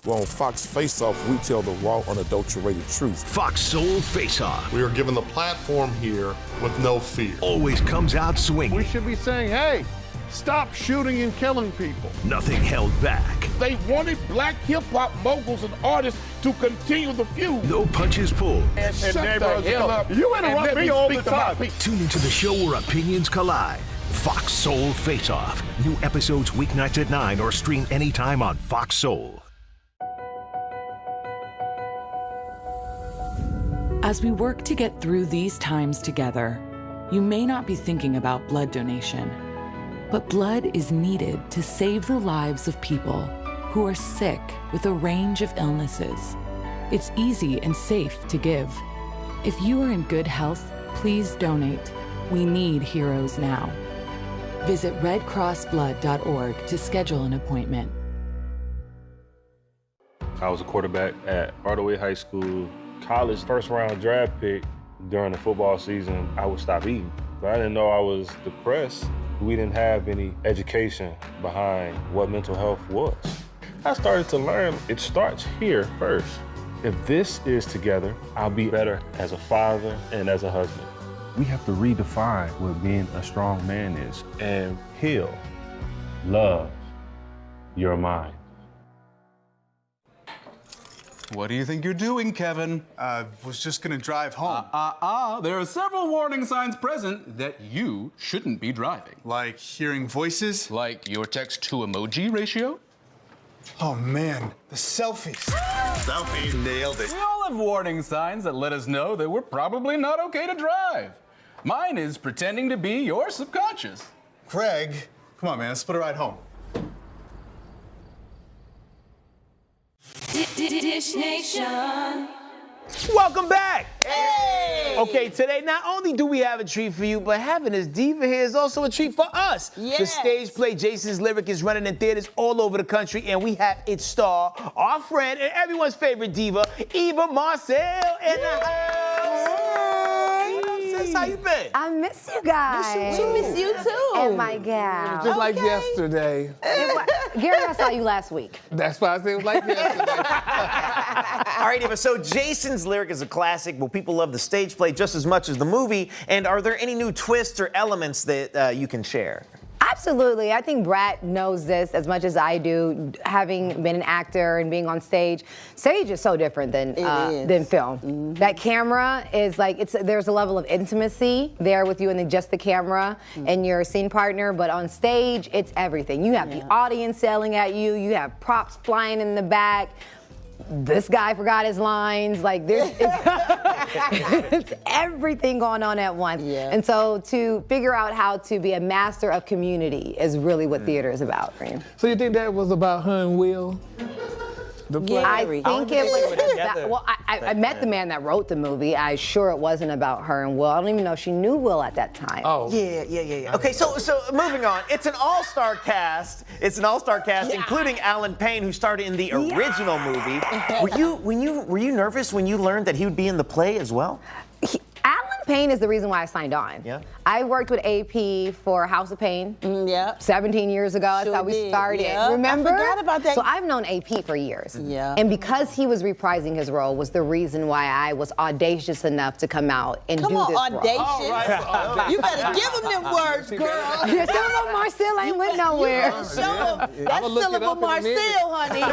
Well, on FOX Faceoff, we tell the raw, unadulterated truth. FOX Soul Faceoff. We are given the platform here with no fear. Always comes out swinging. We should be saying, hey, stop shooting and killing people. Nothing held back. They wanted black hip-hop moguls and artists to continue the feud. No punches pulled. And you interrupt me all the time. Tune into the show where opinions collide. FOX Soul Faceoff. New episodes weeknights at 9 or stream anytime on FOX Soul. As we work to get through these times together, you may not be thinking about blood donation, but blood is needed to save the lives of people who are sick with a range of illnesses. It's easy and safe to give. If you are in good health, please donate. We need heroes now. Visit redcrossblood.org to schedule an appointment. I was a quarterback at RHOA High School. College first-round draft pick. During the football season, I would stop eating. But I didn't know I was depressed. We didn't have any education behind what mental health was. I started to learn it starts here first. If this is together, I'll be better as a father and as a husband. We have to redefine what being a strong man is and heal, love your mind. What do you think you're doing, Kevin? Was just gonna drive home. There are several warning signs present that you shouldn't be driving. Like hearing voices? Like your text-to-emoji ratio? Oh man, the selfies. Selfies. Nailed it. We all have warning signs that let us know that we're probably not okay to drive. Mine is pretending to be your subconscious. Craig, come on, man, let's split a ride home. Dish Nation. Welcome back. Hey! Okay, today not only do we have a treat for you, but having this diva here is also a treat for us. Yes. The stage play Jason's Lyric is running in theaters all over the country, and we have its star, our friend and everyone's favorite diva, Eva Marcil, in the house. How you been? I miss you guys. We miss you too. And my gal. Just like yesterday. Gary, I saw you last week. That's why I said it was like yesterday. All right, Eva, so Jason's Lyric is a classic. Will people love the stage play just as much as the movie? And are there any new twists or elements that you can share? Absolutely. I think Brat knows this as much as I do, having been an actor and being on stage. Stage is so different than film. Mm-hmm. That camera is like, there's a level of intimacy there with you and just the camera and your scene partner, but on stage, it's everything. You have the audience yelling at you, you have props flying in the back. This guy forgot his lines. Like there's it's everything going on at once. Yeah. And so to figure out how to be a master of community is really what theater is about. So you think that was about her and Will? The play? I think it was. Well, I met the man that wrote the movie. I'm sure it wasn't about her and Will. I don't even know if she knew Will at that time. Oh. Yeah. Okay, so moving on. It's an all-star cast. Including Alan Payne, who starred in the original movie. Were you nervous when you learned that he would be in the play as well? Alan Payne is the reason why I signed on. Yeah. I worked with AP for House of Pain. 17 years ago. That's how we started. Yep. Remember? I forgot about that. So I've known AP for years. Yeah. And because he was reprising his role was the reason why I was audacious enough to come out and do this role. Audacious. You better give him them words, girl. Yeah, Syllable Marcil ain't went nowhere. Show him. That's Syllable Marcil, honey.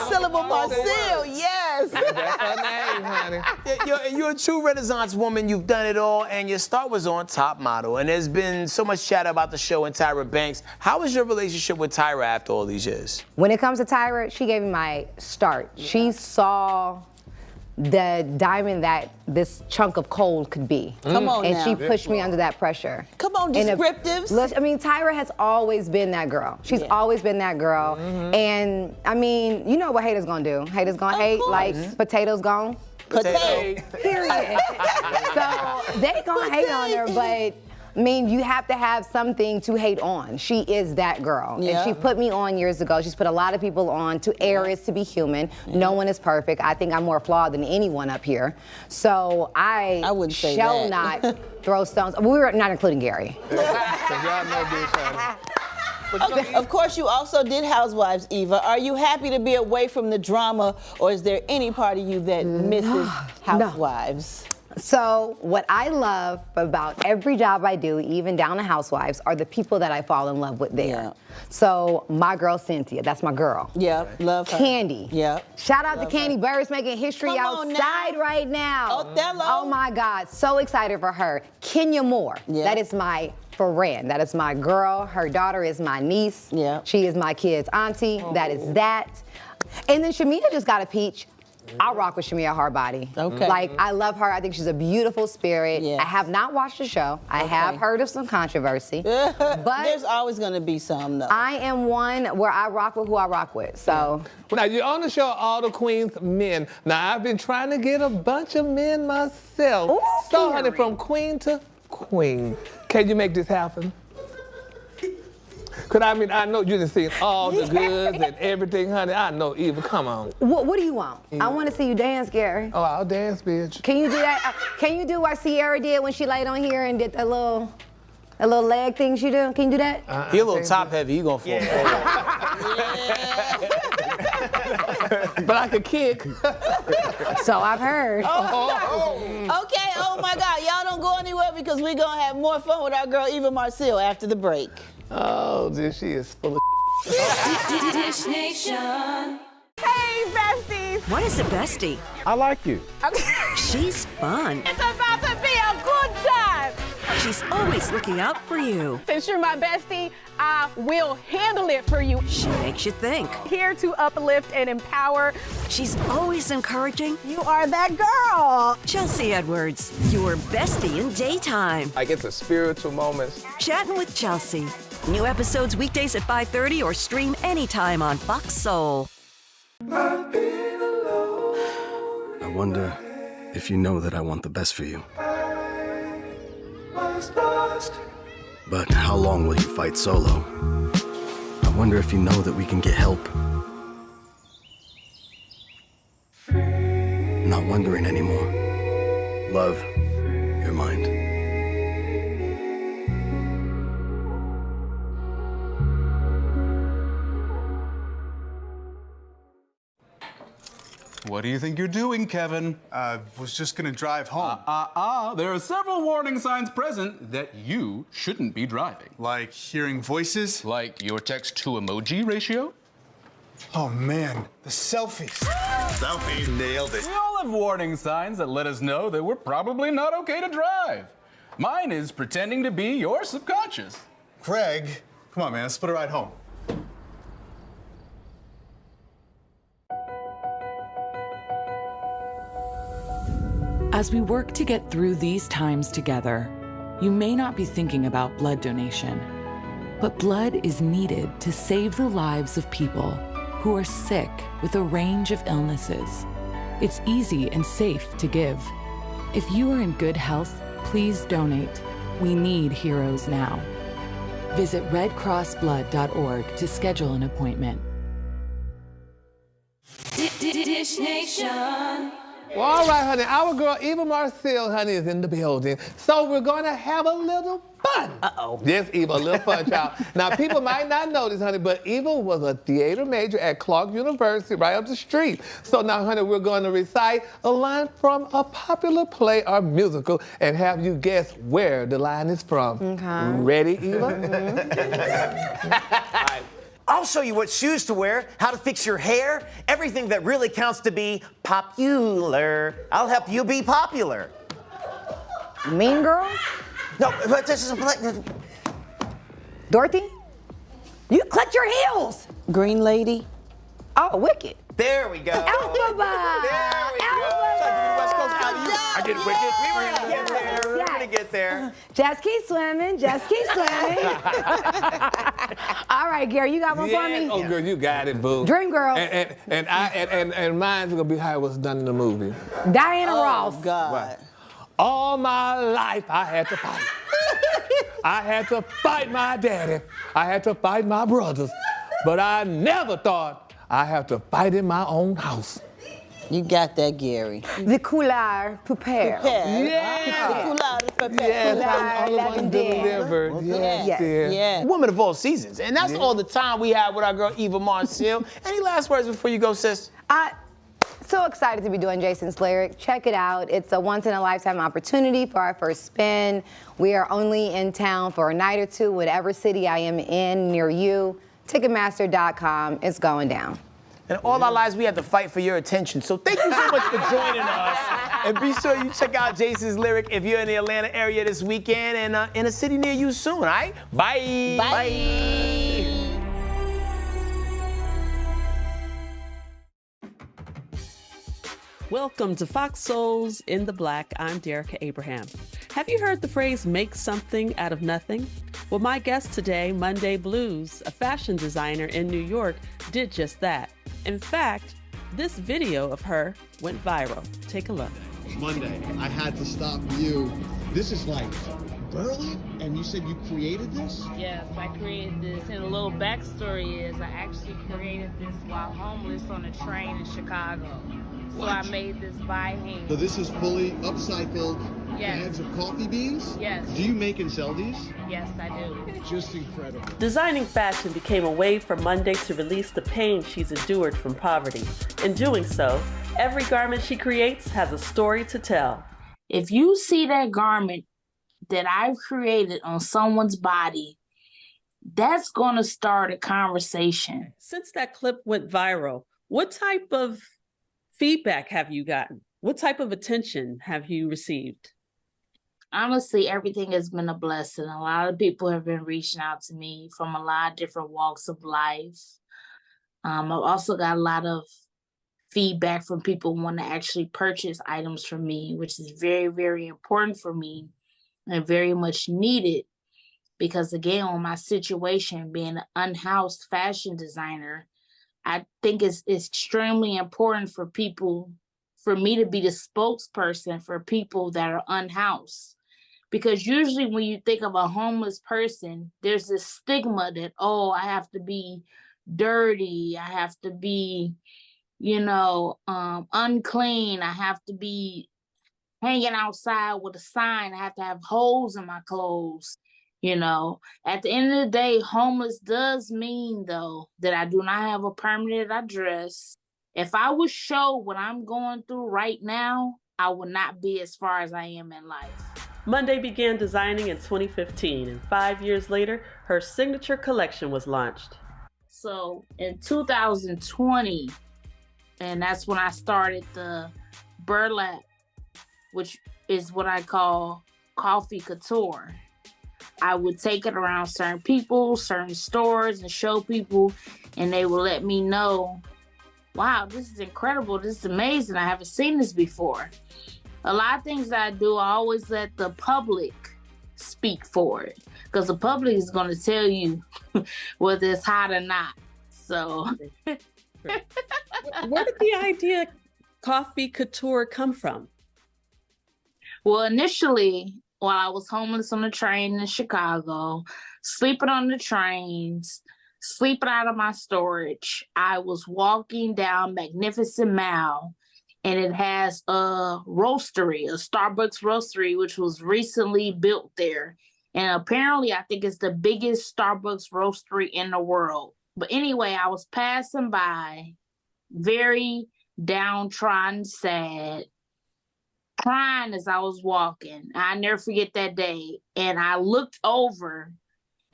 Syllable Marcil, yes. That's her name, honey. You're a true Renaissance woman. You've done it all, and your start was on Top Model. And there's been so much chatter about the show and Tyra Banks. How is your relationship with Tyra after all these years? When it comes to Tyra, she gave me my start. She saw the diamond that this chunk of coal could be. Come on and now. she pushed me under that pressure. Come on, descriptives. I mean, Tyra has always been that girl. She's always been that girl. And I mean, you know what haters gonna do. Haters gonna hate, like potatoes gone. Potato. Period. So they gonna hate on her, but I mean, you have to have something to hate on. She is that girl. Yeah. And she put me on years ago. She's put a lot of people on. To err is to be human. No one is perfect. I think I'm more flawed than anyone up here. So I wouldn't say shall that. not throw stones. We were not including Gary. Okay, of course, you also did Housewives, Eva. Are you happy to be away from the drama, or is there any part of you that misses Housewives? So what I love about every job I do, even down to Housewives, are the people that I fall in love with there. Yeah. So my girl Cynthia, that's my girl. Yep, love her. Candy. Yep. Shout out to Candy Burris making history outside right now. Othello. Oh my God, so excited for her. Kenya Moore, that is my friend. That is my girl. Her daughter is my niece. Yeah. She is my kid's auntie. That is that. And then Shamia just got a peach. I rock with Shamia Hardbody. Okay. Like, I love her. I think she's a beautiful spirit. Yes. I have not watched the show. I have heard of some controversy. But there's always going to be some, though. I am one where I rock with who I rock with. So. Now, you're on the show All the Queen's Men. Now, I've been trying to get a bunch of men myself. Ooh, so, honey, from queen to queen. Can you make this happen? Because, I mean, I know you done seen all the goods and everything, honey. I know, Eva, come on. What do you want? I want to see you dance, Gary. Oh, I'll dance, bitch. Can you do that? Can you do what Sierra did when she laid on here and did that little leg thing she do? Can you do that? He a little top heavy. You gonna fall But I could kick. So I've heard. Okay, oh my God. Y'all don't go anywhere because we're going to have more fun with our girl Eva Marcil after the break. Oh, dude, she is full of Dish Nation. Hey, besties. What is a bestie? I like you. She's fun. It's about to be a good time. She's always looking out for you. Since you're my bestie, I will handle it for you. She makes you think. Here to uplift and empower. She's always encouraging. You are that girl. Chelsea Edwards, your bestie in daytime. Like it's a spiritual moment. Chatting with Chelsea. New episodes weekdays at 5:30 or stream anytime on FOX Soul. I wonder if you know that I want the best for you. But how long will you fight solo? I wonder if you know that we can get help. Not wondering anymore. Love, your mind. What do you think you're doing, Kevin? Was just gonna drive home. There are several warning signs present that you shouldn't be driving. Like hearing voices? Like your text-to-emoji ratio? Oh man, the selfies. Selfie. Nailed it. We all have warning signs that let us know that we're probably not okay to drive. Mine is pretending to be your subconscious. Craig, come on man, let's split a ride home. As we work to get through these times together, you may not be thinking about blood donation, but blood is needed to save the lives of people who are sick with a range of illnesses. It's easy and safe to give. If you are in good health, please donate. We need heroes now. Visit redcrossblood.org to schedule an appointment. Dish Nation. Well, all right, honey. Our girl Eva Marcil, honey, is in the building. So we're going to have a little fun. Uh-oh. Yes, Eva, a little fun, child. Now, people might not know this, honey, but Eva was a theater major at Clark University right up the street. So now, honey, we're going to recite a line from a popular play or musical and have you guess where the line is from. Okay. Ready, Eva? Mm-hmm. I'll show you what shoes to wear, how to fix your hair, everything that really counts to be popular. I'll help you be popular. Mean Girls? No, but this is Dorothy? You clutch your heels. Green Lady. Oh, Wicked. There we go. Alphabet. There we go. West Coast alley-oop. I did Wicked. We were gonna get there. We were gonna get there. Just keep swimming. Just keep swimming. All right, Gary, you got one for me? Oh, girl, you got it, boo. Dream Girls. And mine's gonna be how it was done in the movie. Diana Ross. Oh, God. All my life I had to fight. I had to fight my daddy. I had to fight my brothers. But I never thought I have to fight in my own house. You got that, Gary. The couleur prepare. Yeah. The couleur prepare. Yes, all of us delivered. Yes, dear. Yeah. Woman of all seasons. And that's all the time we have with our girl Eva Marcil. Any last words before you go, sis? So excited to be doing Jason's Lyric. Check it out. It's a once-in-a-lifetime opportunity for our first spin. We are only in town for a night or two, whatever city I am in near you. Ticketmaster.com. It's going down. And all our lives, we have to fight for your attention. So thank you so much for joining us. And be sure you check out Jason's Lyric if you're in the Atlanta area this weekend and in a city near you soon, all right? Bye. Bye. Welcome to Fox Souls in the Black. I'm Derica Abraham. Have you heard the phrase, make something out of nothing? Well, my guest today, Monday Blues, a fashion designer in New York, did just that. In fact, this video of her went viral. Take a look. Monday, I had to stop you. This is like burlap, and you said you created this? Yes, I created this, and a little backstory is I actually created this while homeless on a train in Chicago. So What? I made this by hand. So this is fully upcycled bags of coffee beans? Yes. Do you make and sell these? Yes, I do. Just incredible. Designing fashion became a way for Monday to release the pain she's endured from poverty. In doing so, every garment she creates has a story to tell. If you see that garment that I've created on someone's body, that's going to start a conversation. Since that clip went viral, what type of feedback have you gotten? What type of attention have you received? Honestly, everything has been a blessing. A lot of people have been reaching out to me from a lot of different walks of life. I've also got a lot of feedback from people who want to actually purchase items from me, which is very, very important for me and very much needed. Because again, on my situation, being an unhoused fashion designer, I think it's extremely important for me to be the spokesperson for people that are unhoused. Because usually when you think of a homeless person, there's this stigma that, oh, I have to be dirty, I have to be, unclean, I have to be hanging outside with a sign, I have to have holes in my clothes. At the end of the day, homeless does mean, though, that I do not have a permanent address. If I would show what I'm going through right now, I would not be as far as I am in life. Monday began designing in 2015, and 5 years later, her signature collection was launched. So in 2020, and that's when I started the burlap, which is what I call coffee couture. I would take it around certain people, certain stores, and show people, and they will let me know, wow, this is incredible, this is amazing, I haven't seen this before. A lot of things that I do, I always let the public speak for it, because the public is going to tell you whether it's hot or not. So, where did the idea coffee couture come from? Well, initially, while I was homeless on the train in Chicago, sleeping on the trains, sleeping out of my storage, I was walking down Magnificent Mile, and it has a roastery, a Starbucks roastery, which was recently built there. And apparently, I think it's the biggest Starbucks roastery in the world. But anyway, I was passing by, very downtrodden, sad, crying as I was walking. I never forget that day. And I looked over,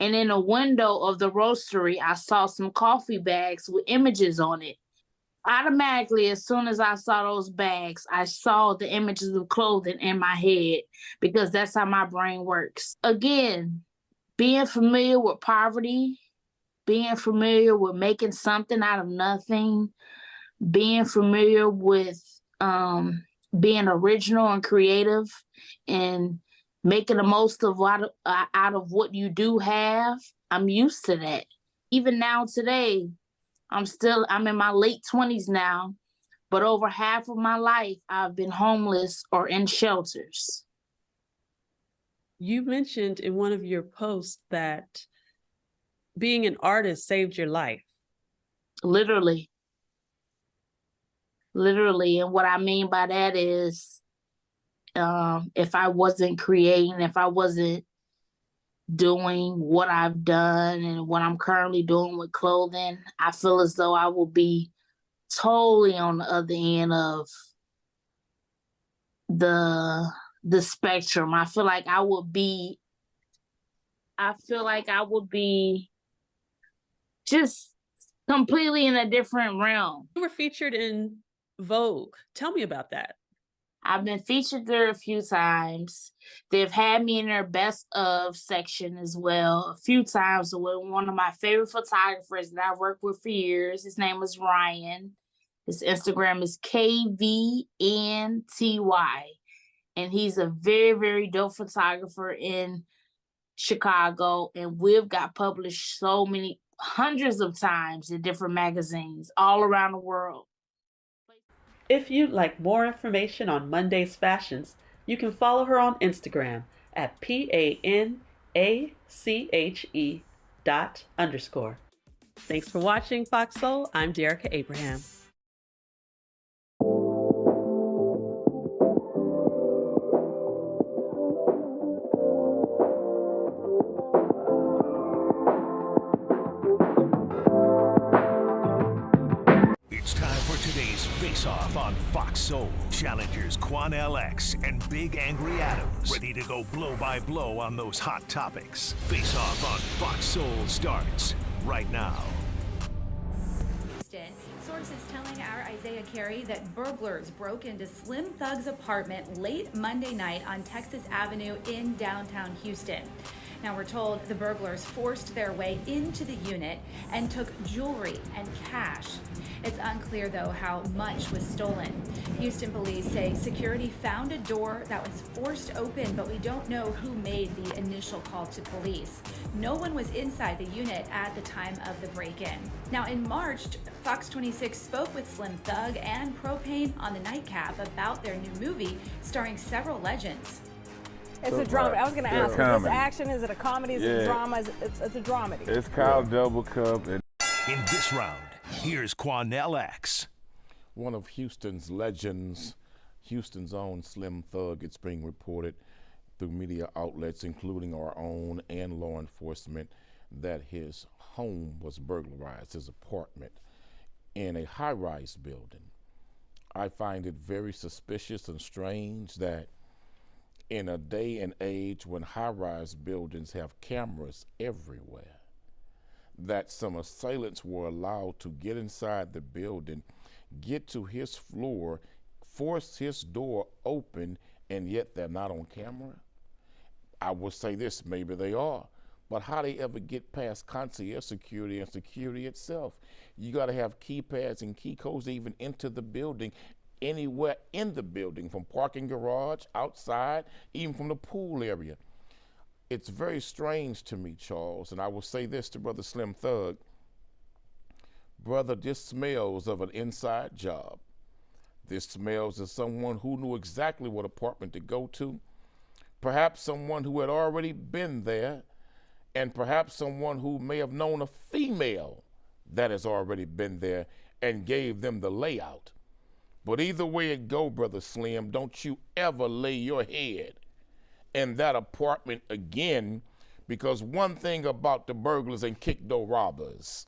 and in a window of the roastery, I saw some coffee bags with images on it. Automatically, as soon as I saw those bags, I saw the images of clothing in my head, because that's how my brain works. Again, being familiar with poverty, being familiar with making something out of nothing, being familiar with being original and creative and making the most of out of what you do have, I'm used to that. Even now today, I'm in my late 20s now, but over half of my life, I've been homeless or in shelters. You mentioned in one of your posts that being an artist saved your life. Literally. And what I mean by that is, if I wasn't creating, if I wasn't doing what I've done and what I'm currently doing with clothing, I feel as though I will be totally on the other end of the spectrum. I feel like I would be just completely in a different realm. You were featured in Vogue. Tell me about that. I've been featured there a few times. They've had me in their best of section as well a few times with one of my favorite photographers that I've worked with for years. His name is Ryan. His Instagram is KVNTY. And he's a very, very dope photographer in Chicago. And we've got published so many, hundreds of times in different magazines all around the world. If you'd like more information on Monday's fashions, you can follow her on Instagram at PANACHE._. Thanks for watching Fox Soul. I'm Derica Abraham. It's time for today's Face-Off on Fox Soul. Challengers Quan LX and Big Angry Adams ready to go blow by blow on those hot topics. Face-Off on Fox Soul starts right now. Sources telling telling our Isaiah Carey that burglars broke into Slim Thug's apartment late Monday night on Texas Avenue in downtown Houston. Now we're told the burglars forced their way into the unit and took jewelry and cash. It's unclear, though, how much was stolen. Houston police say security found a door that was forced open, but we don't know who made the initial call to police. No one was inside the unit at the time of the break-in. Now, in March, Fox 26 spoke with Slim Thug and Propane on the Nightcap about their new movie starring several legends. It's a drama. I was going to ask, is this action? Is it a comedy? Is it a drama? It's a dramedy. It's called Double Cup. In this round, here's Quanell X. One of Houston's legends, Houston's own Slim Thug, it's being reported through media outlets, including our own and law enforcement, that his home was burglarized, his apartment, in a high-rise building. I find it very suspicious and strange that in a day and age when high-rise buildings have cameras everywhere, that some assailants were allowed to get inside the building, get to his floor, force his door open, and yet they're not on camera. I will say this, maybe they are, but how they ever get past concierge security and security itself? You gotta have keypads and key codes even into the building, anywhere in the building, from parking garage, outside, even from the pool area. It's very strange to me, Charles, and I will say this to Brother Slim Thug. Brother, this smells of an inside job. This smells of someone who knew exactly what apartment to go to, perhaps someone who had already been there, and perhaps someone who may have known a female that has already been there and gave them the layout. But either way it go, Brother Slim, don't you ever lay your head in that apartment again, because one thing about the burglars and kick door robbers,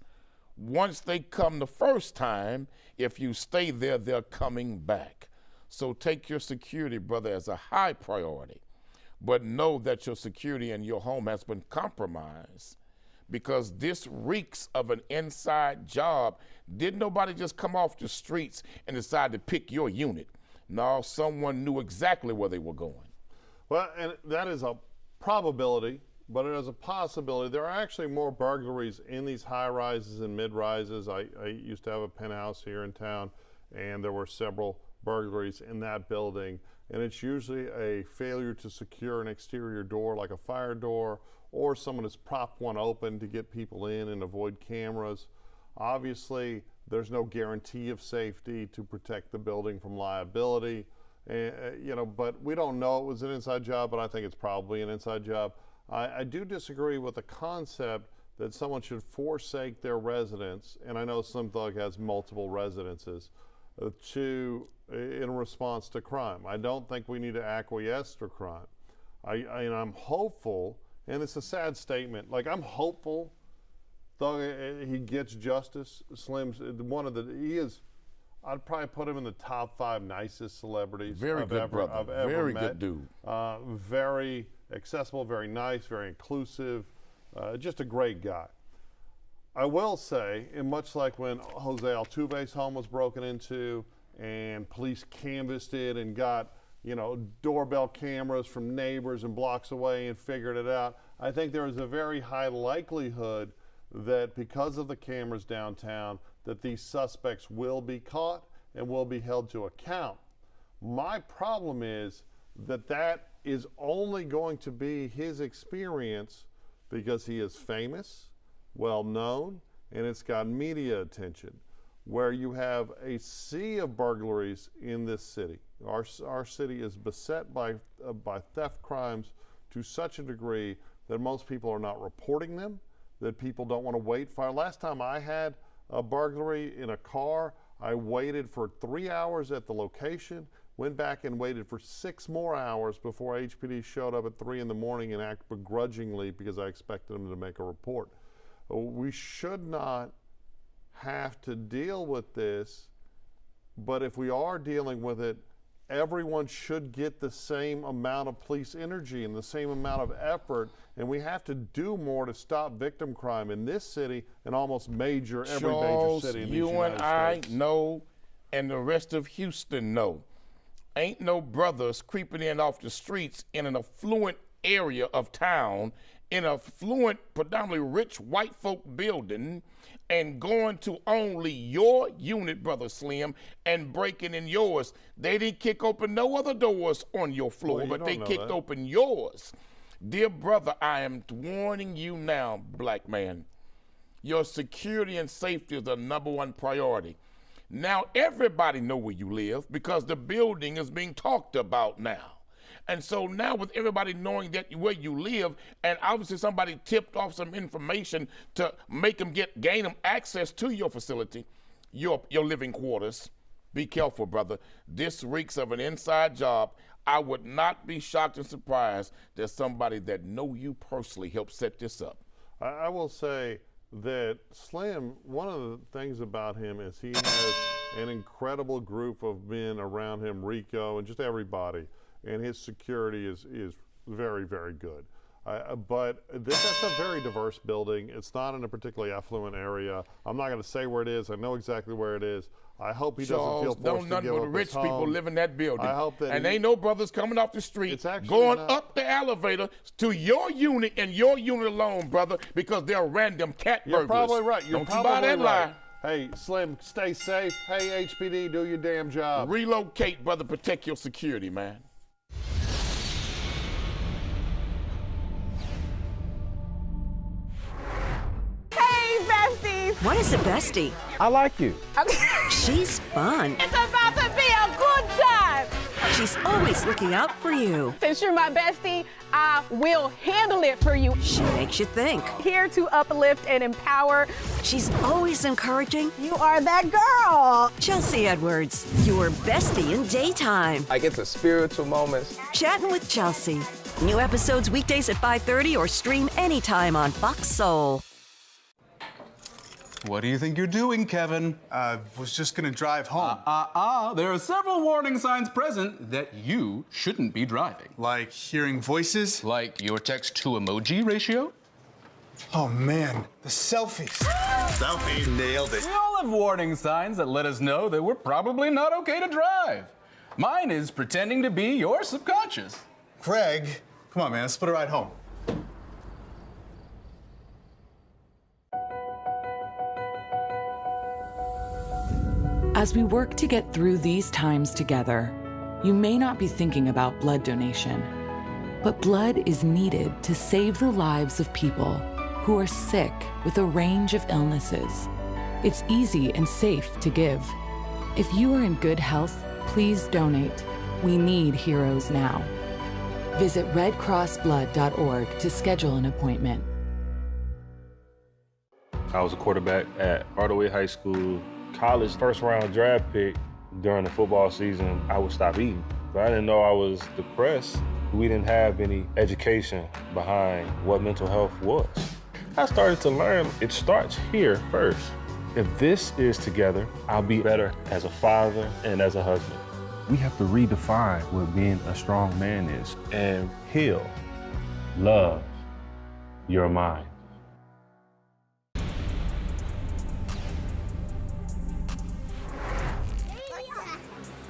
once they come the first time, if you stay there, they're coming back. So take your security, brother, as a high priority, but know that your security in your home has been compromised, because this reeks of an inside job. Didn't nobody just come off the streets and decide to pick your unit. No, someone knew exactly where they were going. Well, and that is a probability, but it is a possibility. There are actually more burglaries in these high rises and mid rises. I used to have a penthouse here in town, and there were several burglaries in that building. And it's usually a failure to secure an exterior door, like a fire door, or someone has propped one open to get people in and avoid cameras. Obviously, there's no guarantee of safety to protect the building from liability. But we don't know it was an inside job, but I think it's probably an inside job. I do disagree with the concept that someone should forsake their residence, and I know Slim Thug has multiple residences, in response to crime. I don't think we need to acquiesce to crime. I'm hopeful, and it's a sad statement, like I'm hopeful he gets justice. Slim's I'd probably put him in the top 5 nicest celebrities Very good brother. I've ever Very met. good dude. Very accessible, very nice, very inclusive, just a great guy. I will say, and much like when Jose Altuve's home was broken into and police canvassed it and got, doorbell cameras from neighbors and blocks away and figured it out, I think there is a very high likelihood that because of the cameras downtown, that these suspects will be caught and will be held to account. My problem is that is only going to be his experience because he is famous, well known, and it's got media attention. Where you have a sea of burglaries in this city. Our city is beset by theft crimes to such a degree that most people are not reporting them, that people don't want to wait for. Last time I had a burglary in a car, I waited for 3 hours at the location, went back and waited for 6 more hours before HPD showed up at 3 in the morning and acted begrudgingly because I expected them to make a report. We should not have to deal with this, but if we are dealing with it, everyone should get the same amount of police energy and the same amount of effort, and we have to do more to stop victim crime in this city and almost every major city in the United States. You and I know and the rest of Houston know. Ain't no brothers creeping in off the streets in an affluent area of town, in a affluent, predominantly rich white folk building, and going to only your unit, Brother Slim, and breaking in yours. They didn't kick open no other doors on your floor, Well, but they kicked open yours. Dear brother, I am warning you now, black man. Your security and safety is the #1 priority. Now everybody know where you live because the building is being talked about now. And so now with everybody knowing that where you live, and obviously somebody tipped off some information to make them gain them access to your facility, your living quarters, be careful, brother. This reeks of an inside job. I would not be shocked and surprised that somebody that know you personally helped set this up. I will say that Slim, one of the things about him is he has an incredible group of men around him, Rico and just everybody, and his security is very, very good. But that's a very diverse building. It's not in a particularly affluent area. I'm not going to say where it is. I know exactly where it is. I hope he doesn't feel forced to give up his home. Don't nothing but rich people live in that building. I hope that and ain't no brothers coming off the street going up the elevator to your unit and your unit alone, brother, because they're random cat burglars. You're probably right. Don't you buy that lie. Hey, Slim, stay safe. Hey, HPD, do your damn job. Relocate, brother. Protect your security, man. What is a bestie? I like you. She's fun. It's about to be a good time. She's always looking out for you. Since you're my bestie, I will handle it for you. She makes you think. Here to uplift and empower. She's always encouraging. You are that girl. Chelsea Edwards, your bestie in daytime. I get the spiritual moments. Chatting with Chelsea. New episodes weekdays at 5:30 or stream anytime on FOX Soul. What do you think you're doing, Kevin? Was just gonna drive home. There are several warning signs present that you shouldn't be driving. Like hearing voices? Like your text-to-emoji ratio? Oh man, the selfies. Selfie, nailed it. We all have warning signs that let us know that we're probably not okay to drive. Mine is pretending to be your subconscious. Craig, come on, man, let's split a ride home. As we work to get through these times together, you may not be thinking about blood donation, but blood is needed to save the lives of people who are sick with a range of illnesses. It's easy and safe to give. If you are in good health, please donate. We need heroes now. Visit redcrossblood.org to schedule an appointment. I was a quarterback at RHOA High School. College first-round draft pick. During the football season, I would stop eating. But I didn't know I was depressed. We didn't have any education behind what mental health was. I started to learn it starts here first. If this is together, I'll be better as a father and as a husband. We have to redefine what being a strong man is and heal, love your mind.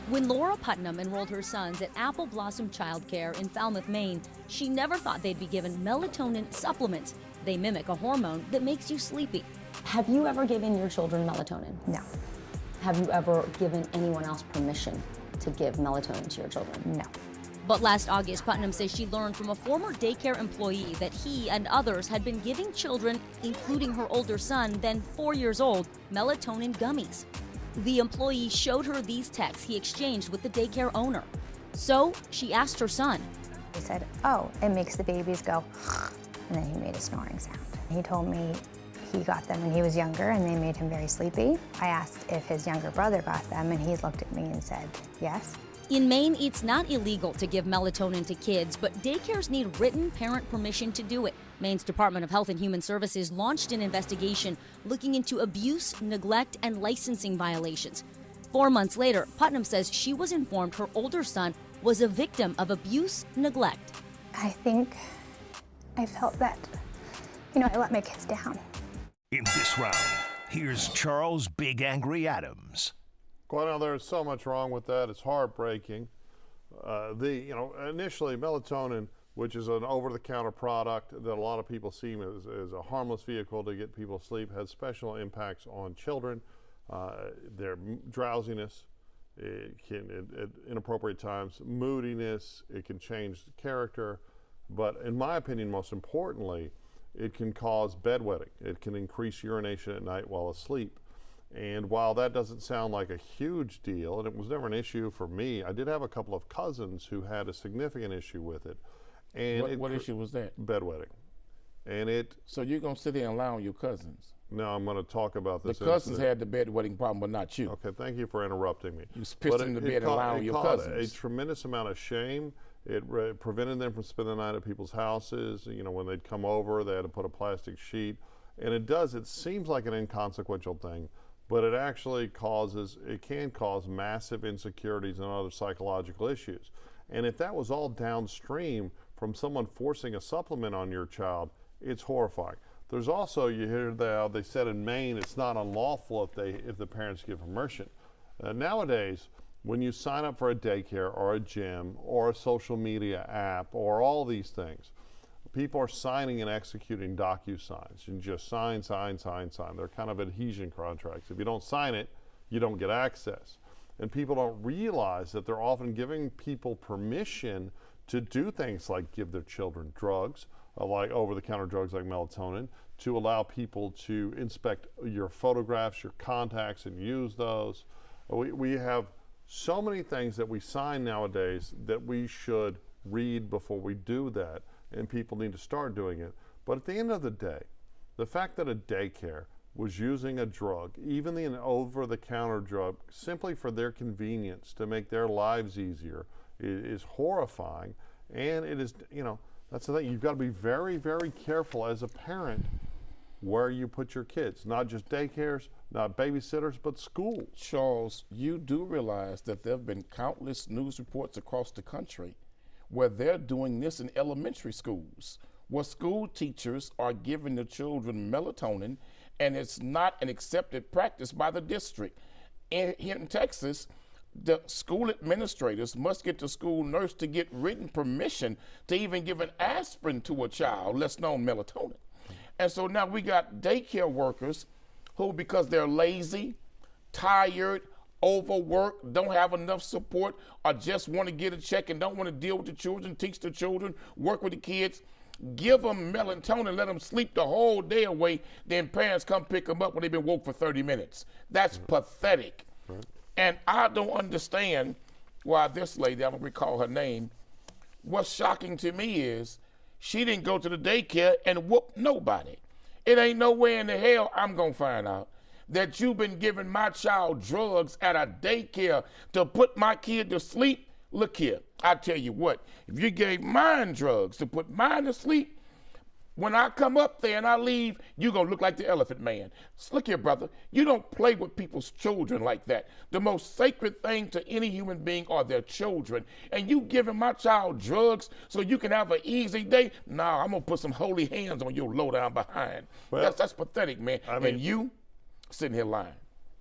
When Laura Putnam enrolled her sons at Apple Blossom Childcare in Falmouth, Maine, she never thought they'd be given melatonin supplements. They mimic a hormone that makes you sleepy. Have you ever given your children melatonin? No. Have you ever given anyone else permission to give melatonin to your children? No. But last August, Putnam says she learned from a former daycare employee that he and others had been giving children, including her older son, then 4 years old, melatonin gummies. The employee showed her these texts he exchanged with the daycare owner. So she asked her son. He said, "Oh, it makes the babies go," and then he made a snoring sound. He told me he got them when he was younger and they made him very sleepy. I asked if his younger brother got them and he looked at me and said, yes. In Maine, it's not illegal to give melatonin to kids, but daycares need written parent permission to do it. Maine's Department of Health and Human Services launched an investigation looking into abuse, neglect, and licensing violations. 4 months later, Putnam says she was informed her older son was a victim of abuse, neglect. I think I felt that, I let my kids down. In this round, here's Charles Big Angry Adams. Well, there's so much wrong with that. It's heartbreaking. Initially melatonin, which is an over-the-counter product that a lot of people see as a harmless vehicle to get people to sleep, has special impacts on children. Their drowsiness, it can, at inappropriate times, moodiness, it can change the character. But in my opinion, most importantly, it can cause bedwetting. It can increase urination at night while asleep. And while that doesn't sound like a huge deal, and it was never an issue for me, I did have a couple of cousins who had a significant issue with it. And what issue was that? Bedwetting. So you're going to sit there and lie on your cousins? No, I'm going to talk about this. The cousins had the bedwetting problem, but not you. Okay, thank you for interrupting me. You pissed in the bed and lie on your cousins. A tremendous amount of shame. It prevented them from spending the night at people's houses. When they'd come over, they had to put a plastic sheet. And it seems like an inconsequential thing, but it actually can cause massive insecurities and other psychological issues. And if that was all downstream from someone forcing a supplement on your child, it's horrifying. There's also, you hear they said in Maine, it's not unlawful if the parents give permission. Nowadays, when you sign up for a daycare or a gym or a social media app or all these things, people are signing and executing DocuSigns and just sign. They're kind of adhesion contracts. If you don't sign it, you don't get access. And people don't realize that they're often giving people permission to do things like give their children drugs, like over-the-counter drugs like melatonin, to allow people to inspect your photographs, your contacts, and use those. We have so many things that we sign nowadays that we should read before we do that, and people need to start doing it. But at the end of the day, the fact that a daycare was using a drug, even an over-the-counter drug, simply for their convenience to make their lives easier is horrifying. And it is, that's the thing. You've got to be very, very careful as a parent where you put your kids, not just daycares, not babysitters, but schools. Charles, you do realize that there have been countless news reports across the country where they're doing this in elementary schools, where school teachers are giving the children melatonin, and it's not an accepted practice by the district. Here in Texas, the school administrators must get the school nurse to get written permission to even give an aspirin to a child, less known melatonin. And so now we got daycare workers who, because they're lazy, tired, overworked, don't have enough support, or just want to get a check and don't want to deal with the children, teach the children, work with the kids, give them melatonin, let them sleep the whole day away, then parents come pick them up when they've been woke for 30 minutes. That's pathetic. And I don't understand why this lady, I don't recall her name, what's shocking to me is she didn't go to the daycare and whoop nobody. It ain't no way in the hell I'm gonna find out that you've been giving my child drugs at a daycare to put my kid to sleep. Look here, I tell you what, if you gave mine drugs to put mine to sleep, when I come up there and I leave, you gonna look like the Elephant Man. Look here, brother, you don't play with people's children like that. The most sacred thing to any human being are their children. And you giving my child drugs so you can have an easy day? Nah, I'm gonna put some holy hands on your low down behind. Well, that's pathetic, man. And you sitting here lying.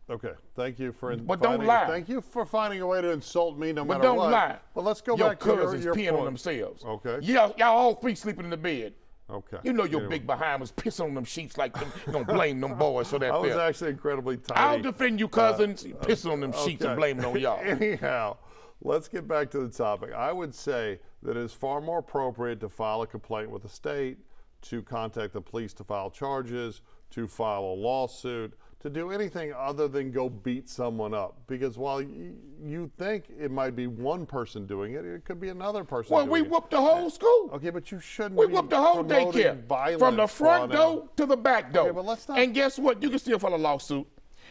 Okay, thank you for don't lie. Thank you for finding a way to insult me no matter what. But don't lie. But let's go your back to your cousins peeing point. on themselves. Okay. Y'all all three sleeping in the bed. Okay. You know your big behind was pissing on them sheets like them. You don't blame them boys for that. I was actually incredibly tired. I'll defend you cousins, pissing on them sheets and blaming on y'all. Anyhow, let's get back to the topic. I would say that it is far more appropriate to file a complaint with the state, to contact the police to file charges, to file a lawsuit, to do anything other than go beat someone up. Because while you think it might be one person doing it, it could be another person doing it. Well, we whooped the whole school. Okay, but you shouldn't We whooped the whole daycare. From the front door to the back door. Okay, but let's not. And guess what? You can still file a lawsuit.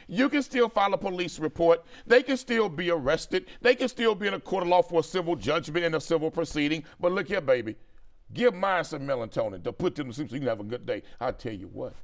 You can still file a police report. They can still be arrested. They can still be in a court of law for a civil judgment and a civil proceeding. But look here, baby. Give mine some melatonin to put them to sleep so you can have a good day. I'll tell you what.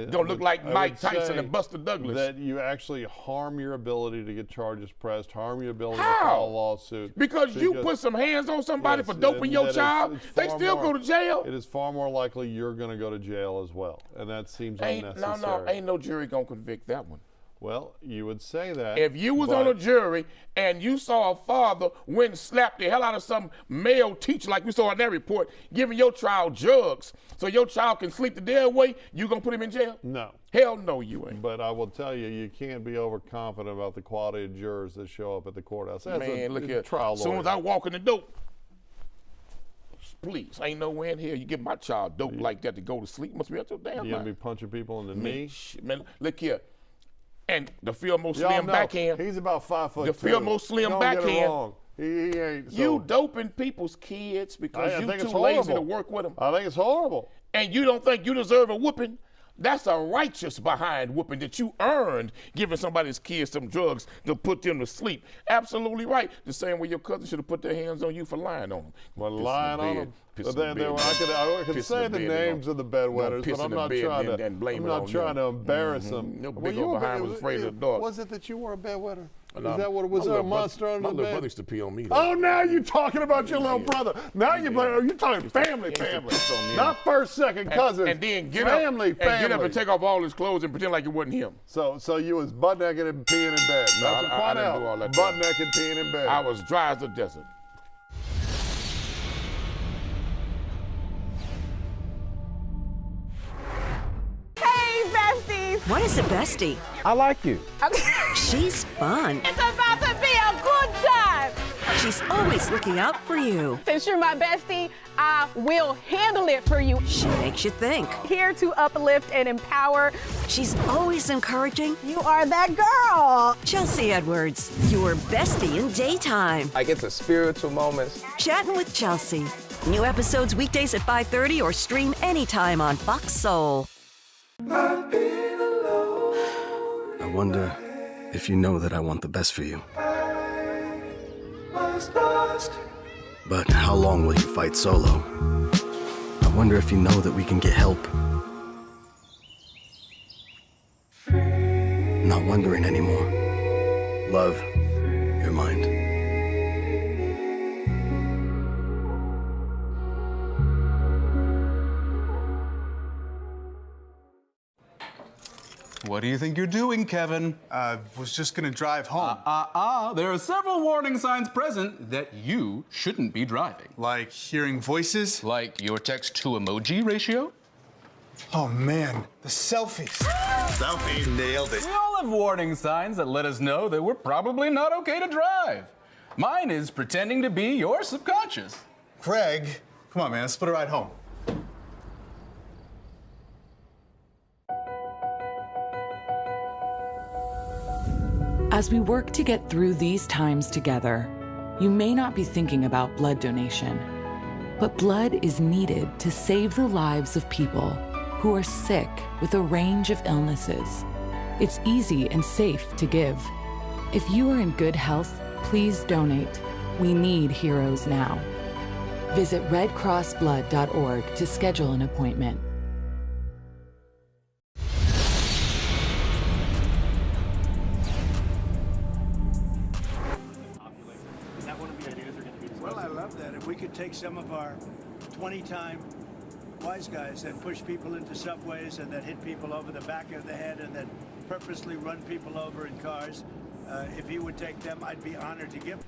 Don't look like Mike Tyson and Buster Douglas. That you actually harm your ability to get charges pressed, harm your ability to file a lawsuit. Because you put some hands on somebody for doping your child, they still go to jail. It is far more likely you're going to go to jail as well. And that seems unnecessary. No, ain't no jury going to convict that one. Well, you would say that. If you was on a jury and you saw a father went and slapped the hell out of some male teacher, like we saw in that report, giving your child drugs so your child can sleep the day away, you gonna put him in jail? No. Hell no, you ain't. But I will tell you, you can't be overconfident about the quality of jurors that show up at the courthouse. As Man, look here. Trial As soon lawyer. as I walk in the door, please, ain't nowhere in here you give my child dope like that to go to sleep. Must be out your damn You gonna mind. be punching people in the knee? Man, look here. And the Fillmore Y'all Slim know, backhand. He's about 5'2". The Fillmore Slim Don't get it backhand. wrong. He ain't. So. You doping people's kids because I you think too it's lazy to horrible. work with them. I think it's horrible. And you don't think you deserve a whooping? That's a righteous behind whooping that you earned giving somebody's kids some drugs to put them to sleep. Absolutely right. The same way your cousin should have put their hands on you for lying on them. Well, lying on them. But I could say the names of the bedwetters, but I'm not trying to embarrass them. Your big old behind was afraid of the dog. Was it that you were a bedwetter? No, Is that what it was? There a monster under the bed? My little brother used to pee on me. Though. Oh, now you're talking about your little brother. Now you're talking family. Not first, second cousins. And then get family. up and take off all his clothes and pretend like it wasn't him. So you was butt naked and peeing in bed. No, I didn't do all that. Butt naked peeing in bed. I was dry as a desert. What is a bestie? I like you. She's fun. It's about to be a good time. She's always looking out for you. Since you're my bestie, I will handle it for you. She makes you think. Here to uplift and empower. She's always encouraging. You are that girl. Chelsea Edwards, your bestie in daytime. I get the spiritual moments. Chatting with Chelsea. New episodes weekdays at 5:30 or stream anytime on FOX Soul. I wonder if you know that I want the best for you. But how long will you fight solo? I wonder if you know that we can get help. Not wondering anymore. Love, your mind. What do you think you're doing, Kevin? Was just gonna drive home. There are several warning signs present that you shouldn't be driving. Like hearing voices? Like your text-to-emoji ratio? Oh man, the selfies. Selfie nailed it. We all have warning signs that let us know that we're probably not okay to drive. Mine is pretending to be your subconscious. Craig, come on man, let's put a ride home. As we work to get through these times together, you may not be thinking about blood donation, but blood is needed to save the lives of people who are sick with a range of illnesses. It's easy and safe to give. If you are in good health, please donate. We need heroes now. Visit redcrossblood.org to schedule an appointment. Well, I love that. If we could take some of our 20-time wise guys that push people into subways and that hit people over the back of the head and that purposely run people over in cars, if he would take them, I'd be honored to give.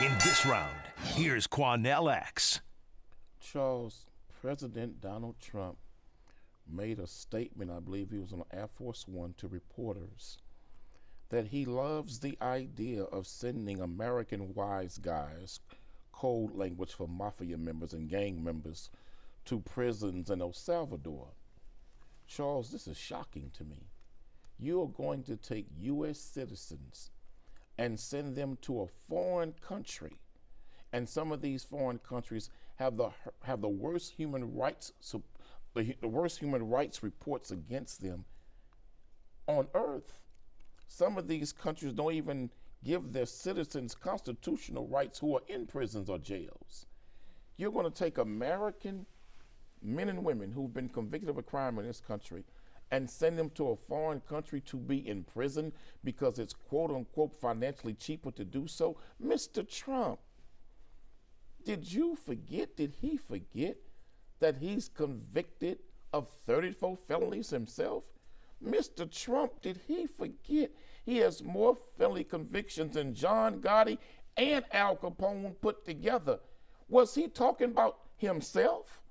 In this round, here's Quanell X. Charles, President Donald Trump made a statement, I believe he was on Air Force One, to reporters that he loves the idea of sending American wise guys, code language for mafia members and gang members, to prisons in El Salvador. Charles, this is shocking to me. You are going to take U.S. citizens and send them to a foreign country, and some of these foreign countries have the worst human rights, the worst human rights reports against them on earth. Some of these countries don't even give their citizens constitutional rights who are in prisons or jails. You're going to take American men and women who've been convicted of a crime in this country and send them to a foreign country to be in prison because it's quote unquote financially cheaper to do so? Mr. Trump, did he forget that he's convicted of 34 felonies himself? Mr. Trump, did he forget he has more felony convictions than John Gotti and Al Capone put together? Was he talking about himself?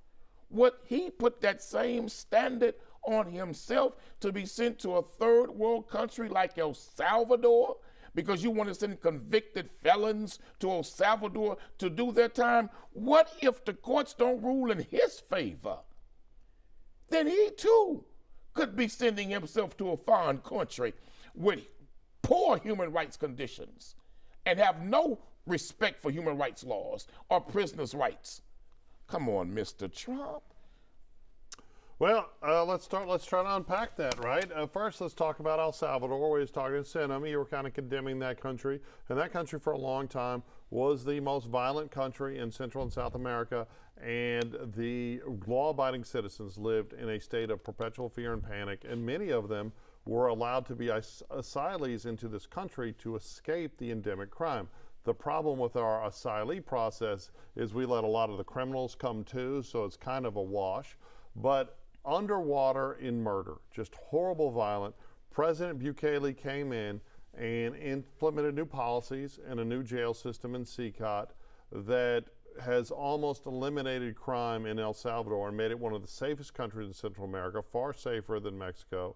Would he put that same standard on himself to be sent to a third world country like El Salvador? Because you want to send convicted felons to El Salvador to do their time? What if the courts don't rule in his favor? Then he too could be sending himself to a foreign country with poor human rights conditions and have no respect for human rights laws or prisoners' rights. Come on, Mr. Trump. Well, let's try to unpack that, right? First, let's talk about El Salvador, where he was talking to Senem. You were kind of condemning that country. And that country for a long time was the most violent country in Central and South America. And the law-abiding citizens lived in a state of perpetual fear and panic. And many of them were allowed to be asylees into this country to escape the endemic crime. The problem with our asylee process is we let a lot of the criminals come too, so it's kind of a wash. But underwater in murder, just horrible violent. President Bukele came in and implemented new policies and a new jail system in CCOT that has almost eliminated crime in El Salvador and made it one of the safest countries in Central America, far safer than Mexico,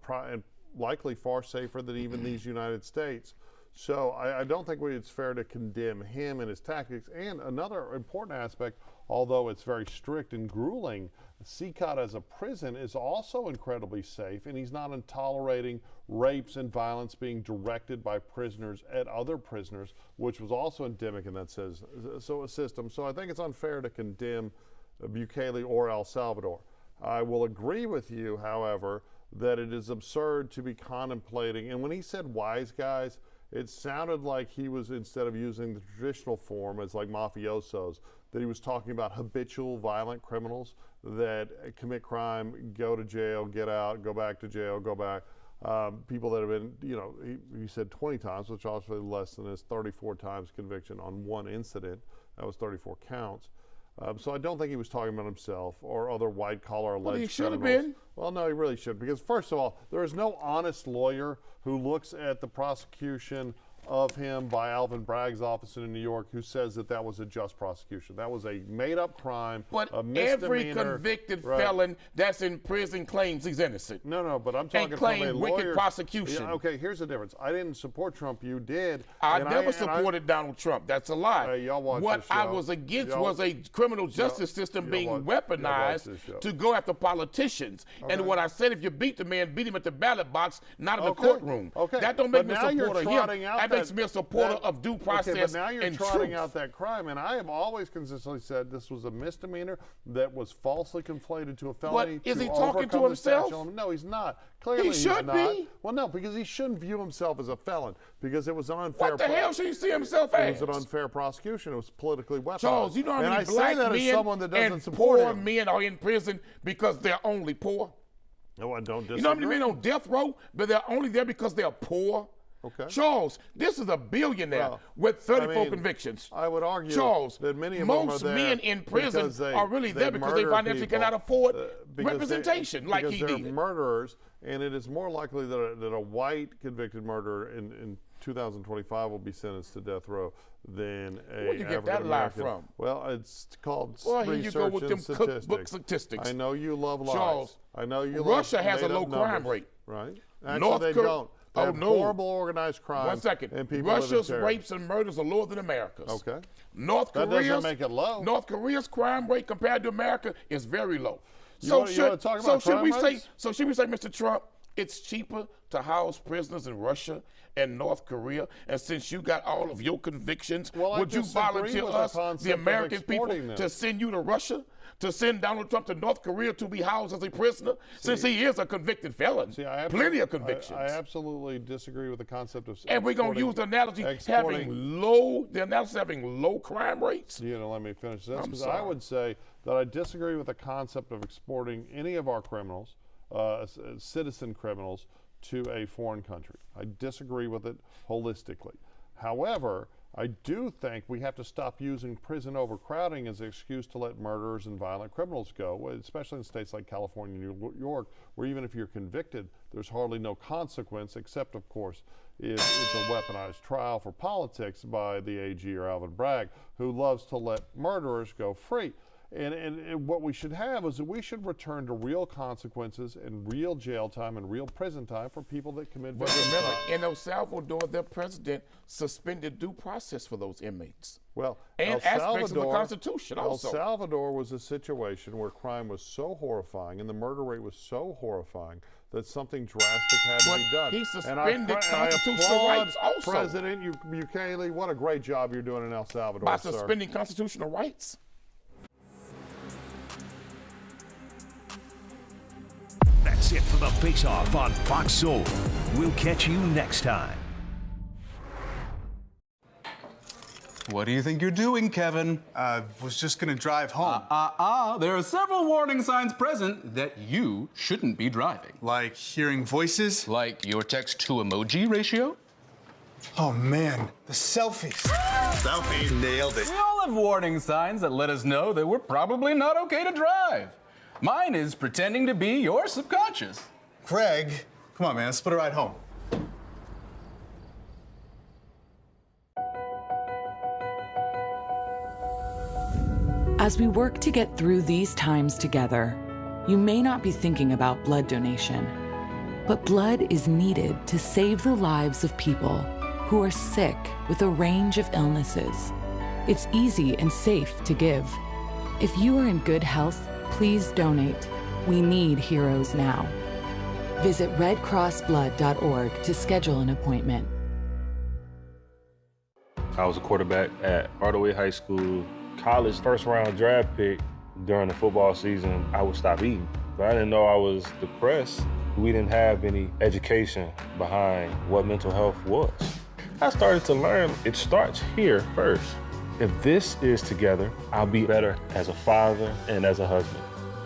and likely far safer than even these United States. So I don't think it's fair to condemn him and his tactics. And another important aspect, although it's very strict and grueling, CCOT as a prison is also incredibly safe, and he's not tolerating rapes and violence being directed by prisoners at other prisoners, which was also endemic in that system. So I think it's unfair to condemn Bukele or El Salvador. I will agree with you, however, that it is absurd to be contemplating, and when he said wise guys, it sounded like he was, instead of using the traditional form as like mafiosos, that he was talking about habitual violent criminals that commit crime, go to jail, get out, go back to jail, go back. People that have been, he said 20 times, which obviously less than his 34 times conviction on one incident. That was 34 counts. So I don't think he was talking about himself or other white-collar alleged criminals. Well, he should have been. Well, no, he really should, because first of all, there is no honest lawyer who looks at the prosecution of him by Alvin Bragg's office in New York who says that that was a just prosecution. That was a made-up crime, a misdemeanor. Every convicted felon that's in prison claims he's innocent. No, but I'm talking from a lawyer. Wicked prosecution. Yeah, okay, here's the difference. I didn't support Trump. You did. I never supported Donald Trump. That's a lie. Y'all watch what this show. I was against was a criminal justice system being weaponized to go after politicians. Okay. And what I said, if you beat the man, beat him at the ballot box, not in the courtroom. Okay. That don't make me a now supporter of him. That makes me a supporter of due process. Okay, but now you're and trotting truth. out that crime, and I have always consistently said this was a misdemeanor that was falsely conflated to a felony. Is he talking to himself? No, he's not. Clearly, he should be. Well, no, because he shouldn't view himself as a felon because it was an unfair. What the hell should he see himself as? It was an unfair prosecution. It was politically weaponized. Charles, you know how many black men and poor men are in prison because they're only poor? No, I don't disagree. You know how many men on death row, but they're only there because they're poor? Okay. Charles, this is a billionaire with 34 convictions. I would argue, Charles, that many of most them are there men in prison are really there because they financially cannot afford representation like he they're did. Murderers, and it is more likely that a white convicted murderer in 2025 will be sentenced to death row than a Where'd you get that lie from? Well, it's called here research you go with them statistics. cookbook statistics. I know you love lies. Charles, I know you Russia love has a made-up low crime numbers, rate. right? Actually, North they Korea- don't. They have horrible organized crime. 1 second. And people live in Russia's terror. rapes and murders are lower than America's. Okay. North That Korea's doesn't make it low. North Korea's crime rate compared to America is very low. You wanna talk about should we crime say? rates? So should we say, Mr. Trump, it's cheaper to house prisoners in Russia and North Korea? And since you got all of your convictions, Well, I would you disagree volunteer with the us, concept the of American people, exporting them. to send you to Russia? To send Donald Trump to North Korea to be housed as a prisoner, since he is a convicted felon. Plenty of convictions. I absolutely disagree with the concept of. And we're going to use the analogy having low crime rates. You know, let me finish this, I'm because sorry. I would say that I disagree with the concept of exporting any of our criminals, citizen criminals, to a foreign country. I disagree with it holistically. However, I do think we have to stop using prison overcrowding as an excuse to let murderers and violent criminals go, especially in states like California and New York, where even if you're convicted, there's hardly no consequence, except, of course, if it's a weaponized trial for politics by the AG or Alvin Bragg, who loves to let murderers go free. And what we should have is that we should return to real consequences and real jail time and real prison time for people that commit But violent remember, crimes. in El Salvador, their president suspended due process for those inmates. Well, and El aspects of the Salvador- Constitution also. El Salvador was a situation where crime was so horrifying and the murder rate was so horrifying that something drastic had to But be done. he And I suspended I constitutional applaud rights also. President Bukele, what a great job you're doing in El Salvador, By sir. suspending constitutional rights. That's it for the Face-Off on Fox Soul. We'll catch you next time. What do you think you're doing, Kevin? Was just gonna drive home. There are several warning signs present that you shouldn't be driving. Like hearing voices? Like your text-to-emoji ratio? Oh man, the selfies. Selfie nailed it. We all have warning signs that let us know that we're probably not okay to drive. Mine is pretending to be your subconscious. Craig, come on man, let's put a ride home. As we work to get through these times together, you may not be thinking about blood donation, but blood is needed to save the lives of people who are sick with a range of illnesses. It's easy and safe to give. If you are in good health, please donate. We need heroes now. Visit redcrossblood.org to schedule an appointment. I was a quarterback at RHOA High School. College first round draft pick. During the football season, I would stop eating. But I didn't know I was depressed. We didn't have any education behind what mental health was. I started to learn it starts here first. If this is together, I'll be better as a father and as a husband.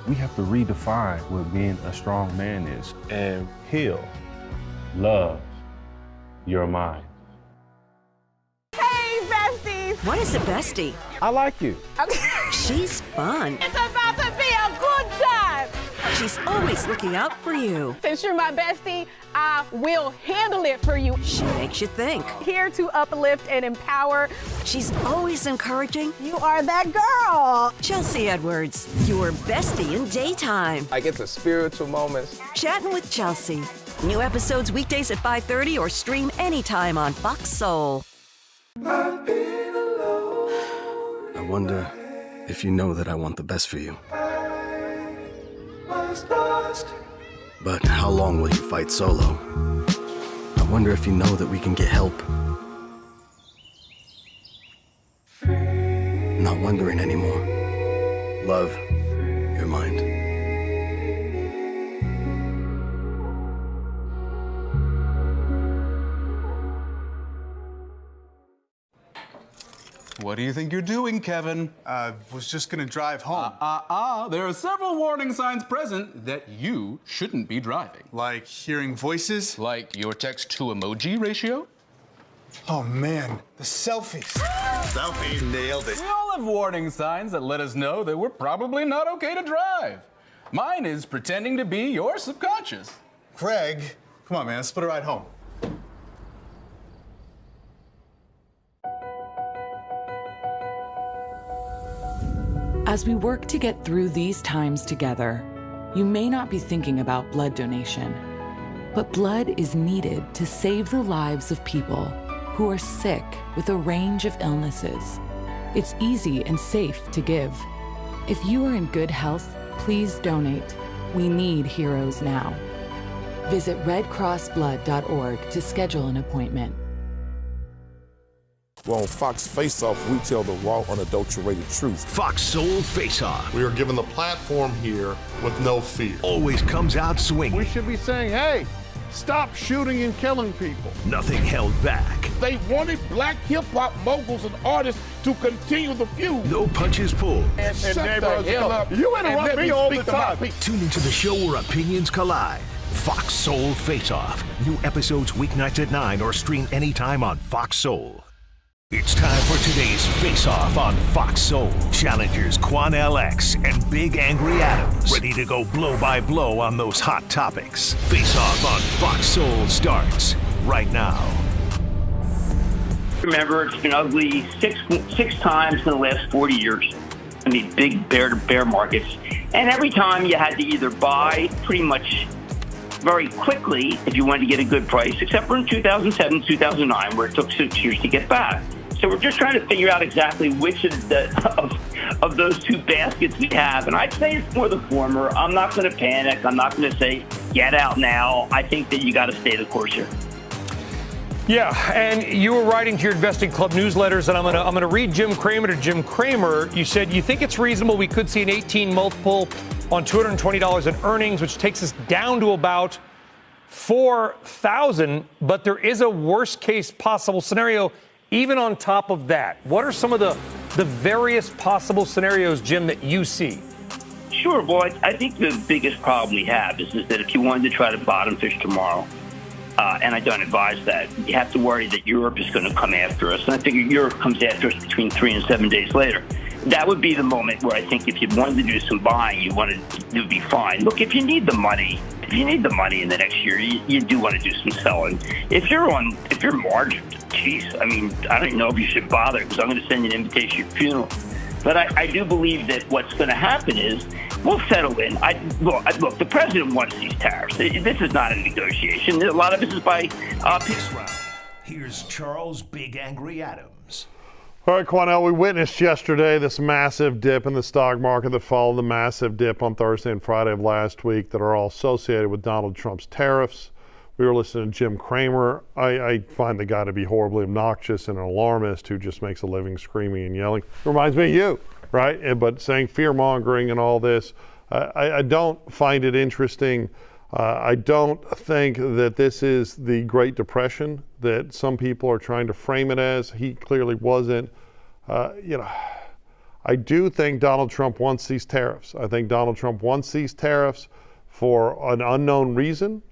We have to redefine what being a strong man is and heal, love your mind. Hey, besties! What is a bestie? I like you. She's fun. It's about to be a good time! She's always looking out for you. Since you're my bestie, I will handle it for you. She makes you think. Here to uplift and empower. She's always encouraging. You are that girl. Chelsea Edwards, your bestie in daytime. I get the spiritual moments. Chatting with Chelsea. New episodes weekdays at 5:30 or stream anytime on Fox Soul. I wonder if you know that I want the best for you. But how long will you fight solo? I wonder if you know that we can get help. Not wondering anymore. Love your mind. What do you think you're doing, Kevin? Was just gonna drive home. There are several warning signs present that you shouldn't be driving. Like hearing voices? Like your text-to-emoji ratio? Oh man, the selfies. Selfie nailed it. We all have warning signs that let us know that we're probably not okay to drive. Mine is pretending to be your subconscious. Craig, come on man, let's put a ride home. As we work to get through these times together, you may not be thinking about blood donation, but blood is needed to save the lives of people who are sick with a range of illnesses. It's easy and safe to give. If you are in good health, please donate. We need heroes now. Visit redcrossblood.org to schedule an appointment. Well, on Fox Face-Off, we tell the raw, unadulterated truth. Fox Soul Face-Off. We are given the platform here with no fear. Always comes out swinging. We should be saying, hey, stop shooting and killing people. Nothing held back. They wanted black hip-hop moguls and artists to continue the feud. No punches pulled. And shut the hell up. You interrupt me all the time. Tune into the show where opinions collide. Fox Soul Face-Off. New episodes weeknights at 9 or stream anytime on Fox Soul. It's time for today's face-off on Fox Soul. Challengers Quan LX and Big Angry Adams ready to go blow by blow on those hot topics. Face-off on Fox Soul starts right now. Remember, it's been ugly six times in the last 40 years. I mean, big bear markets. And every time you had to either buy pretty much very quickly if you wanted to get a good price, except for in 2007, 2009, where it took 6 years to get back. So we're just trying to figure out exactly which of those two baskets we have. And I'd say it's more the former. I'm not going to panic. I'm not going to say, get out now. I think that you got to stay the course here. Yeah, and you were writing to your Investing Club newsletters, and I'm gonna read Jim Cramer to Jim Cramer. You said you think it's reasonable we could see an 18 multiple on $220 in earnings, which takes us down to about 4,000, but there is a worst case possible scenario even on top of that. What are some of the various possible scenarios, Jim, that you see? Sure. Well, I think the biggest problem we have is that if you wanted to try to bottom fish tomorrow, and I don't advise that, you have to worry that Europe is going to come after us. And I figure Europe comes after us between 3 and 7 days later. That would be the moment where I think if you wanted to do some buying, it would be fine. Look, if you need the money in the next year, you do want to do some selling. If you're margined, geez, I mean, I don't even know if you should bother, because I'm going to send you an invitation to your funeral. But I do believe that what's going to happen is we'll settle in. Look, the president wants these tariffs. This is not a negotiation. A lot of this is by This round, here's Charles Big Angry Adams. All right, Quanell, we witnessed yesterday this massive dip in the stock market that followed the massive dip on Thursday and Friday of last week that are all associated with Donald Trump's tariffs. We were listening to Jim Cramer. I find the guy to be horribly obnoxious and an alarmist who just makes a living screaming and yelling. Reminds me of you, right? But saying fear-mongering and all this, I don't find it interesting. I don't think that this is the Great Depression that some people are trying to frame it as. He clearly wasn't. I do think Donald Trump wants these tariffs. I think Donald Trump wants these tariffs for an unknown reason.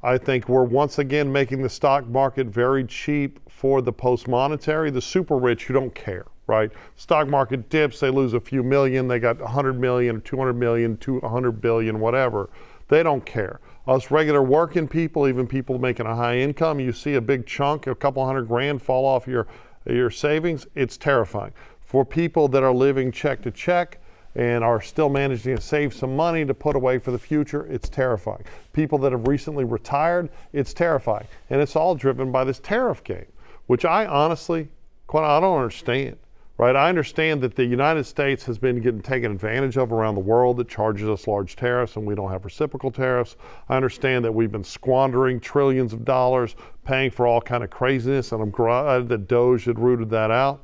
I think we're once again making the stock market very cheap for the post-monetary, the super rich who don't care, right? Stock market dips, they lose a few million, they got 100 million, 200 million, 100 billion, whatever. They don't care. Us regular working people, even people making a high income, you see a big chunk, a couple $100,000 fall off your savings, it's terrifying. For people that are living check to check and are still managing to save some money to put away for the future, it's terrifying. People that have recently retired, it's terrifying. And it's all driven by this tariff game, which I honestly, I don't understand. Right? I understand that the United States has been getting taken advantage of around the world that charges us large tariffs and we don't have reciprocal tariffs. I understand that we've been squandering trillions of dollars paying for all kind of craziness, and I'm glad that Doge had rooted that out.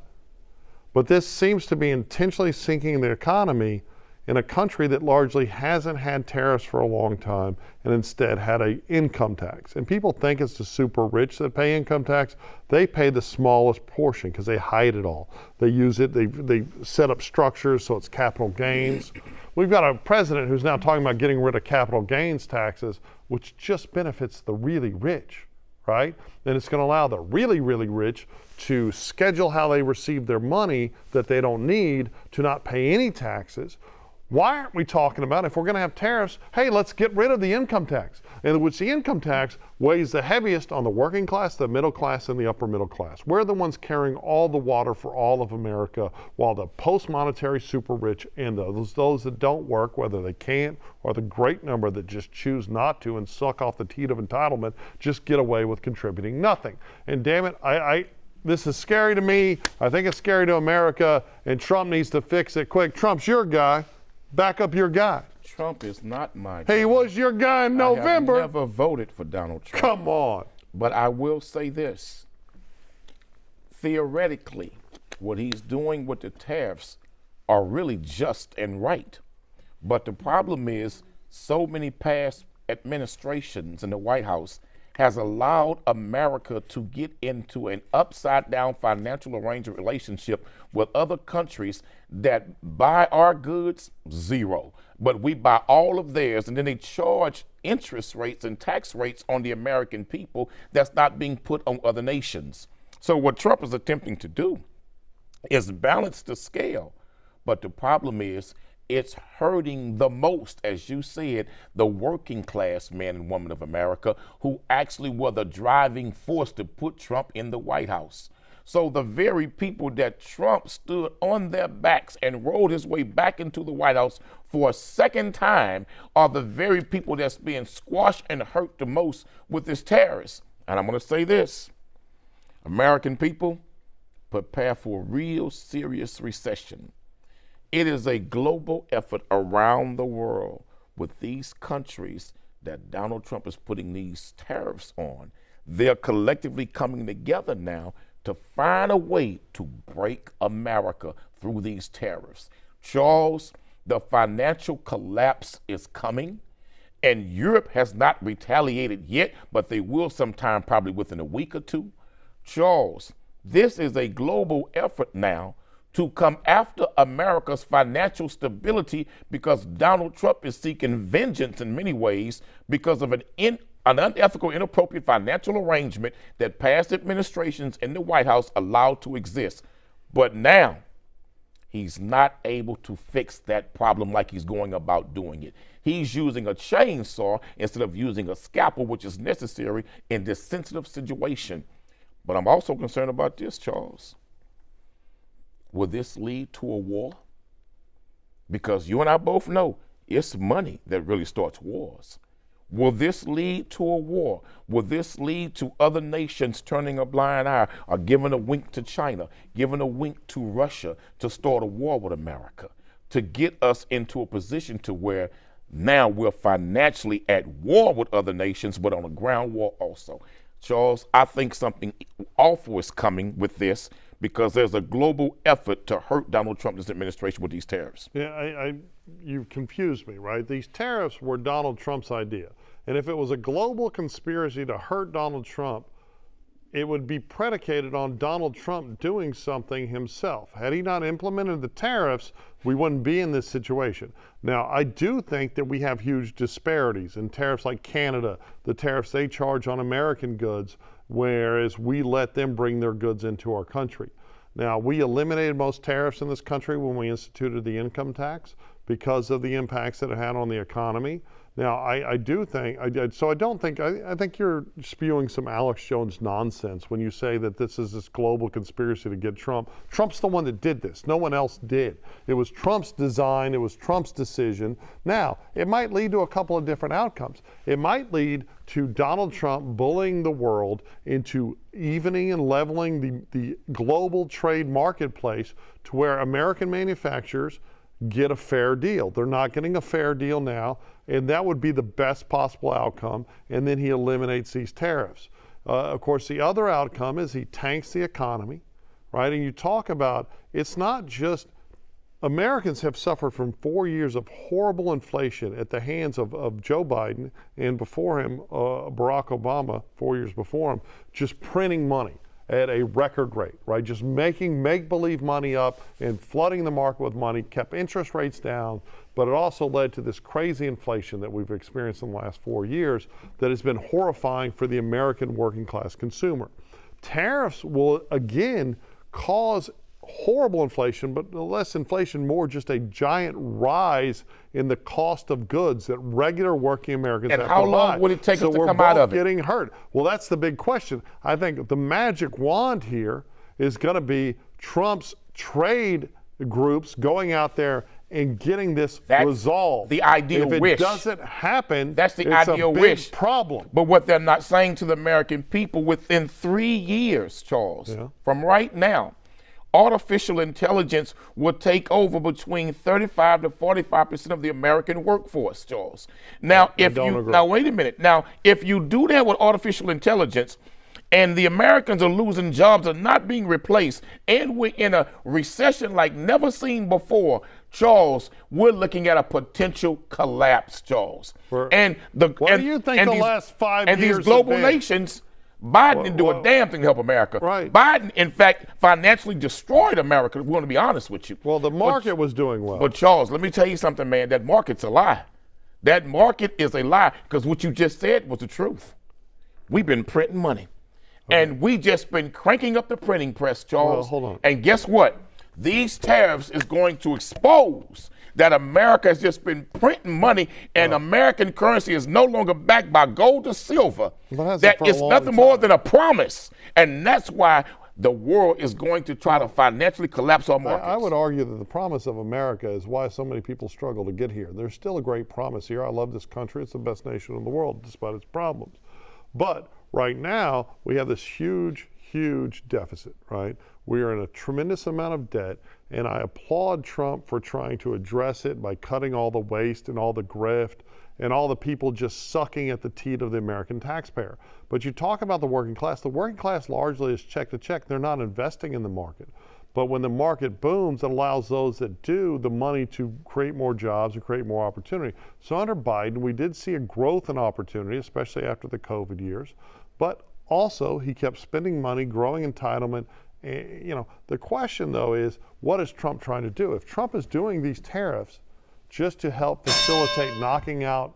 But this seems to be intentionally sinking the economy in a country that largely hasn't had tariffs for a long time and instead had an income tax. And people think it's the super rich that pay income tax. They pay the smallest portion because they hide it all. They use it, they set up structures so it's capital gains. We've got a president who's now talking about getting rid of capital gains taxes, which just benefits the really rich, right? And it's going to allow the really, really rich to schedule how they receive their money that they don't need to not pay any taxes. Why aren't we talking about, if we're going to have tariffs, hey, let's get rid of the income tax, in which the income tax weighs the heaviest on the working class, the middle class, and the upper middle class. We're the ones carrying all the water for all of America, while the post-monetary super rich and those that don't work, whether they can't, or the great number that just choose not to and suck off the teat of entitlement, just get away with contributing nothing. And damn it, this is scary to me. I think it's scary to America, and Trump needs to fix it quick. Trump's your guy. Back up your guy. Trump is not my guy. He was your guy in November. I have never voted for Donald Trump. Come on. But I will say this. Theoretically, what he's doing with the tariffs are really just and right. But the problem is so many past administrations in the White House has allowed America to get into an upside-down financial arrangement relationship with other countries that buy our goods, zero. But we buy all of theirs, and then they charge interest rates and tax rates on the American people that's not being put on other nations. So what Trump is attempting to do is balance the scale. But the problem is it's hurting the most, as you said, the working class man and woman of America who actually were the driving force to put Trump in the White House. So the very people that Trump stood on their backs and rode his way back into the White House for a second time are the very people that's being squashed and hurt the most with this tariffs. And I'm going to say this, American people, prepare for a real serious recession. It is a global effort around the world with these countries that Donald Trump is putting these tariffs on. They're collectively coming together now to find a way to break America through these tariffs. Charles, the financial collapse is coming, and Europe has not retaliated yet, but they will sometime, probably within a week or two. Charles, this is a global effort now to come after America's financial stability because Donald Trump is seeking vengeance in many ways because of an unethical, inappropriate financial arrangement that past administrations in the White House allowed to exist. But now, he's not able to fix that problem like he's going about doing it. He's using a chainsaw instead of using a scalpel, which is necessary in this sensitive situation. But I'm also concerned about this, Charles. Will this lead to a war? Because you and I both know it's money that really starts wars. Will this lead to a war? Will this lead to other nations turning a blind eye or giving a wink to China, giving a wink to Russia to start a war with America, to get us into a position to where now we're financially at war with other nations, but on a ground war also? Charles, I think something awful is coming with this because there's a global effort to hurt Donald Trump's administration with these tariffs. Yeah, you've confused me, right? These tariffs were Donald Trump's idea. And if it was a global conspiracy to hurt Donald Trump, it would be predicated on Donald Trump doing something himself. Had he not implemented the tariffs, we wouldn't be in this situation. Now, I do think that we have huge disparities in tariffs like Canada, the tariffs they charge on American goods, whereas we let them bring their goods into our country. Now, we eliminated most tariffs in this country when we instituted the income tax because of the impacts that it had on the economy. Now, I do think, I think you're spewing some Alex Jones nonsense when you say that this is this global conspiracy to get Trump. Trump's the one that did this. No one else did. It was Trump's design. It was Trump's decision. Now, it might lead to a couple of different outcomes. It might lead to Donald Trump bullying the world into evening and leveling the global trade marketplace to where American manufacturers get a fair deal. They're not getting a fair deal now, and that would be the best possible outcome, and then he eliminates these tariffs. Of course, the other outcome is he tanks the economy, right? And you talk about, it's not just, Americans have suffered from 4 years of horrible inflation at the hands of Joe Biden, and before him, Barack Obama, 4 years before him, just printing money at a record rate, right? Just making make-believe money up and flooding the market with money, kept interest rates down, but it also led to this crazy inflation that we've experienced in the last 4 years that has been horrifying for the American working class consumer. Tariffs will again cause horrible inflation, but less inflation, more just a giant rise in the cost of goods that regular working Americans have to buy. And how long would it take us to come out of it? So we're both getting hurt. Well, that's the big question. I think the magic wand here is going to be Trump's trade groups going out there and getting this resolved. The ideal wish. If it doesn't happen, that's the ideal wish. Problem. But what they're not saying to the American people, within 3 years, Charles, from right now, artificial intelligence will take over between 35 to 45% of the American workforce, Charles. Now, now wait a minute. Now, if you do that with artificial intelligence, and the Americans are losing jobs, are not being replaced, and we're in a recession like never seen before, Charles, we're looking at a potential collapse, Charles. What do you think the last 5 years and these global nations? Biden didn't do a damn thing to help America. Right. Biden, in fact, financially destroyed America. We're going to be honest with you. Well, the market was doing well. But Charles, let me tell you something, man. That market's a lie. That market is a lie because what you just said was the truth. We've been printing money. And we just been cranking up the printing press, Charles. Well, hold on. And guess what? These tariffs is going to expose that America has just been printing money and American currency is no longer backed by gold or silver. That is nothing more than a promise. And that's why the world is going to try to financially collapse our markets. I would argue that the promise of America is why so many people struggle to get here. There's still a great promise here. I love this country. It's the best nation in the world, despite its problems. But right now, we have this huge, huge deficit, right? We are in a tremendous amount of debt, and I applaud Trump for trying to address it by cutting all the waste and all the grift and all the people just sucking at the teat of the American taxpayer. But you talk about the working class largely is check to check. They're not investing in the market. But when the market booms, it allows those that do the money to create more jobs and create more opportunity. So under Biden, we did see a growth in opportunity, especially after the COVID years. But also, he kept spending money, growing entitlement. You know, the question though is, what is Trump trying to do? If Trump is doing these tariffs just to help facilitate knocking out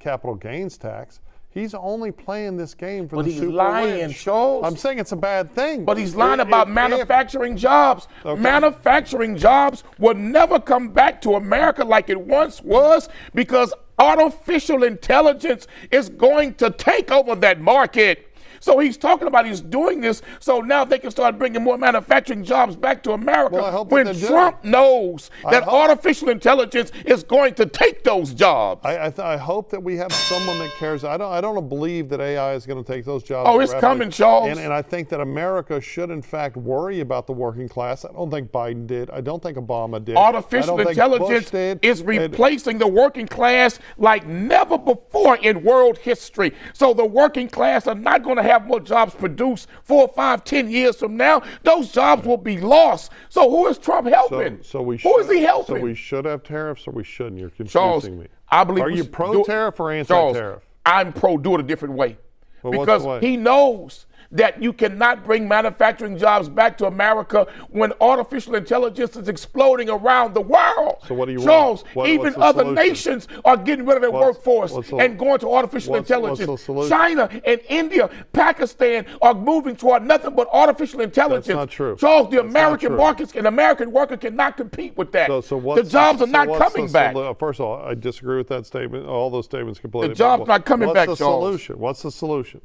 capital gains tax, he's only playing this game for the super rich. But he's lying, Charles. I'm saying it's a bad thing. But he's lying about manufacturing jobs. Okay. Manufacturing jobs will never come back to America like it once was because artificial intelligence is going to take over that market. So he's talking about he's doing this so now they can start bringing more manufacturing jobs back to America when Trump knows that artificial intelligence is going to take those jobs. I hope that we have someone that cares. I don't believe that AI is going to take those jobs. Oh, it's coming, Charles. And I think that America should, in fact, worry about the working class. I don't think Biden did. I don't think Obama did. Artificial intelligence is replacing the working class like never before in world history. So the working class are not going to have more jobs produced 4, 5, 10 years from now. Those jobs will be lost. So who is Trump helping? Who is he helping? So we should have tariffs or we shouldn't? You're confusing me. I believe Are you pro-tariff or anti-tariff? I'm pro do it a different way. Well, because he knows that you cannot bring manufacturing jobs back to America when artificial intelligence is exploding around the world. So what do you Charles, want? even other nations are getting rid of their workforce and going to artificial intelligence. China and India, Pakistan are moving toward nothing but artificial intelligence. That's not true. Charles, the American markets and American worker cannot compete with that. The jobs are not coming back. First of all, I disagree with that statement. All those statements completely. The jobs not coming back, Charles. What's the solution?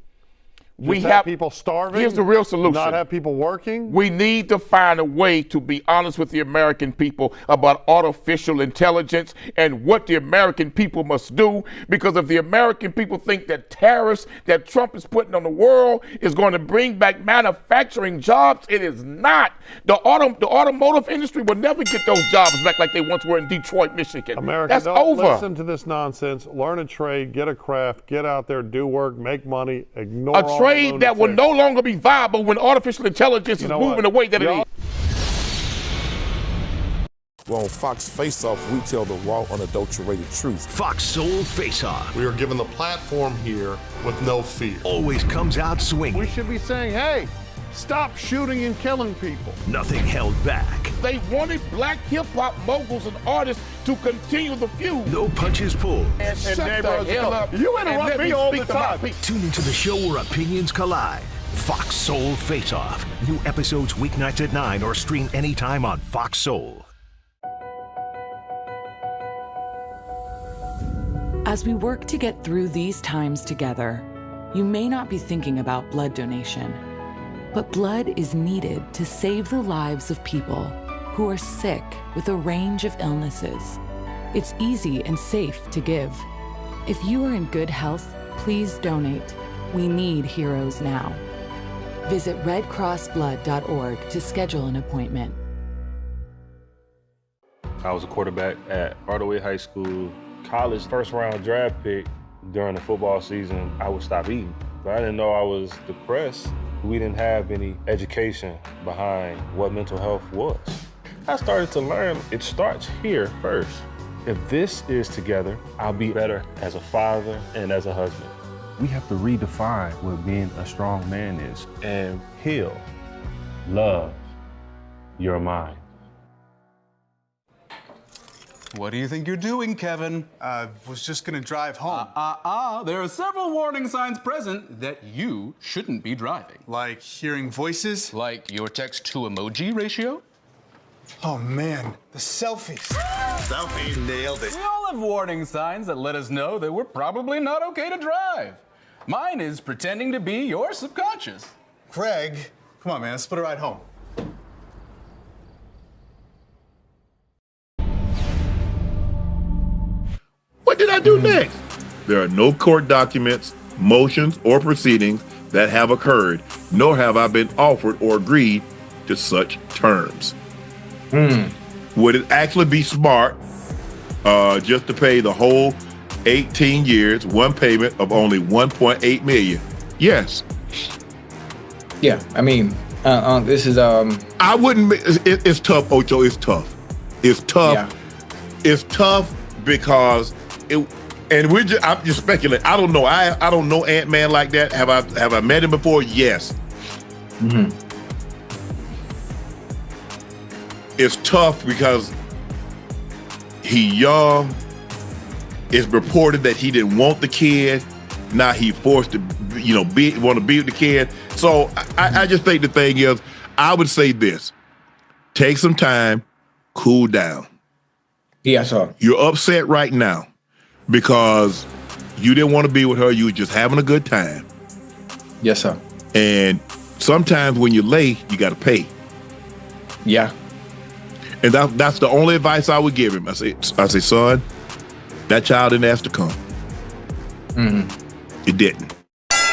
We have people starving. Here's the real solution. Not have people working. We need to find a way to be honest with the American people about artificial intelligence and what the American people must do. Because if the American people think that tariffs that Trump is putting on the world is going to bring back manufacturing jobs, it is not. The automotive industry will never get those jobs back like they once were in Detroit, Michigan. America, that's don't over. Listen to this nonsense. Learn a trade, get a craft, get out there, do work, make money, ignore all trade that will no longer be viable when artificial intelligence is moving the way that it is. Well, on Fox Faceoff, we tell the raw, unadulterated truth. Fox Soul Faceoff. We are given the platform here with no fear. Always comes out swinging. We should be saying, hey, stop shooting and killing people. Nothing held back. They wanted black hip-hop moguls and artists to continue the feud. No punches pulled. Shut the hell up. You interrupt me all the time. Tune into the show where opinions collide. Fox Soul Face-Off. New episodes weeknights at 9 or stream anytime on Fox Soul. As we work to get through these times together, you may not be thinking about blood donation, but blood is needed to save the lives of people who are sick with a range of illnesses. It's easy and safe to give. If you are in good health, please donate. We need heroes now. Visit redcrossblood.org to schedule an appointment. I was a quarterback at RHOA High School. College first round draft pick. During the football season, I would stop eating. But I didn't know I was depressed. We didn't have any education behind what mental health was. I started to learn it starts here first. If this is together, I'll be better as a father and as a husband. We have to redefine what being a strong man is and heal, love your mind. What do you think you're doing, Kevin? Was just gonna drive home. There are several warning signs present that you shouldn't be driving. Like hearing voices? Like your text-to-emoji ratio? Oh man, the selfies. Selfie nailed it. We all have warning signs that let us know that we're probably not okay to drive. Mine is pretending to be your subconscious. Greg, come on man, let's put a ride home. What did I do next? There are no court documents, motions, or proceedings that have occurred, nor have I been offered or agreed to such terms. Would it actually be smart just to pay the whole 18 years, one payment of only $1.8 million? Yes. Yeah, I mean, this is I wouldn't. It's tough, Ocho. It's tough. It's tough. Yeah. It's tough because it. And I'm just speculating. I don't know. I don't know Ant-Man like that. Have I met him before? Yes. Mm-hmm. It's tough because he young. It's reported that he didn't want the kid. Now he forced to, want to be with the kid. So I just think the thing is, I would say this: take some time, cool down. Yeah, sir. You're upset right now because you didn't want to be with her. You were just having a good time. Yes, sir. And sometimes when you're late, you got to pay. Yeah. And that's the only advice I would give him. I say, son, that child didn't ask to come. Mm-hmm. It didn't.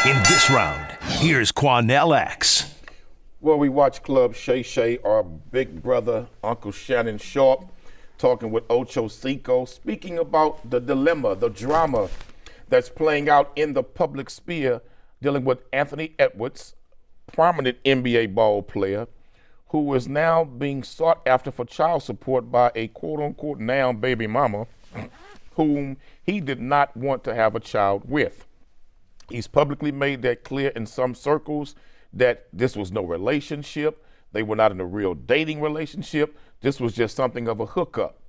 In this round, here's Quanell X. Well, we watched Club Shay Shay, our big brother, Uncle Shannon Sharp, talking with Ocho Cinco, speaking about the dilemma, the drama that's playing out in the public sphere, dealing with Anthony Edwards, prominent NBA ball player, who is now being sought after for child support by a quote-unquote now baby mama, whom he did not want to have a child with. He's publicly made that clear in some circles that this was no relationship. They were not in a real dating relationship. This was just something of a hookup.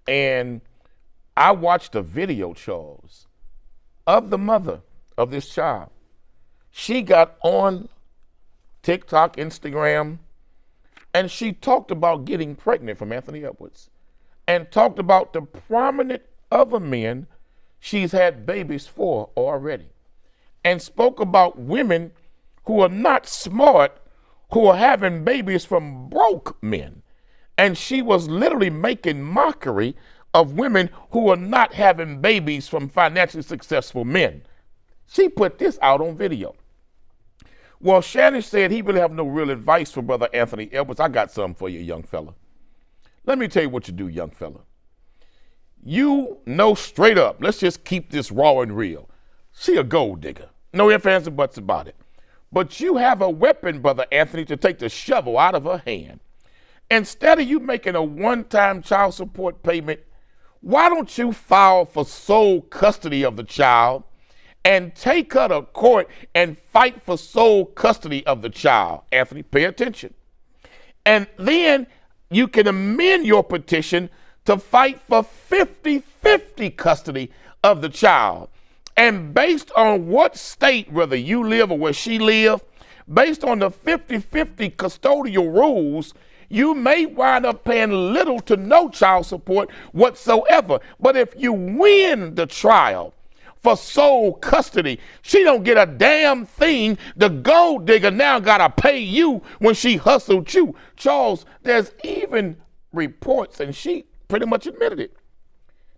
And I watched a video, Charles, of the mother of this child. She got on TikTok, Instagram, and she talked about getting pregnant from Anthony Edwards and talked about the prominent other men she's had babies for already, and spoke about women who are not smart, who are having babies from broke men. And she was literally making mockery of women who are not having babies from financially successful men. She put this out on video. Well, Shannon said he really have no real advice for brother Anthony Edwards. I got something for you, young fella. Let me tell you what you do, young fella. You know straight up, let's just keep this raw and real. She a gold digger. No ifs, ands, and buts about it. But you have a weapon, brother Anthony, to take the shovel out of her hand. Instead of you making a one-time child support payment, why don't you file for sole custody of the child and take her to court and fight for sole custody of the child? Anthony, pay attention. And then you can amend your petition to fight for 50-50 custody of the child. And based on what state, whether you live or where she live, based on the 50-50 custodial rules, you may wind up paying little to no child support whatsoever. But if you win the trial for sole custody, she don't get a damn thing. The gold digger now gotta pay you when she hustled you. Charles, there's even reports, and she pretty much admitted it,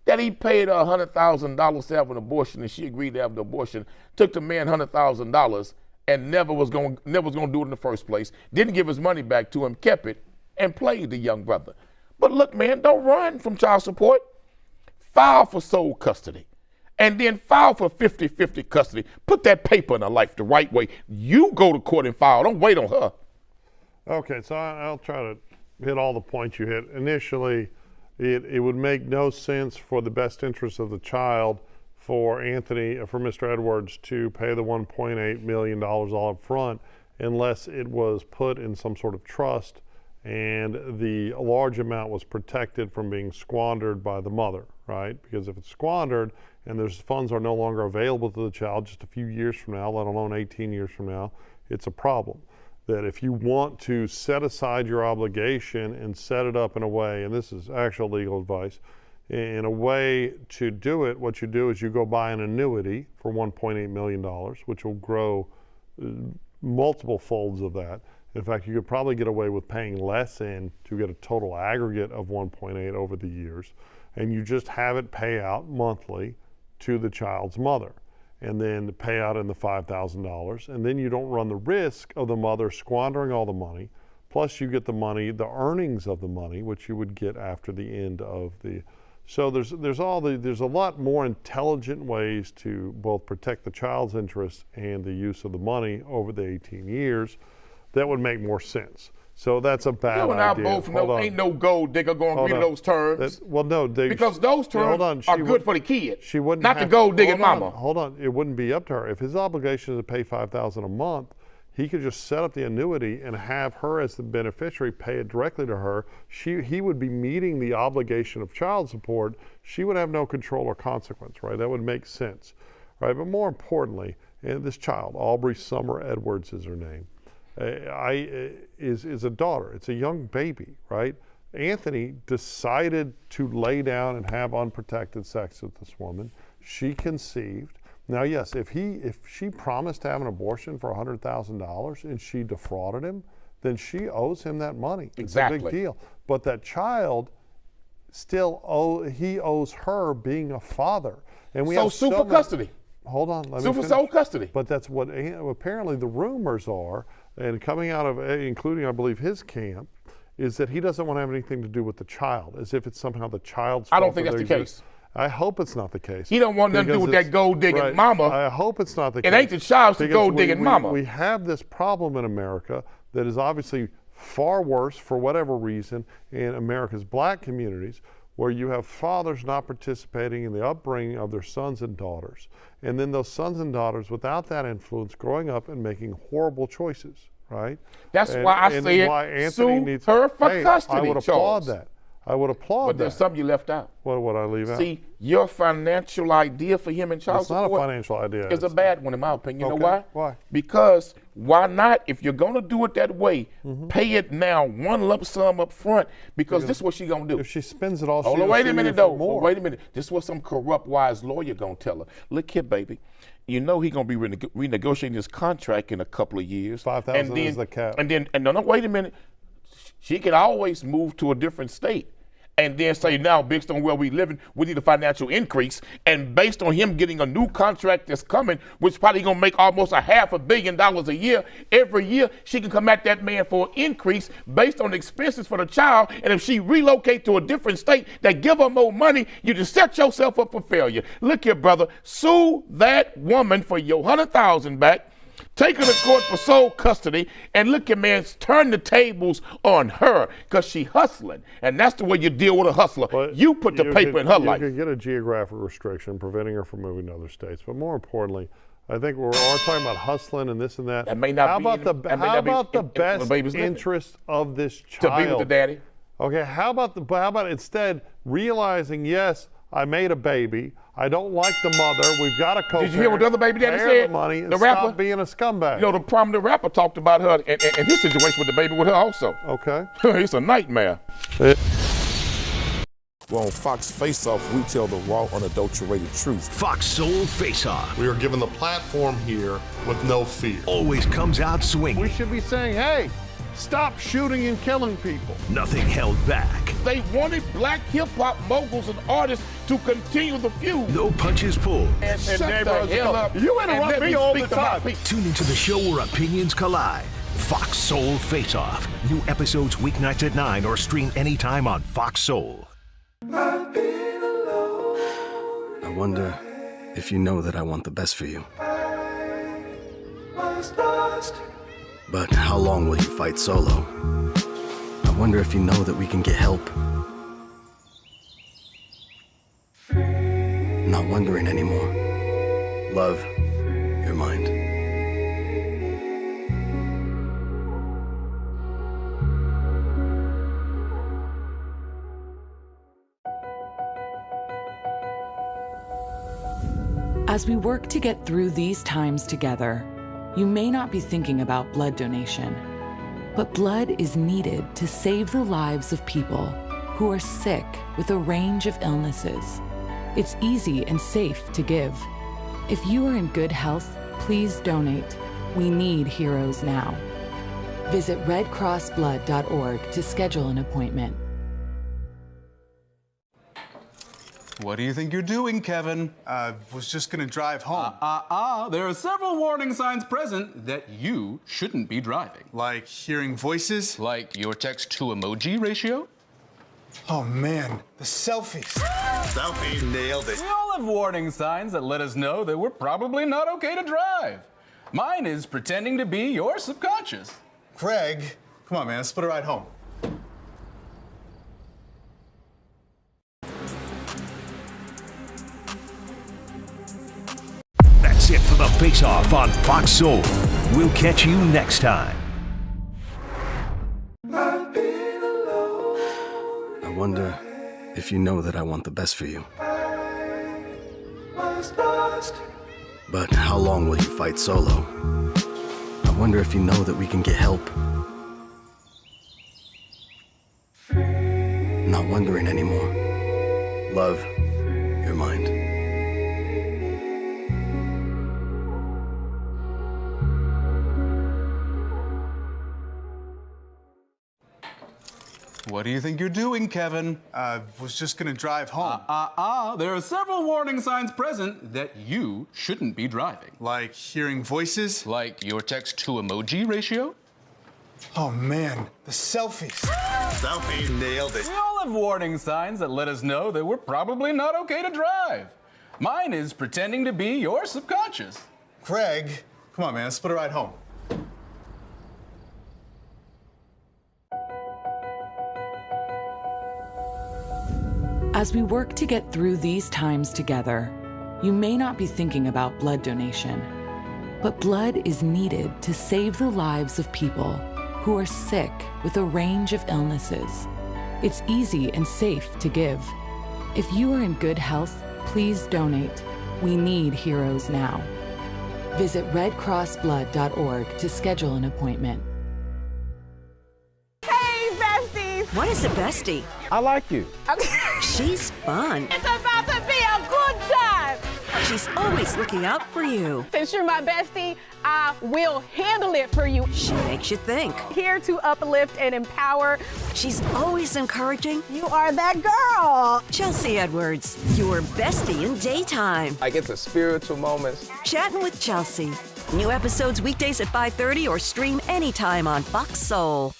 that he paid her $100,000 to have an abortion, and she agreed to have the abortion, took the man $100,000 and never was going to do it in the first place, didn't give his money back to him, kept it, and played the young brother. But look, man, don't run from child support. File for sole custody, and then file for 50-50 custody. Put that paper in her life the right way. You go to court and file. Don't wait on her. Okay, so I'll try to hit all the points you hit. Initially, it would make no sense for the best interest of the child for Mr. Edwards to pay the $1.8 million all up front unless it was put in some sort of trust and the large amount was protected from being squandered by the mother, right? Because if it's squandered and those funds are no longer available to the child just a few years from now, let alone 18 years from now, it's a problem. That if you want to set aside your obligation and set it up in a way, and this is actual legal advice, in a way to do it, what you do is you go buy an annuity for $1.8 million, which will grow multiple folds of that. In fact, you could probably get away with paying less in to get a total aggregate of 1.8 over the years, and you just have it pay out monthly to the child's mother, and then pay out in the $5,000, and then you don't run the risk of the mother squandering all the money, plus you get the money, the earnings of the money, which you would get after the end of the. So there's a lot more intelligent ways to both protect the child's interests and the use of the money over the 18 years that would make more sense. So that's a bad idea. You and I both know ain't no gold digger going to agree to those terms. Well, no, because those terms are good for the kid, she wouldn't not the gold digging mama. Hold on, it wouldn't be up to her. If his obligation is to pay $5,000 a month, he could just set up the annuity and have her as the beneficiary pay it directly to her. He would be meeting the obligation of child support. She would have no control or consequence, right? That would make sense, right? But more importantly, and this child, Aubrey Summer Edwards is her name, is a daughter. It's a young baby, right? Anthony decided to lay down and have unprotected sex with this woman. She conceived. Now, yes, if she promised to have an abortion for $100,000 and she defrauded him, then she owes him that money. Exactly. It's a big deal. But that child he owes her being a father. And we have sue for custody. Hold on, let me sue for finish. sole custody. But that's what apparently the rumors are, and coming out of, including I believe his camp, is that he doesn't want to have anything to do with the child, as if it's somehow the child's fault. I don't think that's the case. I hope it's not the case. He don't want nothing to do with that gold digging mama. I hope it's not the case. It ain't the child's the gold digging mama. We have this problem in America that is obviously far worse for whatever reason in America's black communities, where you have fathers not participating in the upbringing of their sons and daughters. And then those sons and daughters, without that influence, growing up and making horrible choices, right? That's why I say sue her for custody, I would applaud that. I would applaud that. But there's something you left out. What would I leave out? See, your financial idea for him in child support. It's not a financial idea. It's a bad one in my opinion. You know why? Why? Because why not, if you're going to do it that way, pay it now, one lump sum up front, because this is what she's going to do. If she spends it all, wait a minute though. Wait a minute. This is what some corrupt, wise lawyer going to tell her. Look here, baby. You know he's going to be renegotiating his contract in a couple of years. 5,000 is the cap. And no, wait a minute. She can always move to a different state and then say, now, based on where we living, we need a financial increase. And based on him getting a new contract that's coming, which probably going to make almost $500 million a year, every year, she can come at that man for an increase based on the expenses for the child. And if she relocate to a different state that give her more money, you just set yourself up for failure. Look here, brother, sue that woman for your $100,000 back. Take her to court for sole custody, and look at man, turn the tables on her because she hustling, and that's the way you deal with a hustler. But you put the paper in her life. You could get a geographic restriction preventing her from moving to other states, but more importantly, I think we're all talking about hustling and this and that. That may not how be about the best interest of this child? To be with the daddy. Okay, how about instead realizing, yes, I made a baby. I don't like the mother. We've got to co-parent. Did you hear what the other baby daddy said? The money and the rapper, stop being a scumbag. You know, the prominent rapper talked about her and his situation with the baby with her also. Okay. It's a nightmare. Well, on Fox Face-Off, we tell the raw, unadulterated truth. Fox Soul Face-Off. We are given the platform here with no fear. Always comes out swinging. We should be saying, hey, stop shooting and killing people. Nothing held back. They wanted black hip-hop moguls and artists to continue the feud. No punches pulled. And shut the hell up. You interrupt me all the time. Tune into the show where opinions collide. Fox Soul Face-Off. New episodes weeknights at 9 or stream anytime on Fox Soul. I wonder if you know that I want the best for you. But how long will you fight solo? I wonder if you know that we can get help. Not wondering anymore. Love, your mind. As we work to get through these times together, you may not be thinking about blood donation, but blood is needed to save the lives of people who are sick with a range of illnesses. It's easy and safe to give. If you are in good health, please donate. We need heroes now. Visit redcrossblood.org to schedule an appointment. What do you think you're doing, Kevin? Was just gonna drive home. There are several warning signs present that you shouldn't be driving. Like hearing voices? Like your text-to-emoji ratio? Oh man, the selfies. Selfie nailed it. We all have warning signs that let us know that we're probably not okay to drive. Mine is pretending to be your subconscious. Greg, come on man, let's split a ride home. That's it for the Face-Off on Fox Soul. We'll catch you next time. I wonder if you know that I want the best for you. But how long will you fight solo? I wonder if you know that we can get help. Not wondering anymore. Love, your mind. What do you think you're doing, Kevin? Was just gonna drive home. There are several warning signs present that you shouldn't be driving. Like hearing voices? Like your text-to-emoji ratio? Oh man, the selfies. Selfie nailed it. We all have warning signs that let us know that we're probably not okay to drive. Mine is pretending to be your subconscious. Greg, come on man, let's split a ride home. As we work to get through these times together, you may not be thinking about blood donation, but blood is needed to save the lives of people who are sick with a range of illnesses. It's easy and safe to give. If you are in good health, please donate. We need heroes now. Visit redcrossblood.org to schedule an appointment. Hey, besties! What is a bestie? I like you. She's fun. It's about to be a good time. She's always looking out for you. Since you're my bestie, I will handle it for you. She makes you think. Here to uplift and empower. She's always encouraging. You are that girl. Chelsea Edwards, your bestie in daytime. Like it's a spiritual moment. Chatting with Chelsea. New episodes weekdays at 5:30 or stream anytime on Fox Soul.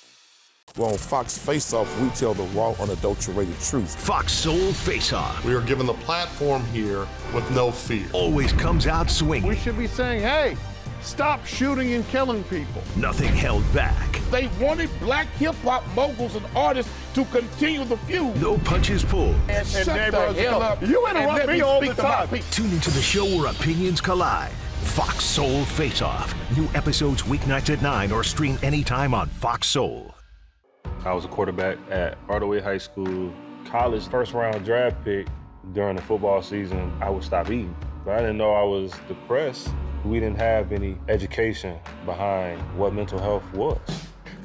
Well, on Fox Face-Off, we tell the raw, unadulterated truth. Fox Soul Face-Off. We are given the platform here with no fear. Always comes out swinging. We should be saying, hey, stop shooting and killing people. Nothing held back. They wanted black hip-hop moguls and artists to continue the feud. No punches pulled. And Shut the hell up. You interrupt me all the time. Tune into the show where opinions collide. Fox Soul Face-Off. New episodes weeknights at 9 or stream anytime on Fox Soul. I was a quarterback at RHOA High School. College first-round draft pick. During the football season, I would stop eating. But I didn't know I was depressed. We didn't have any education behind what mental health was.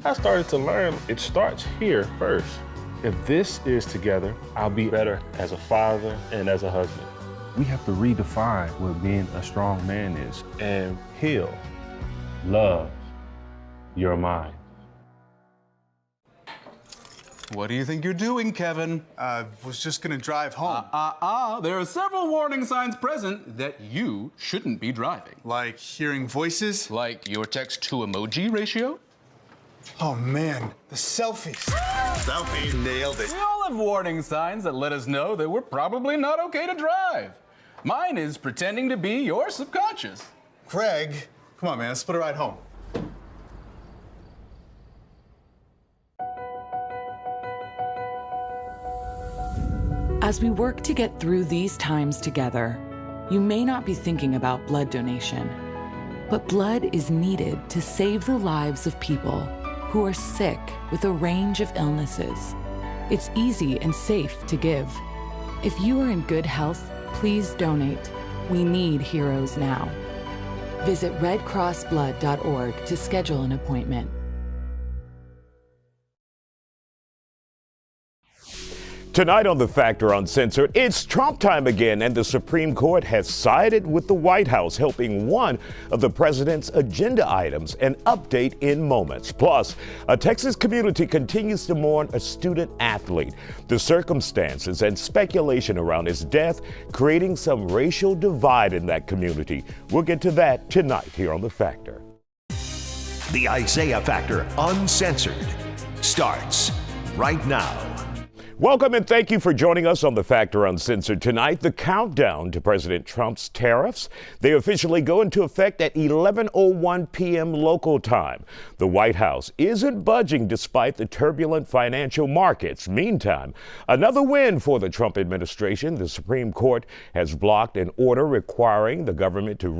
I started to learn it starts here first. If this is together, I'll be better as a father and as a husband. We have to redefine what being a strong man is and heal, love your mind. What do you think you're doing, Kevin? Was just gonna drive home. There are several warning signs present that you shouldn't be driving. Like hearing voices? Like your text-to-emoji ratio? Oh man, the selfies. Selfie nailed it. We all have warning signs that let us know that we're probably not okay to drive. Mine is pretending to be your subconscious. Greg, come on man, let's split a ride home. As we work to get through these times together, you may not be thinking about blood donation, but blood is needed to save the lives of people who are sick with a range of illnesses. It's easy and safe to give. If you are in good health, please donate. We need heroes now. Visit redcrossblood.org to schedule an appointment. Tonight on The Factor Uncensored, it's Trump time again, and the Supreme Court has sided with the White House, helping one of the president's agenda items. An update in moments. Plus, a Texas community continues to mourn a student athlete. The circumstances and speculation around his death creating some racial divide in that community. We'll get to that tonight here on The Factor. The Isaiah Factor Uncensored starts right now. Welcome and thank you for joining us on The Factor Uncensored tonight. The countdown to President Trump's tariffs. They officially go into effect at 11:01 p.m. local time. The White House isn't budging despite the turbulent financial markets. Meantime, another win for the Trump administration. The Supreme Court has blocked an order requiring the government to